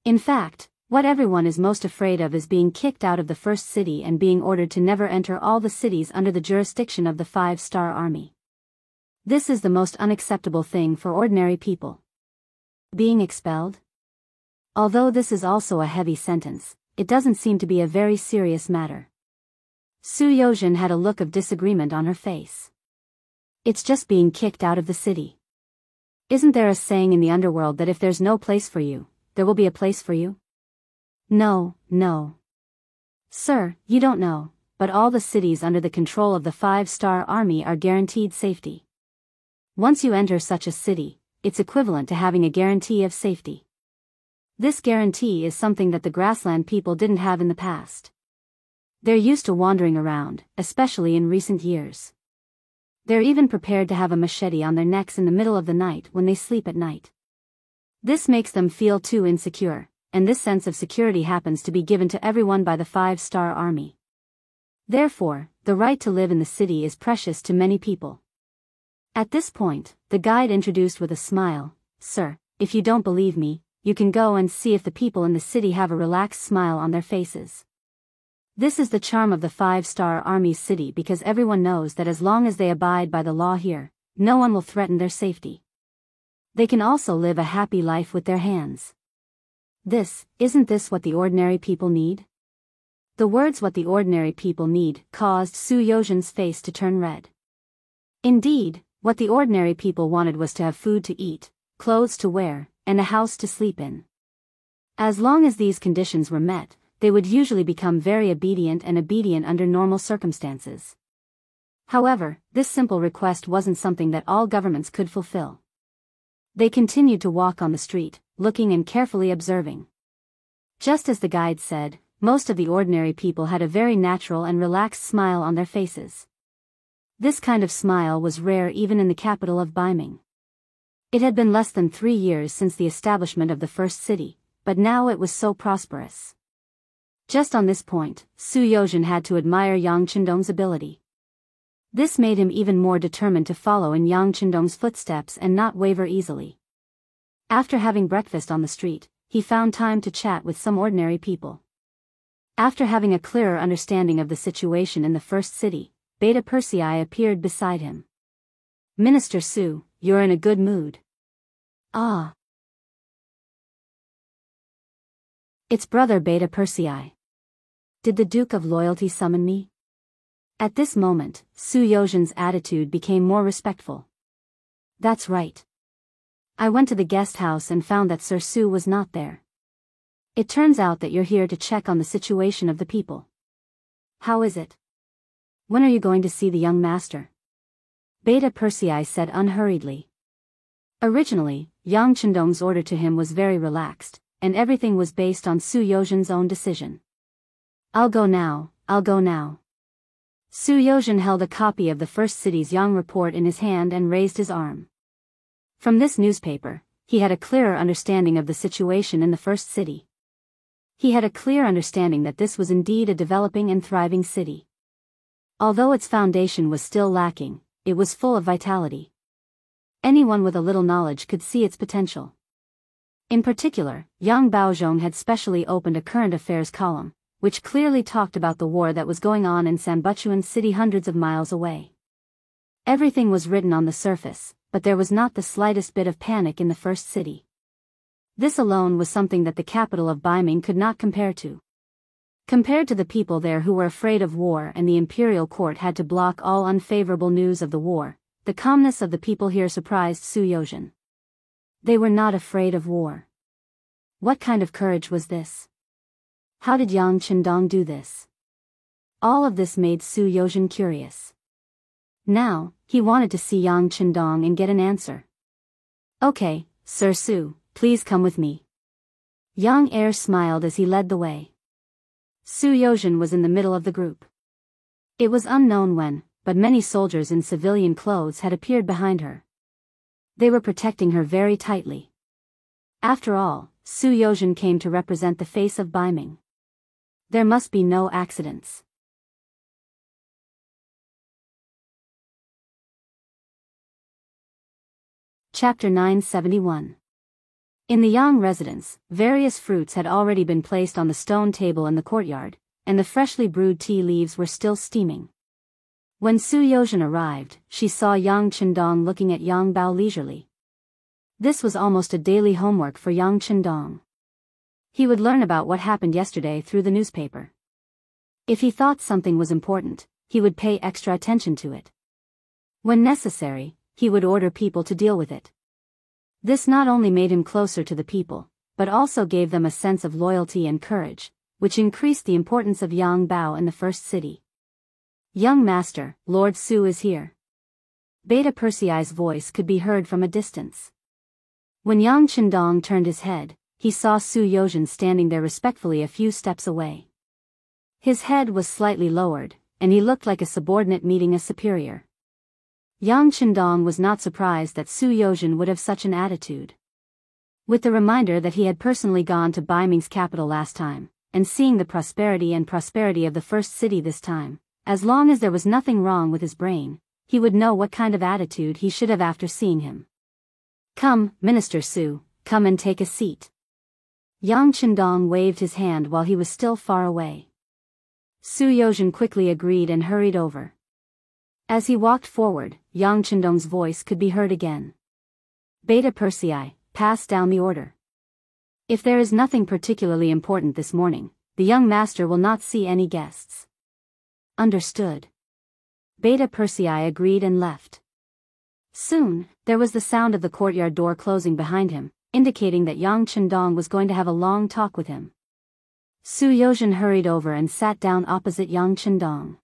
S1: In fact, What everyone is most afraid of is being kicked out of the first city and being ordered to never enter all the cities under the jurisdiction of the Five-Star Army. This is the most unacceptable thing for ordinary people. Being expelled? Although this is also a heavy sentence, it doesn't seem to be a very serious matter. Su Yozhen had a look of disagreement on her face. It's just being kicked out of the city. Isn't there a saying in the underworld that if there's no place for you, there will be a place for you? No. Sir, you don't know, but all the cities under the control of the Five-Star Army are guaranteed safety. Once you enter such a city, it's equivalent to having a guarantee of safety. This guarantee is something that the grassland people didn't have in the past. They're used to wandering around, especially in recent years. They're even prepared to have a machete on their necks in the middle of the night when they sleep at night. This makes them feel too insecure, and this sense of security happens to be given to everyone by the Five-Star Army. Therefore, the right to live in the city is precious to many people. At this point, the guide introduced with a smile, "Sir, if you don't believe me, you can go and see if the people in the city have a relaxed smile on their faces." This is the charm of the Five-Star Army's city because everyone knows that as long as they abide by the law here, no one will threaten their safety. They can also live a happy life with their hands. Isn't this what the ordinary people need? The words "what the ordinary people need" caused Su Yozhen's face to turn red. Indeed, what the ordinary people wanted was to have food to eat, clothes to wear, and a house to sleep in. As long as these conditions were met, they would usually become very obedient under normal circumstances. However, this simple request wasn't something that all governments could fulfill. They continued to walk on the street, looking and carefully observing. Just as the guide said, most of the ordinary people had a very natural and relaxed smile on their faces. This kind of smile was rare even in the capital of Baiming. It had been less than 3 years since the establishment of the first city, but now it was so prosperous. Just on this point, Su Yozhen had to admire Yang Qindong's ability. This made him even more determined to follow in Yang Qindong's footsteps and not waver easily. After having breakfast on the street, he found time to chat with some ordinary people. After having a clearer understanding of the situation in the first city, Beta Persei appeared beside him. "Minister Su, you're in a good mood." "Ah. It's Brother Beta Persei. Did the Duke of Loyalty summon me?" At this moment, Su Yozhen's attitude became more respectful. "That's right. I went to the guest house and found that Sir Su was not there. It turns out that you're here to check on the situation of the people. How is it? When are you going to see the young master?" Beta Persei said unhurriedly. Originally, Yang Qindong's order to him was very relaxed, and everything was based on Su Yozhen's own decision. I'll go now. Su Yozhen held a copy of the first city's Yang report in his hand and raised his arm. From this newspaper, he had a clearer understanding of the situation in the first city. He had a clear understanding that this was indeed a developing and thriving city. Although its foundation was still lacking, it was full of vitality. Anyone with a little knowledge could see its potential. In particular, Yang Baozhong had specially opened a current affairs column, which clearly talked about the war that was going on in Sanbuchuan City hundreds of miles away. Everything was written on the surface, but there was not the slightest bit of panic in the first city. This alone was something that the capital of Baiming could not compare to. Compared to the people there who were afraid of war and the imperial court had to block all unfavorable news of the war, the calmness of the people here surprised Su Yozhen. They were not afraid of war. What kind of courage was this? How did Yang Qindong do this? All of this made Su Yozhen curious. Now, he wanted to see Yang Qindong and get an answer. "Okay, Sir Su, please come with me." Yang Er smiled as he led the way. Su Yozhen was in the middle of the group. It was unknown when, but many soldiers in civilian clothes had appeared behind her. They were protecting her very tightly. After all, Su Yozhen came to represent the face of Baiming. There must be no accidents. Chapter 971. In the Yang residence, various fruits had already been placed on the stone table in the courtyard, and the freshly brewed tea leaves were still steaming. When Su Yozhen arrived, she saw Yang Qindong looking at Yang Bao leisurely. This was almost a daily homework for Yang Qindong. He would learn about what happened yesterday through the newspaper. If he thought something was important, he would pay extra attention to it. When necessary, he would order people to deal with it. This not only made him closer to the people, but also gave them a sense of loyalty and courage, which increased the importance of Yang Bao in the first city. "Young master, Lord Su is here." Beta Persei's voice could be heard from a distance. When Yang Qindong turned his head, he saw Su Yozhen standing there respectfully a few steps away. His head was slightly lowered, and he looked like a subordinate meeting a superior. Yang Qindong was not surprised that Su Yozhen would have such an attitude. With the reminder that he had personally gone to Baiming's capital last time, and seeing the prosperity of the first city this time, as long as there was nothing wrong with his brain, he would know what kind of attitude he should have after seeing him. "Come, Minister Su, come and take a seat." Yang Qindong waved his hand while he was still far away. Su Yozhen quickly agreed and hurried over. As he walked forward, Yang Qindong's voice could be heard again. "Beta Persei, pass down the order. If there is nothing particularly important this morning, the young master will not see any guests." "Understood." Beta Persei agreed and left. Soon, there was the sound of the courtyard door closing behind him, indicating that Yang Qindong was going to have a long talk with him. Su Yozhen hurried over and sat down opposite Yang Qindong.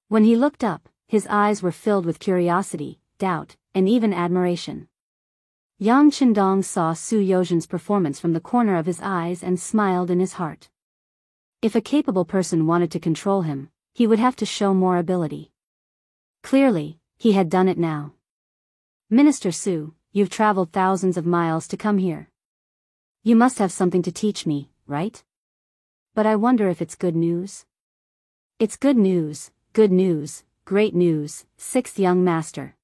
S1: When he looked up, his eyes were filled with curiosity, doubt, and even admiration. Yang Qindong saw Su Yozhen's performance from the corner of his eyes and smiled in his heart. If a capable person wanted to control him, he would have to show more ability. Clearly, he had done it now. "Minister Su, you've traveled thousands of miles to come here. You must have something to teach me, right? But I wonder if it's good news?" "It's good news, great news, sixth young master."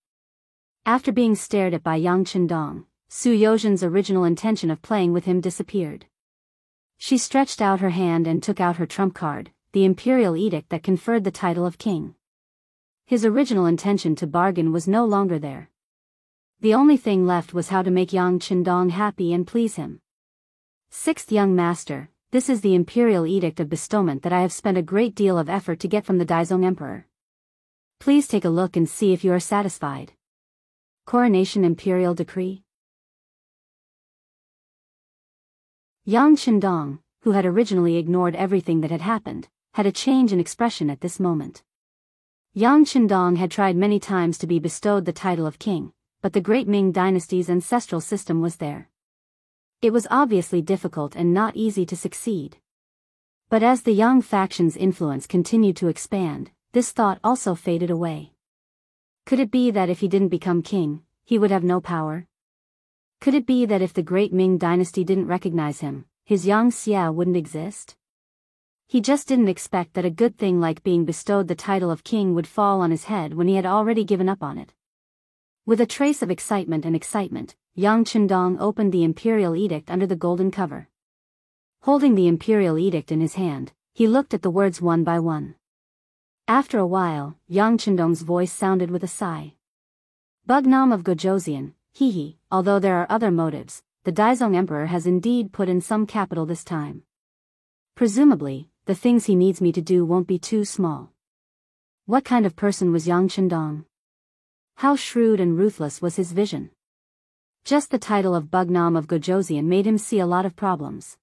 S1: After being stared at by Yang Qindong, Su Yozhen's original intention of playing with him disappeared. She stretched out her hand and took out her trump card, the imperial edict that conferred the title of king. His original intention to bargain was no longer there. The only thing left was how to make Yang Qindong happy and please him. "Sixth young master, this is the imperial edict of bestowment that I have spent a great deal of effort to get from the Daizong Emperor. Please take a look and see if you are satisfied. Coronation Imperial Decree." Yang Qindong, who had originally ignored everything that had happened, had a change in expression at this moment. Yang Qindong had tried many times to be bestowed the title of king, but the great Ming dynasty's ancestral system was there. It was obviously difficult and not easy to succeed. But as the Yang faction's influence continued to expand, this thought also faded away. Could it be that if he didn't become king, he would have no power? Could it be that if the great Ming dynasty didn't recognize him, his Yang Xia wouldn't exist? He just didn't expect that a good thing like being bestowed the title of king would fall on his head when he had already given up on it. With a trace of excitement, Yang Qindong opened the imperial edict under the golden cover. Holding the imperial edict in his hand, he looked at the words one by one. After a while, Yang Qindong's voice sounded with a sigh. "Bugnam of Gojoseon, although there are other motives, the Daizong Emperor has indeed put in some capital this time. Presumably, the things he needs me to do won't be too small." What kind of person was Yang Qindong? How shrewd and ruthless was his vision? Just the title of Bugnam of Gojoseon made him see a lot of problems.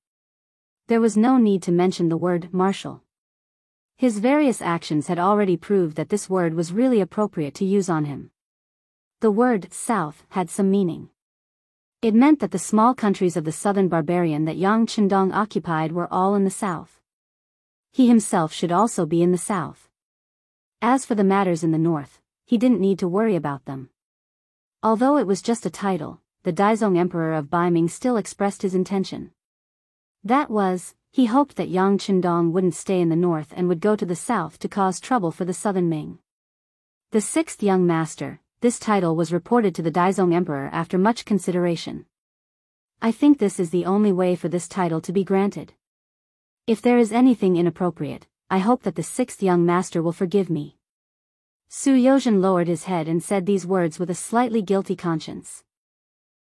S1: There was no need to mention the word martial. His various actions had already proved that this word was really appropriate to use on him. The word south had some meaning. It meant that the small countries of the southern barbarian that Yang Qindong occupied were all in the south. He himself should also be in the south. As for the matters in the north, he didn't need to worry about them. Although it was just a title, the Daizong Emperor of Baiming still expressed his intention. That was, he hoped that Yang Qindong wouldn't stay in the north and would go to the south to cause trouble for the southern Ming. The sixth young master, this title was reported to the Daizong Emperor after much consideration. I think this is the only way for this title to be granted. If there is anything inappropriate, I hope that the sixth young master will forgive me. Su Yozhen lowered his head and said these words with a slightly guilty conscience.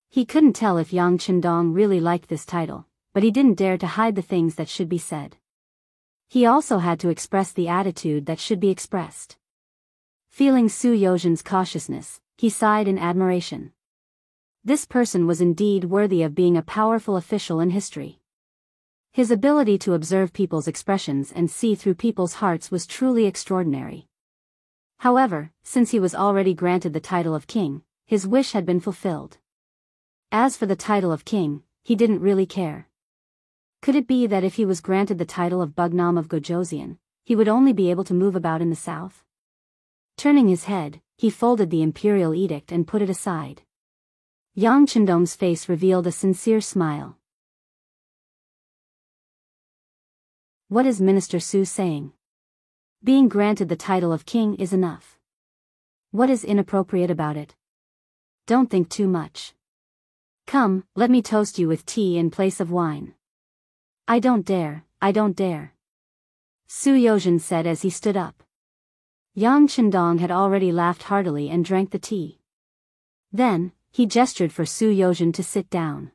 S1: He couldn't tell if Yang Chendong really liked this title, but he didn't dare to hide the things that should be said. He also had to express the attitude that should be expressed. Feeling Su Yozhen's cautiousness, he sighed in admiration. This person was indeed worthy of being a powerful official in history. His ability to observe people's expressions and see through people's hearts was truly extraordinary. However, since he was already granted the title of king, his wish had been fulfilled. As for the title of king, he didn't really care. Could it be that if he was granted the title of Bugnam of Gojoseon, he would only be able to move about in the south? Turning his head, he folded the imperial edict and put it aside. Yang Chendong's face revealed a sincere smile. What is Minister Su saying? Being granted the title of king is enough. What is inappropriate about it? Don't think too much. Come, let me toast you with tea in place of wine. I don't dare, I don't dare. Su Yozhen said as he stood up. Yang Chendong had already laughed heartily and drank the tea. Then, he gestured for Su Yozhen to sit down.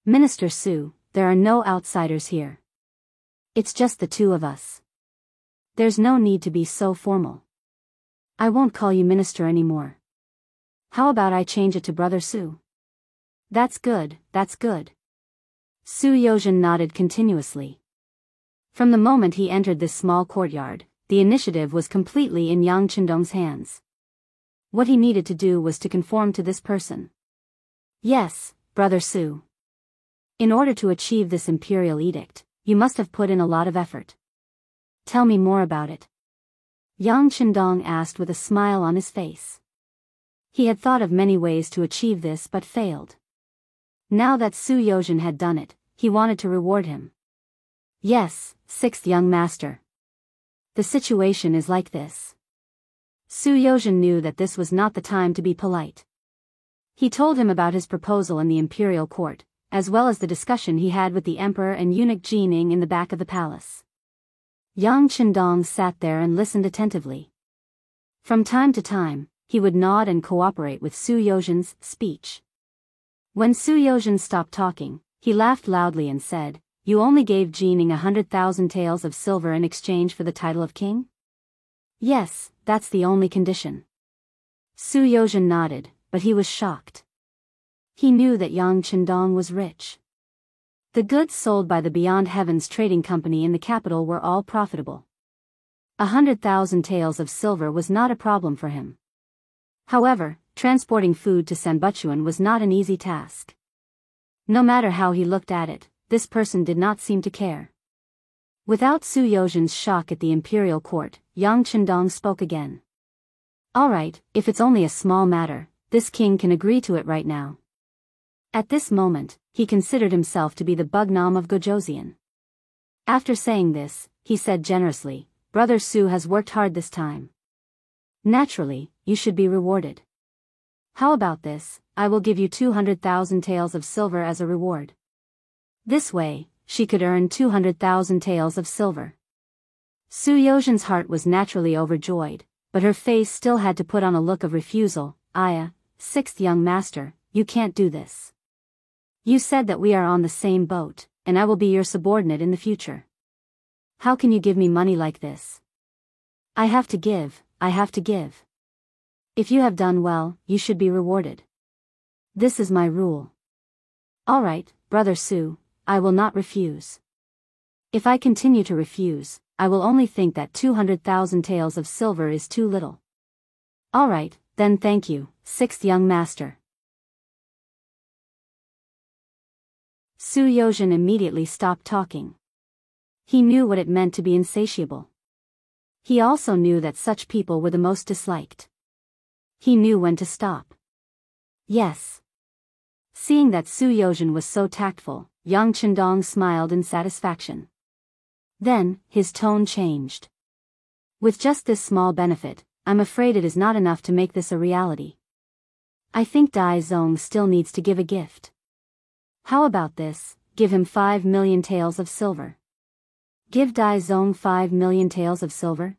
S1: Minister Su, there are no outsiders here. It's just the two of us. There's no need to be so formal. I won't call you minister anymore. How about I change it to Brother Su? That's good, that's good. Su Yozhen nodded continuously. From the moment he entered this small courtyard, the initiative was completely in Yang Chendong's hands. What he needed to do was to conform to this person. Yes, Brother Su. In order to achieve this imperial edict, you must have put in a lot of effort. Tell me more about it. Yang Chendong asked with a smile on his face. He had thought of many ways to achieve this but failed. Now that Su Yozhen had done it, he wanted to reward him. Yes, sixth young master. The situation is like this. Su Yozhen knew that this was not the time to be polite. He told him about his proposal in the imperial court, as well as the discussion he had with the emperor and eunuch Jining in the back of the palace. Yang Chendong sat there and listened attentively. From time to time, he would nod and cooperate with Su Yozhen's speech. When Su Yozhen stopped talking, he laughed loudly and said, "You only gave Jining 100,000 taels of silver in exchange for the title of king?" "Yes, that's the only condition." Su Yozhen nodded, but he was shocked. He knew that Yang Chendong was rich. The goods sold by the Beyond Heavens Trading Company in the capital were all profitable. 100,000 taels of silver was not a problem for him. However, transporting food to Sanbuchuan was not an easy task. No matter how he looked at it, this person did not seem to care. Without Su Yozhen's shock at the imperial court, Yang Chendong spoke again. "All right, if it's only a small matter, this king can agree to it right now." At this moment, he considered himself to be the Bugnam of Gojoseon. After saying this, he said generously, "Brother Su has worked hard this time. Naturally, you should be rewarded. How about this? I will give you 200,000 taels of silver as a reward." This way, she could earn 200,000 taels of silver. Su Yozhen's heart was naturally overjoyed, but her face still had to put on a look of refusal. "Aya, sixth young master, you can't do this. You said that we are on the same boat, and I will be your subordinate in the future. How can you give me money like this? I have to give, I have to give. If you have done well, you should be rewarded. This is my rule. All right, Brother Su, I will not refuse. If I continue to refuse, I will only think that 200,000 taels of silver is too little. All right, then thank you, sixth young master." Su Yozhen immediately stopped talking. He knew what it meant to be insatiable. He also knew that such people were the most disliked. He knew when to stop. Yes. Seeing that Su Yozhen was so tactful, Yang Chendong smiled in satisfaction. Then, his tone changed. "With just this small benefit, I'm afraid it is not enough to make this a reality. I think Dai Zong still needs to give a gift. How about this, give him 5 million taels of silver. Give Dai Zong 5 million taels of silver?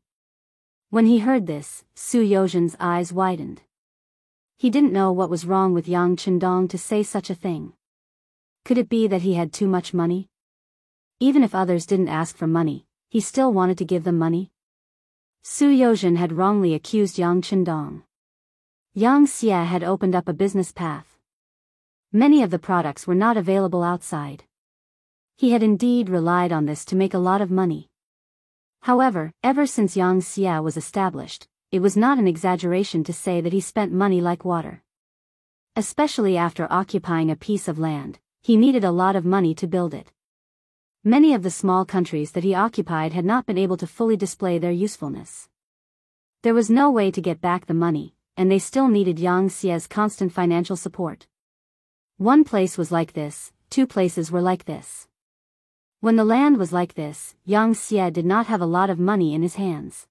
S1: When he heard this, Su Yozhen's eyes widened. He didn't know what was wrong with Yang Chendong to say such a thing. Could it be that he had too much money? Even if others didn't ask for money, he still wanted to give them money? Su Yozhen had wrongly accused Yang Chendong. Yang Xie had opened up a business path. Many of the products were not available outside. He had indeed relied on this to make a lot of money. However, ever since Yang Xie was established, it was not an exaggeration to say that he spent money like water. Especially after occupying a piece of land, he needed a lot of money to build it. Many of the small countries that he occupied had not been able to fully display their usefulness. There was no way to get back the money, and they still needed Yang Xie's constant financial support. One place was like this, two places were like this. When the land was like this, Yang Xie did not have a lot of money in his hands.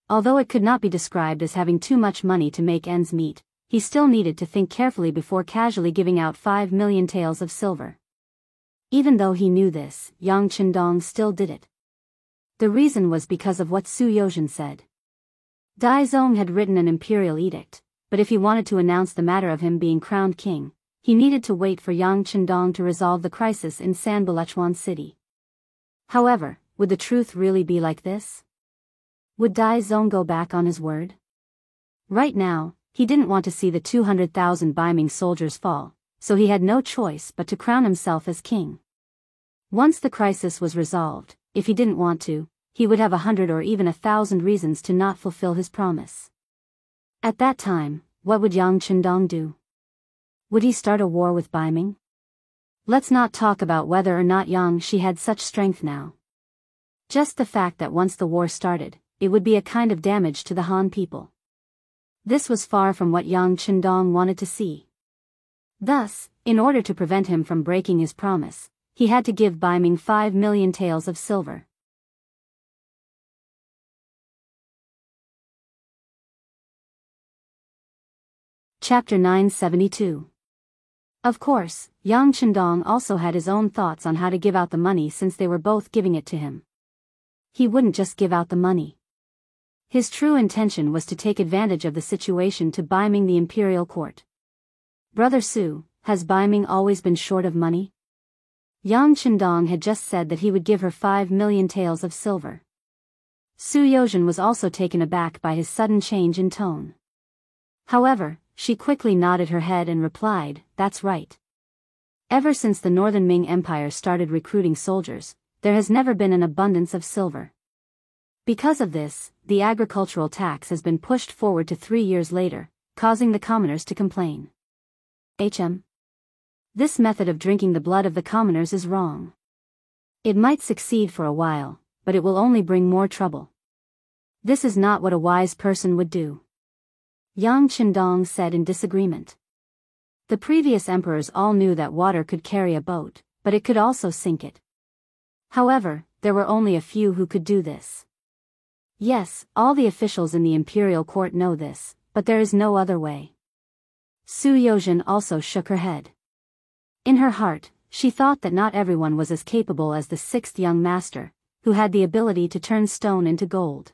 S1: Although it could not be described as having too much money to make ends meet, he still needed to think carefully before casually giving out 5 million taels of silver. Even though he knew this, Yang Chendong still did it. The reason was because of what Su Yozhen said. Dai Zong had written an imperial edict, but if he wanted to announce the matter of him being crowned king, he needed to wait for Yang Chendong to resolve the crisis in Sanbulachuan City. However, would the truth really be like this? Would Dai Zong go back on his word? Right now, he didn't want to see the 200,000 Baiming soldiers fall, so he had no choice but to crown himself as king. Once the crisis was resolved, if he didn't want to, he would have 100 or even 1,000 reasons to not fulfill his promise. At that time, what would Yang Chendong do? Would he start a war with Baiming? Let's not talk about whether or not Yang Xie had such strength now. Just the fact that once the war started, it would be a kind of damage to the Han people. This was far from what Yang Chendong wanted to see. Thus, in order to prevent him from breaking his promise, he had to give Baiming 5 million taels of silver. Chapter 972. Of course, Yang Chendong also had his own thoughts on how to give out the money since they were both giving it to him. He wouldn't just give out the money. His true intention was to take advantage of the situation to Baiming the imperial court. Brother Su, has Baiming always been short of money? Yang Chendong had just said that he would give her 5 million taels of silver. Su Yozhen was also taken aback by his sudden change in tone. However, she quickly nodded her head and replied, "That's right. Ever since the Northern Ming Empire started recruiting soldiers, there has never been an abundance of silver. Because of this, the agricultural tax has been pushed forward to 3 years later, causing the commoners to complain. This method of drinking the blood of the commoners is wrong. It might succeed for a while, but it will only bring more trouble. This is not what a wise person would do." Yang Chendong said in disagreement. The previous emperors all knew that water could carry a boat, but it could also sink it. However, there were only a few who could do this. Yes, all the officials in the imperial court know this, but there is no other way. Su Yozhen also shook her head. In her heart, she thought that not everyone was as capable as the sixth young master, who had the ability to turn stone into gold.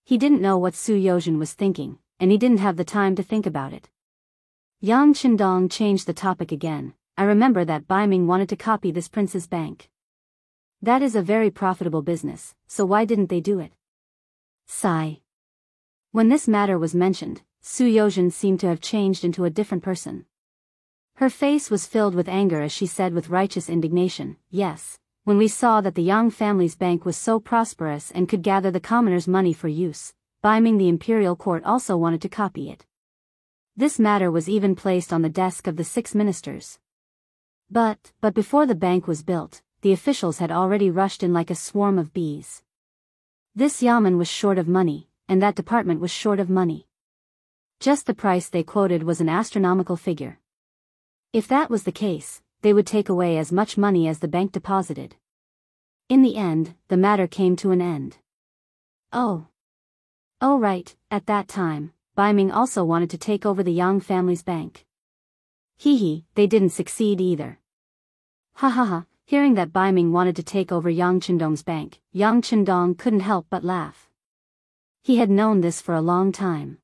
S1: He didn't know what Su Yozhen was thinking, and he didn't have the time to think about it. Yang Chendong changed the topic again. "I remember that Baiming wanted to copy this prince's bank. That is a very profitable business, so why didn't they do it?" Sigh. When this matter was mentioned, Su Yozhen seemed to have changed into a different person. Her face was filled with anger as she said with righteous indignation, "Yes, when we saw that the Yang family's bank was so prosperous and could gather the commoners' money for use, Baiming the imperial court also wanted to copy it. This matter was even placed on the desk of the 6 ministers. But before the bank was built, the officials had already rushed in like a swarm of bees. This yamen was short of money, and that department was short of money. Just the price they quoted was an astronomical figure. If that was the case, they would take away as much money as the bank deposited. In the end, the matter came to an end. Oh, right, at that time, Baiming also wanted to take over the Yang family's bank. They didn't succeed either, Ha ha ha. Hearing that Bai Ming wanted to take over Yang Qindong's bank, Yang Qindong couldn't help but laugh. He had known this for a long time.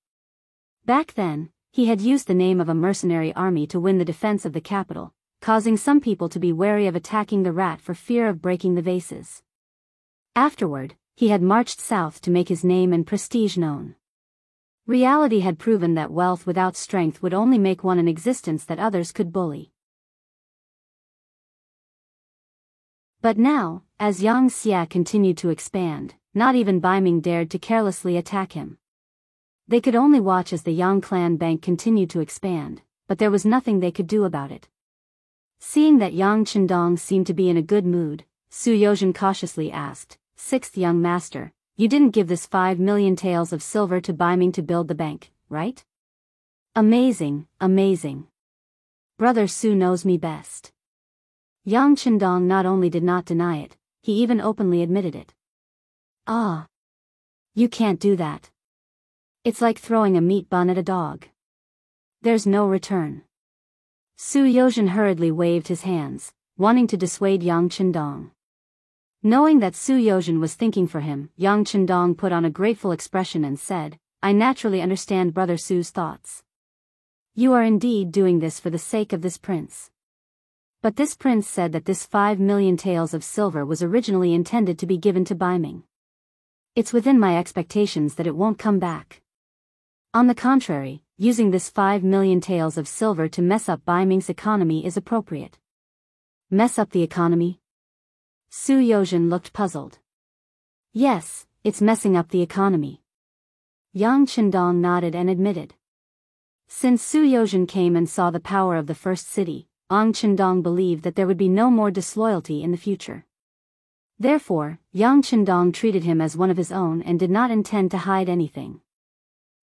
S1: Back then, he had used the name of a mercenary army to win the defense of the capital, causing some people to be wary of attacking the rat for fear of breaking the vases. Afterward, he had marched south to make his name and prestige known. Reality had proven that wealth without strength would only make one an existence that others could bully. But now, as Yang Xia continued to expand, not even Bai Ming dared to carelessly attack him. They could only watch as the Yang clan bank continued to expand, but there was nothing they could do about it. Seeing that Yang Qindong seemed to be in a good mood, Su Yozhen cautiously asked, "Sixth young master, you didn't give this 5 million taels of silver to Bai Ming to build the bank, right?" "Amazing, amazing. Brother Su knows me best." Yang Qindong not only did not deny it, he even openly admitted it. "Ah. You can't do that. It's like throwing a meat bun at a dog. There's no return." Su Yozhen hurriedly waved his hands, wanting to dissuade Yang Qindong. Knowing that Su Yozhen was thinking for him, Yang Qindong put on a grateful expression and said, "I naturally understand Brother Su's thoughts. You are indeed doing this for the sake of this prince. But this prince said that this 5 million taels of silver was originally intended to be given to Bai Ming. It's within my expectations that it won't come back. On the contrary, using this 5 million taels of silver to mess up Bai Ming's economy is appropriate." "Mess up the economy?" Su Yozhen looked puzzled. "Yes, it's messing up the economy." Yang Qindong nodded and admitted. Since Su Yozhen came and saw the power of the first city, Yang Qindong believed that there would be no more disloyalty in the future. Therefore, Yang Qindong treated him as one of his own and did not intend to hide anything.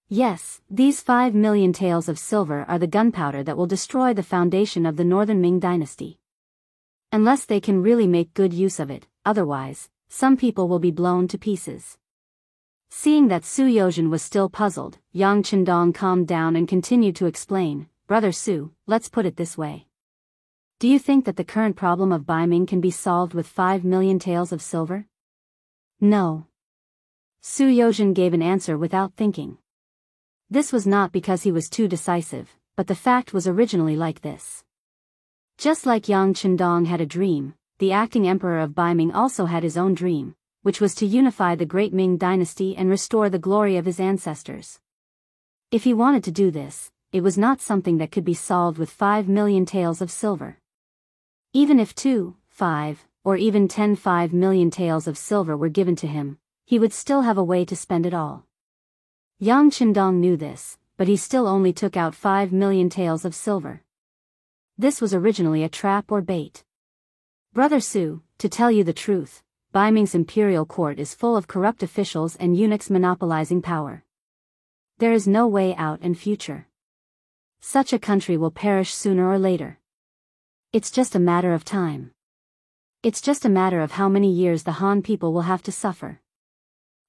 S1: "Yes, these 5 million taels of silver are the gunpowder that will destroy the foundation of the Northern Ming dynasty. Unless they can really make good use of it, otherwise, some people will be blown to pieces." Seeing that Su Yozhen was still puzzled, Yang Qindong calmed down and continued to explain, "Brother Su, let's put it this way. Do you think that the current problem of Bai Ming can be solved with 5 million taels of silver?" "No." Su Yozhen gave an answer without thinking. This was not because he was too decisive, but the fact was originally like this. Just like Yang Qindong had a dream, the acting emperor of Bai Ming also had his own dream, which was to unify the great Ming dynasty and restore the glory of his ancestors. If he wanted to do this, it was not something that could be solved with 5 million taels of silver. Even if 2, 5, or even 10 5 million taels of silver were given to him, he would still have a way to spend it all. Yang Qindong knew this, but he still only took out 5 million taels of silver. This was originally a trap or bait. "Brother Su, to tell you the truth, Bai Ming's imperial court is full of corrupt officials and eunuchs monopolizing power. There is no way out in future. Such a country will perish sooner or later. It's just a matter of time. It's just a matter of how many years the Han people will have to suffer."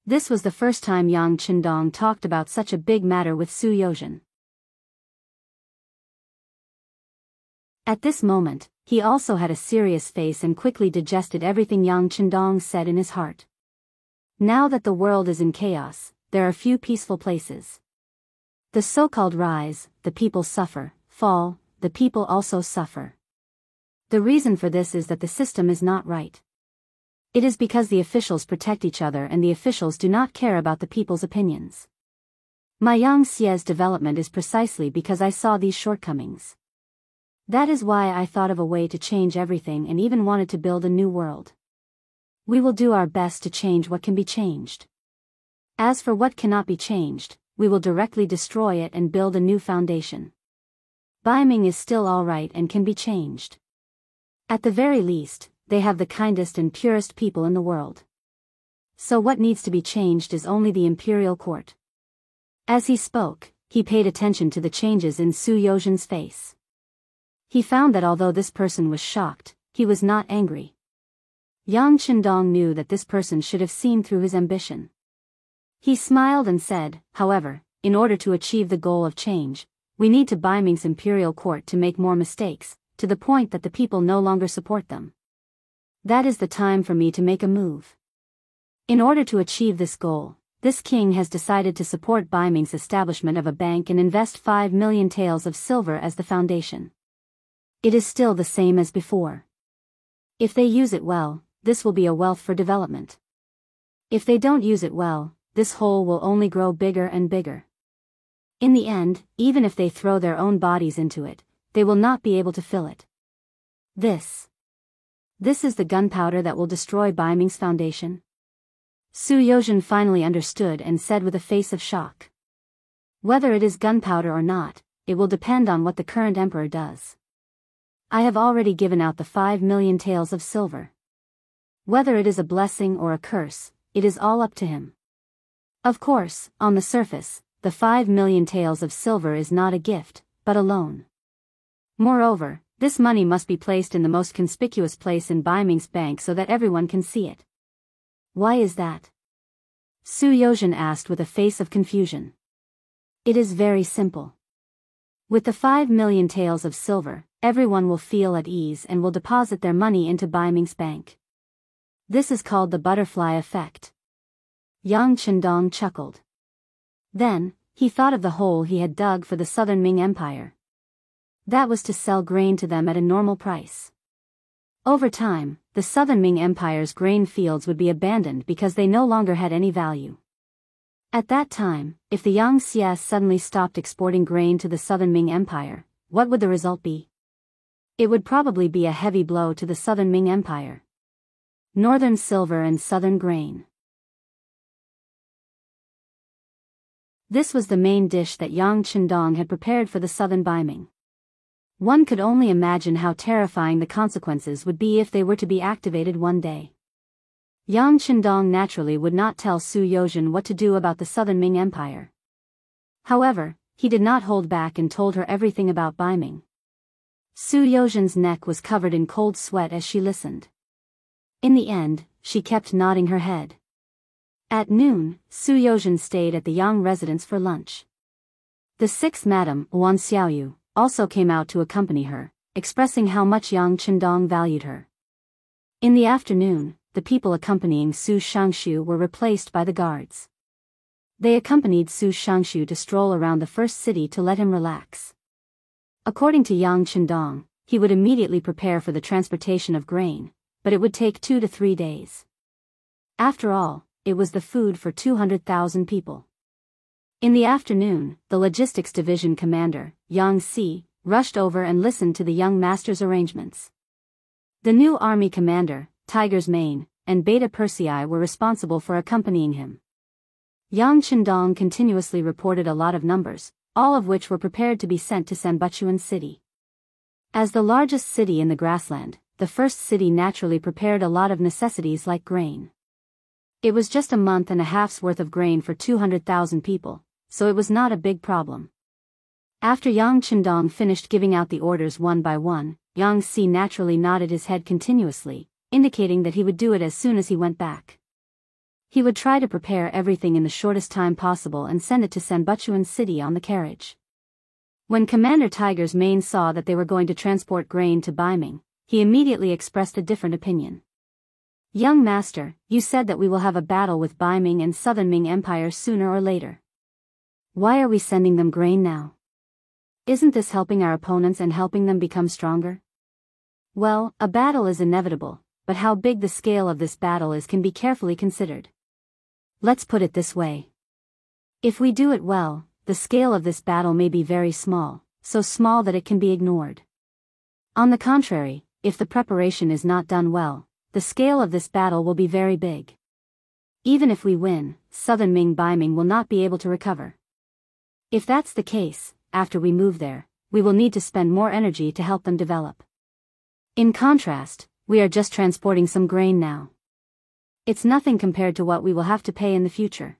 S1: This was the first time Yang Qindong talked about such a big matter with Su Yozhen. At this moment, he also had a serious face and quickly digested everything Yang Qindong said in his heart. Now that the world is in chaos, there are few peaceful places. The so-called rise, the people suffer; fall, the people also suffer. The reason for this is that the system is not right. It is because the officials protect each other and the officials do not care about the people's opinions. My Yang Xia's development is precisely because I saw these shortcomings. That is why I thought of a way to change everything and even wanted to build a new world. We will do our best to change what can be changed. As for what cannot be changed, we will directly destroy it and build a new foundation. Bai Ming is still all right and can be changed. At the very least, they have the kindest and purest people in the world. So what needs to be changed is only the imperial court." As he spoke, he paid attention to the changes in Su Yozhen's face. He found that although this person was shocked, he was not angry. Yang Qindong knew that this person should have seen through his ambition. He smiled and said, "However, in order to achieve the goal of change, we need to Bai Ming's imperial court to make more mistakes, to the point that the people no longer support them. That is the time for me to make a move. In order to achieve this goal, this king has decided to support Bai Ming's establishment of a bank and invest 5 million taels of silver as the foundation. It is still the same as before. If they use it well, this will be a wealth for development. If they don't use it well, this hole will only grow bigger and bigger. In the end, even if they throw their own bodies into it, they will not be able to fill it. This is the gunpowder that will destroy Bai Ming's foundation? Su Yozhen finally understood and said with a face of shock. Whether it is gunpowder or not, it will depend on what the current emperor does. I have already given out the 5 million taels of silver. Whether it is a blessing or a curse, it is all up to him. Of course, on the surface, the 5 million taels of silver is not a gift, but a loan. Moreover, this money must be placed in the most conspicuous place in Bai Ming's bank so that everyone can see it. Why is that? Su Yozhen asked with a face of confusion. It is very simple. With the 5 million taels of silver, everyone will feel at ease and will deposit their money into Bai Ming's bank. This is called the butterfly effect. Yang Chendong chuckled. Then, he thought of the hole he had dug for the Southern Ming Empire. That was to sell grain to them at a normal price. Over time, the Southern Ming Empire's grain fields would be abandoned because they no longer had any value. At that time, if the Yangtze suddenly stopped exporting grain to the Southern Ming Empire, what would the result be? It would probably be a heavy blow to the Southern Ming Empire. Northern silver and Southern grain. This was the main dish that Yang Chendong had prepared for the Southern Bai Ming. One could only imagine how terrifying the consequences would be if they were to be activated one day. Yang Chendong naturally would not tell Su Yozhen what to do about the Southern Ming Empire. However, he did not hold back and told her everything about Bai Ming. Su Yozhen's neck was covered in cold sweat as she listened. In the end, she kept nodding her head. At noon, Su Yozhen stayed at the Yang residence for lunch. The sixth Madam, Wan Xiaoyu, also came out to accompany her, expressing how much Yang Chendong valued her. In the afternoon, the people accompanying Su Shangshu were replaced by the guards. They accompanied Su Shangshu to stroll around the first city to let him relax. According to Yang Chendong, he would immediately prepare for the transportation of grain, but it would take 2 to 3 days. After all, it was the food for 200,000 people. In the afternoon, the logistics division commander, Yang Si, rushed over and listened to the young master's arrangements. The new army commander, Tiger's Mane, and Beta Persei were responsible for accompanying him. Yang Chendong continuously reported a lot of numbers, all of which were prepared to be sent to Sanbuchuan City. As the largest city in the grassland, the first city naturally prepared a lot of necessities like grain. It was just a month and a half's worth of grain for 200,000 people, so it was not a big problem. After Yang Chendong finished giving out the orders one by one, Yang Si naturally nodded his head continuously, indicating that he would do it as soon as he went back. He would try to prepare everything in the shortest time possible and send it to Sanbuchuan City on the carriage. When Commander Tiger's Mane saw that they were going to transport grain to Bai Ming, he immediately expressed a different opinion. Young master, you said that we will have a battle with Bai Ming and Southern Ming Empire sooner or later. Why are we sending them grain now? Isn't this helping our opponents and helping them become stronger? Well, a battle is inevitable, but how big the scale of this battle is can be carefully considered. Let's put it this way. If we do it well, the scale of this battle may be very small, so small that it can be ignored. On the contrary, if the preparation is not done well, the scale of this battle will be very big. Even if we win, Southern Ming Bai Ming will not be able to recover. If that's the case, after we move there, we will need to spend more energy to help them develop. In contrast, we are just transporting some grain now. It's nothing compared to what we will have to pay in the future.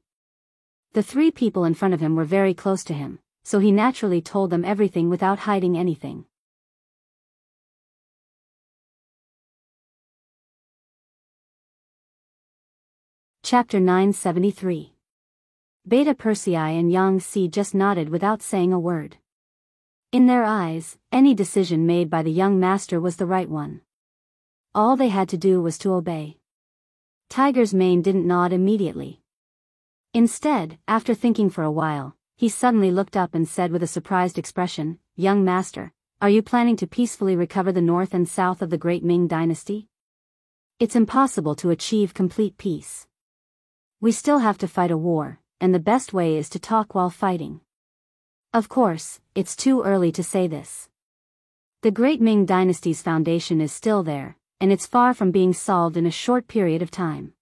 S1: The three people in front of him were very close to him, so he naturally told them everything without hiding anything. Chapter 973. Beta Persei and Yang Si just nodded without saying a word. In their eyes, any decision made by the young master was the right one. All they had to do was to obey. Tiger's Mane didn't nod immediately. Instead, after thinking for a while, he suddenly looked up and said with a surprised expression, "Young master, are you planning to peacefully recover the north and south of the great Ming dynasty? It's impossible to achieve complete peace. We still have to fight a war, and the best way is to talk while fighting. Of course, it's too early to say this. The great Ming dynasty's foundation is still there, and it's far from being solved in a short period of time.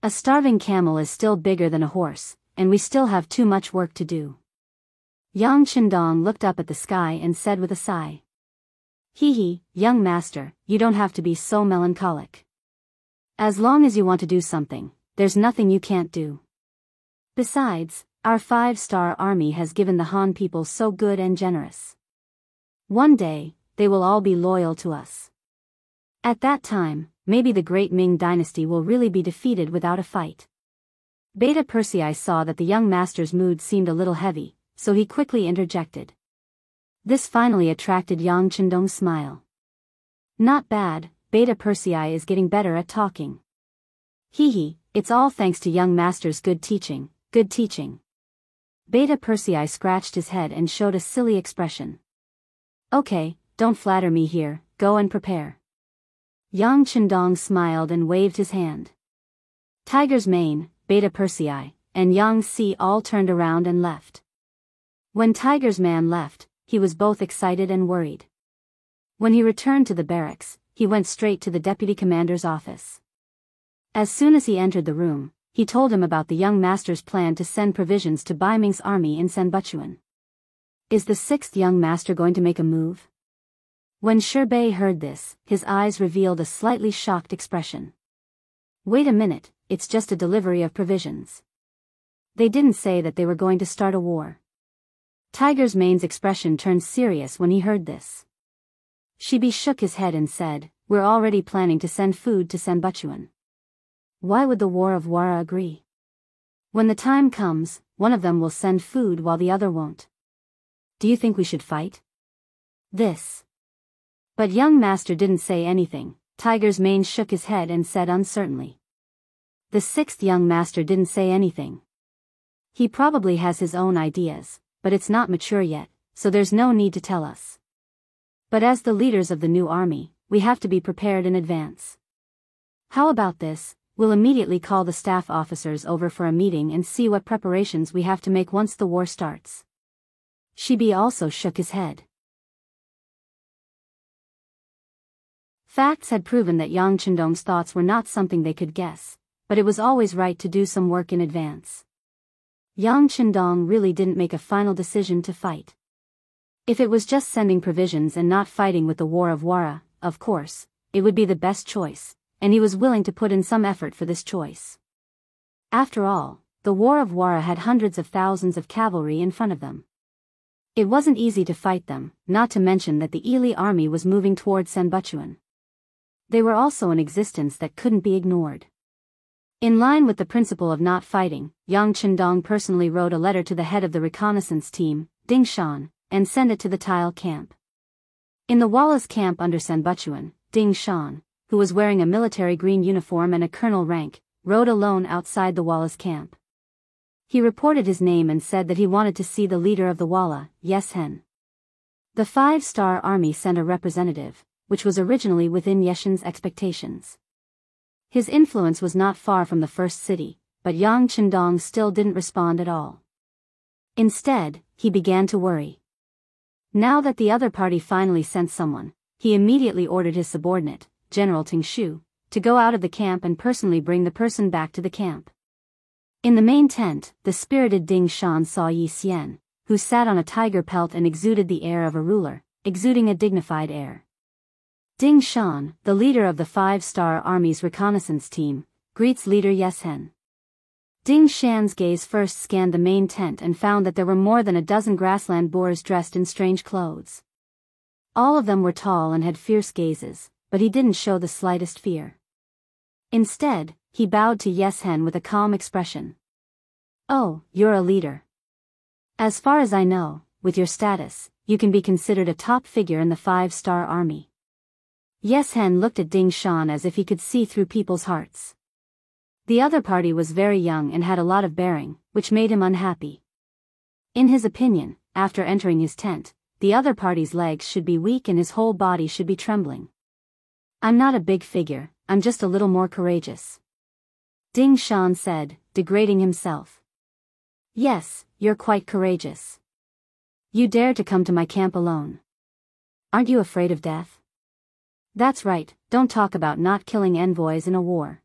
S1: A starving camel is still bigger than a horse, and we still have too much work to do." Yang Qindong looked up at the sky and said with a sigh. "Hee, young master, you don't have to be so melancholic. As long as you want to do something, there's nothing you can't do. Besides, our 5-star army has given the Han people so good and generous. One day, they will all be loyal to us. At that time, maybe the great Ming dynasty will really be defeated without a fight." Beta Persei saw that the young master's mood seemed a little heavy, so he quickly interjected. This finally attracted Yang Qindong's smile. "Not bad, Beta Persei is getting better at talking. Hee, it's all thanks to young master's good teaching, good teaching." Beta Persei scratched his head and showed a silly expression. "Okay, don't flatter me here, go and prepare." Yang Qindong smiled and waved his hand. Tiger's Mane, Beta Persei, and Yang Si all turned around and left. When Tiger's man left, he was both excited and worried. When he returned to the barracks, he went straight to the deputy commander's office. As soon as he entered the room, he told him about the young master's plan to send provisions to Bai Ming's army in Sanbuchuan. Is the 6th young master going to make a move? When Shirbei heard this, his eyes revealed a slightly shocked expression. Wait a minute, it's just a delivery of provisions. They didn't say that they were going to start a war. Tiger's Mane's expression turned serious when he heard this. Shibi shook his head and said, "We're already planning to send food to Sanbuchuan. Why would the War of Wara agree? When the time comes, one of them will send food while the other won't. Do you think we should fight?" This. But young master didn't say anything. Tiger's Mane shook his head and said uncertainly. The 6th young master didn't say anything. He probably has his own ideas, but it's not mature yet, so there's no need to tell us. But as the leaders of the new army, we have to be prepared in advance. How about this? We'll immediately call the staff officers over for a meeting and see what preparations we have to make once the war starts. Shibi also shook his head. Facts had proven that Yang Qindong's thoughts were not something they could guess, but it was always right to do some work in advance. Yang Qindong really didn't make a final decision to fight. If it was just sending provisions and not fighting with the War of Wara, of course, it would be the best choice, and he was willing to put in some effort for this choice. After all, the War of Wara had hundreds of thousands of cavalry in front of them. It wasn't easy to fight them, not to mention that the Ili army was moving towards Sanbuchuan. They were also an existence that couldn't be ignored. In line with the principle of not fighting, Yang Qindong personally wrote a letter to the head of the reconnaissance team, Ding Shan, and sent it to the Tile camp. In the Wallace camp under Sanbuchuan, Ding Shan, who was wearing a military green uniform and a colonel rank, rode alone outside the Wallace camp. He reported his name and said that he wanted to see the leader of the Walla, Yes Hen. The 5-star army sent a representative, which was originally within Yeshen's expectations. His influence was not far from the first city, but Yang Qindong still didn't respond at all. Instead, he began to worry. Now that the other party finally sent someone, he immediately ordered his subordinate, General Ting Shu, to go out of the camp and personally bring the person back to the camp. In the main tent, the spirited Ding Shan saw Yi Xian, who sat on a tiger pelt and exuded the air of a ruler, exuding a dignified air. Ding Shan, the leader of the 5-star army's reconnaissance team, greets leader Yes Hen. Ding Shan's gaze first scanned the main tent and found that there were more than a dozen grassland boars dressed in strange clothes. All of them were tall and had fierce gazes, but he didn't show the slightest fear. Instead, he bowed to Yes Hen with a calm expression. "Oh, you're a leader. As far as I know, with your status, you can be considered a top figure in the 5-star army. Yes Hen looked at Ding Shan as if he could see through people's hearts. The other party was very young and had a lot of bearing, which made him unhappy. In his opinion, after entering his tent, the other party's legs should be weak and his whole body should be trembling. I'm not a big figure, I'm just a little more courageous. Ding Shan said, degrading himself. Yes, you're quite courageous. You dare to come to my camp alone. Aren't you afraid of death? That's right, don't talk about not killing envoys in a war.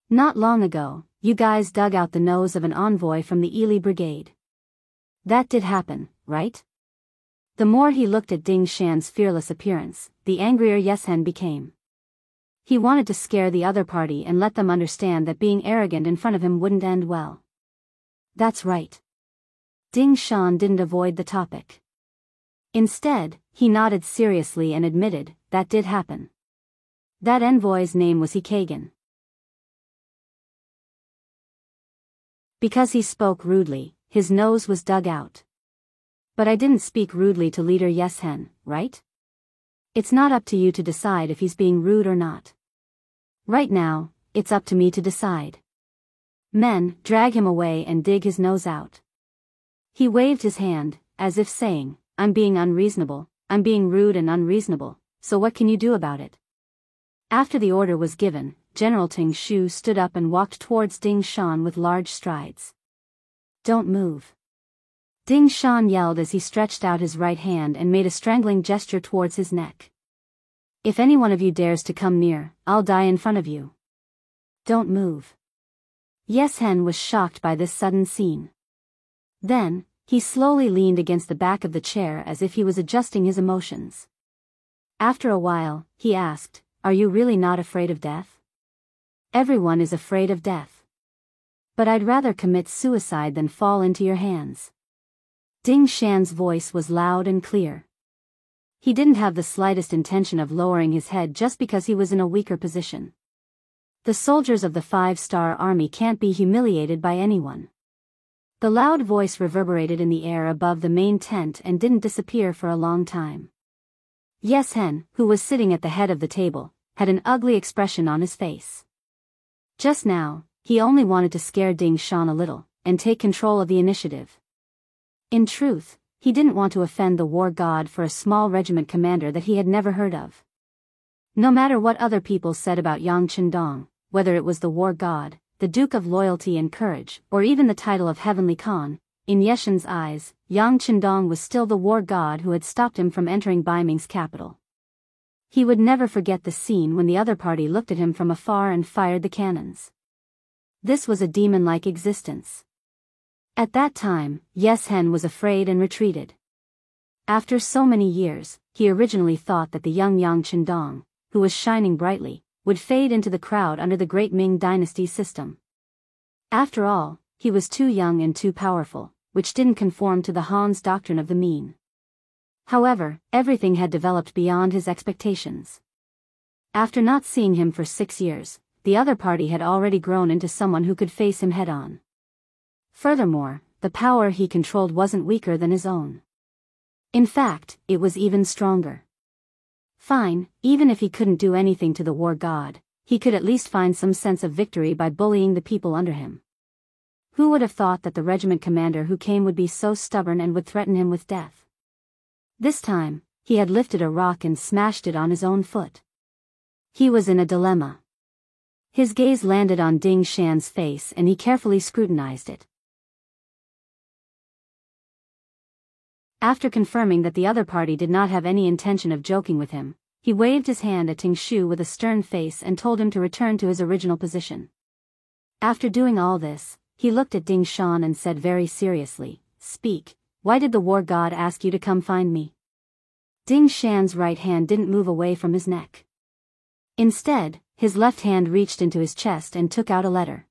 S1: Not long ago, you guys dug out the nose of an envoy from the Ely Brigade. That did happen, right? The more he looked at Ding Shan's fearless appearance, the angrier Yes Hen became. He wanted to scare the other party and let them understand that being arrogant in front of him wouldn't end well. That's right. Ding Shan didn't avoid the topic. Instead, he nodded seriously and admitted, that did happen. That envoy's name was Hikagan. Because he spoke rudely, his nose was dug out. But I didn't speak rudely to leader Yes Hen, right? It's not up to you to decide if he's being rude or not. Right now, it's up to me to decide. Men, drag him away and dig his nose out. He waved his hand, as if saying, I'm being unreasonable, I'm being rude and unreasonable, so what can you do about it? After the order was given, General Ting Shu stood up and walked towards Ding Shan with large strides. Don't move. Ding Shan yelled as he stretched out his right hand and made a strangling gesture towards his neck. If any one of you dares to come near, I'll die in front of you. Don't move. Yes Hen was shocked by this sudden scene. Then, he slowly leaned against the back of the chair as if he was adjusting his emotions. After a while, he asked, Are you really not afraid of death? Everyone is afraid of death. But I'd rather commit suicide than fall into your hands. Ding Shan's voice was loud and clear. He didn't have the slightest intention of lowering his head just because he was in a weaker position. The soldiers of the 5-star army can't be humiliated by anyone. The loud voice reverberated in the air above the main tent and didn't disappear for a long time. Yes Hen, who was sitting at the head of the table, had an ugly expression on his face. Just now, he only wanted to scare Ding Shan a little, and take control of the initiative. In truth, he didn't want to offend the war god for a small regiment commander that he had never heard of. No matter what other people said about Yang Chendong, whether it was the war god, the Duke of Loyalty and Courage, or even the title of Heavenly Khan, in Yeshen's eyes, Yang Chendong was still the war god who had stopped him from entering Baiming's capital. He would never forget the scene when the other party looked at him from afar and fired the cannons. This was a demon-like existence. At that time, Yes Hen was afraid and retreated. After so many years, he originally thought that the young Yang Chendong, who was shining brightly, would fade into the crowd under the great Ming dynasty system. After all, he was too young and too powerful, which didn't conform to the Han's doctrine of the mean. However, everything had developed beyond his expectations. After not seeing him for 6 years, the other party had already grown into someone who could face him head-on. Furthermore, the power he controlled wasn't weaker than his own. In fact, it was even stronger. Fine, even if he couldn't do anything to the war god, he could at least find some sense of victory by bullying the people under him. Who would have thought that the regiment commander who came would be so stubborn and would threaten him with death? This time, he had lifted a rock and smashed it on his own foot. He was in a dilemma. His gaze landed on Ding Shan's face and he carefully scrutinized it. After confirming that the other party did not have any intention of joking with him, he waved his hand at Ting Shu with a stern face and told him to return to his original position. After doing all this, he looked at Ding Shan and said very seriously, Speak, why did the war god ask you to come find me? Ding Shan's right hand didn't move away from his neck. Instead, his left hand reached into his chest and took out a letter.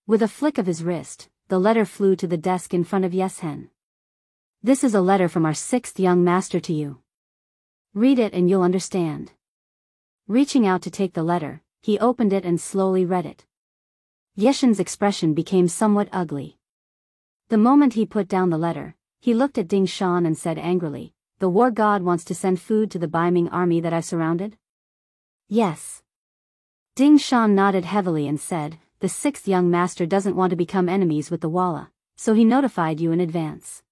S1: With a flick of his wrist, the letter flew to the desk in front of Yes Hen. This is a letter from our 6th young master to you. Read it and you'll understand. Reaching out to take the letter, he opened it and slowly read it. Yeshen's expression became somewhat ugly. The moment he put down the letter, He looked at Ding Shan and said angrily, "The war god wants to send food to the Baiming army that I've surrounded?" "Yes." Ding Shan nodded heavily and said, "The sixth young master doesn't want to become enemies with the Walla, so he notified you in advance.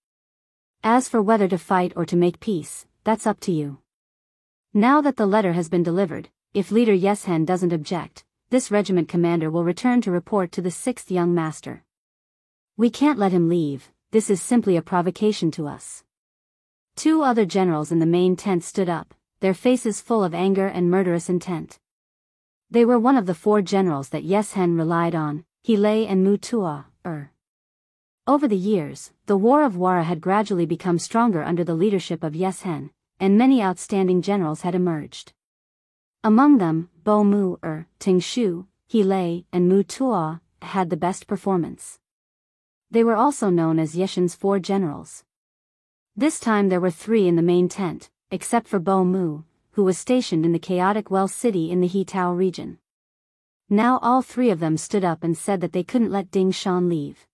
S1: As for whether to fight or to make peace, that's up to you. Now that the letter has been delivered, if leader Yeshen doesn't object, this regiment commander will return to report to the sixth young master. We can't let him leave, this is simply a provocation to us." Two other generals in the main tent stood up, their faces full of anger and murderous intent. They were one of the 4 generals that Yeshen relied on, He Lei and Mu Tua. Over the years, the War of Wara had gradually become stronger under the leadership of Yeshen, and many outstanding generals had emerged. Among them, Bo Mu, Ting Shu, He Lei, and Mu Tua had the best performance. They were also known as Yeshen's 4 generals. This time there were 3 in the main tent, except for Bo Mu, who was stationed in the chaotic Well City in the Hetao region. Now all 3 of them stood up and said that they couldn't let Ding Shan leave.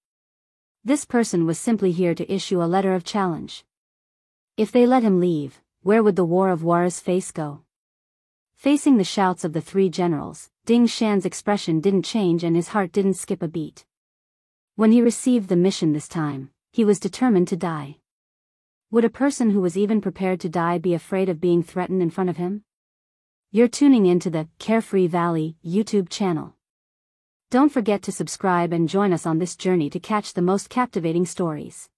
S1: This person was simply here to issue a letter of challenge. If they let him leave, where would the War of Wara's face go? Facing the shouts of the 3 generals, Ding Shan's expression didn't change and his heart didn't skip a beat. When he received the mission this time, he was determined to die. Would a person who was even prepared to die be afraid of being threatened in front of him? You're tuning into the Carefree Valley YouTube channel. Don't forget to subscribe and join us on this journey to catch the most captivating stories.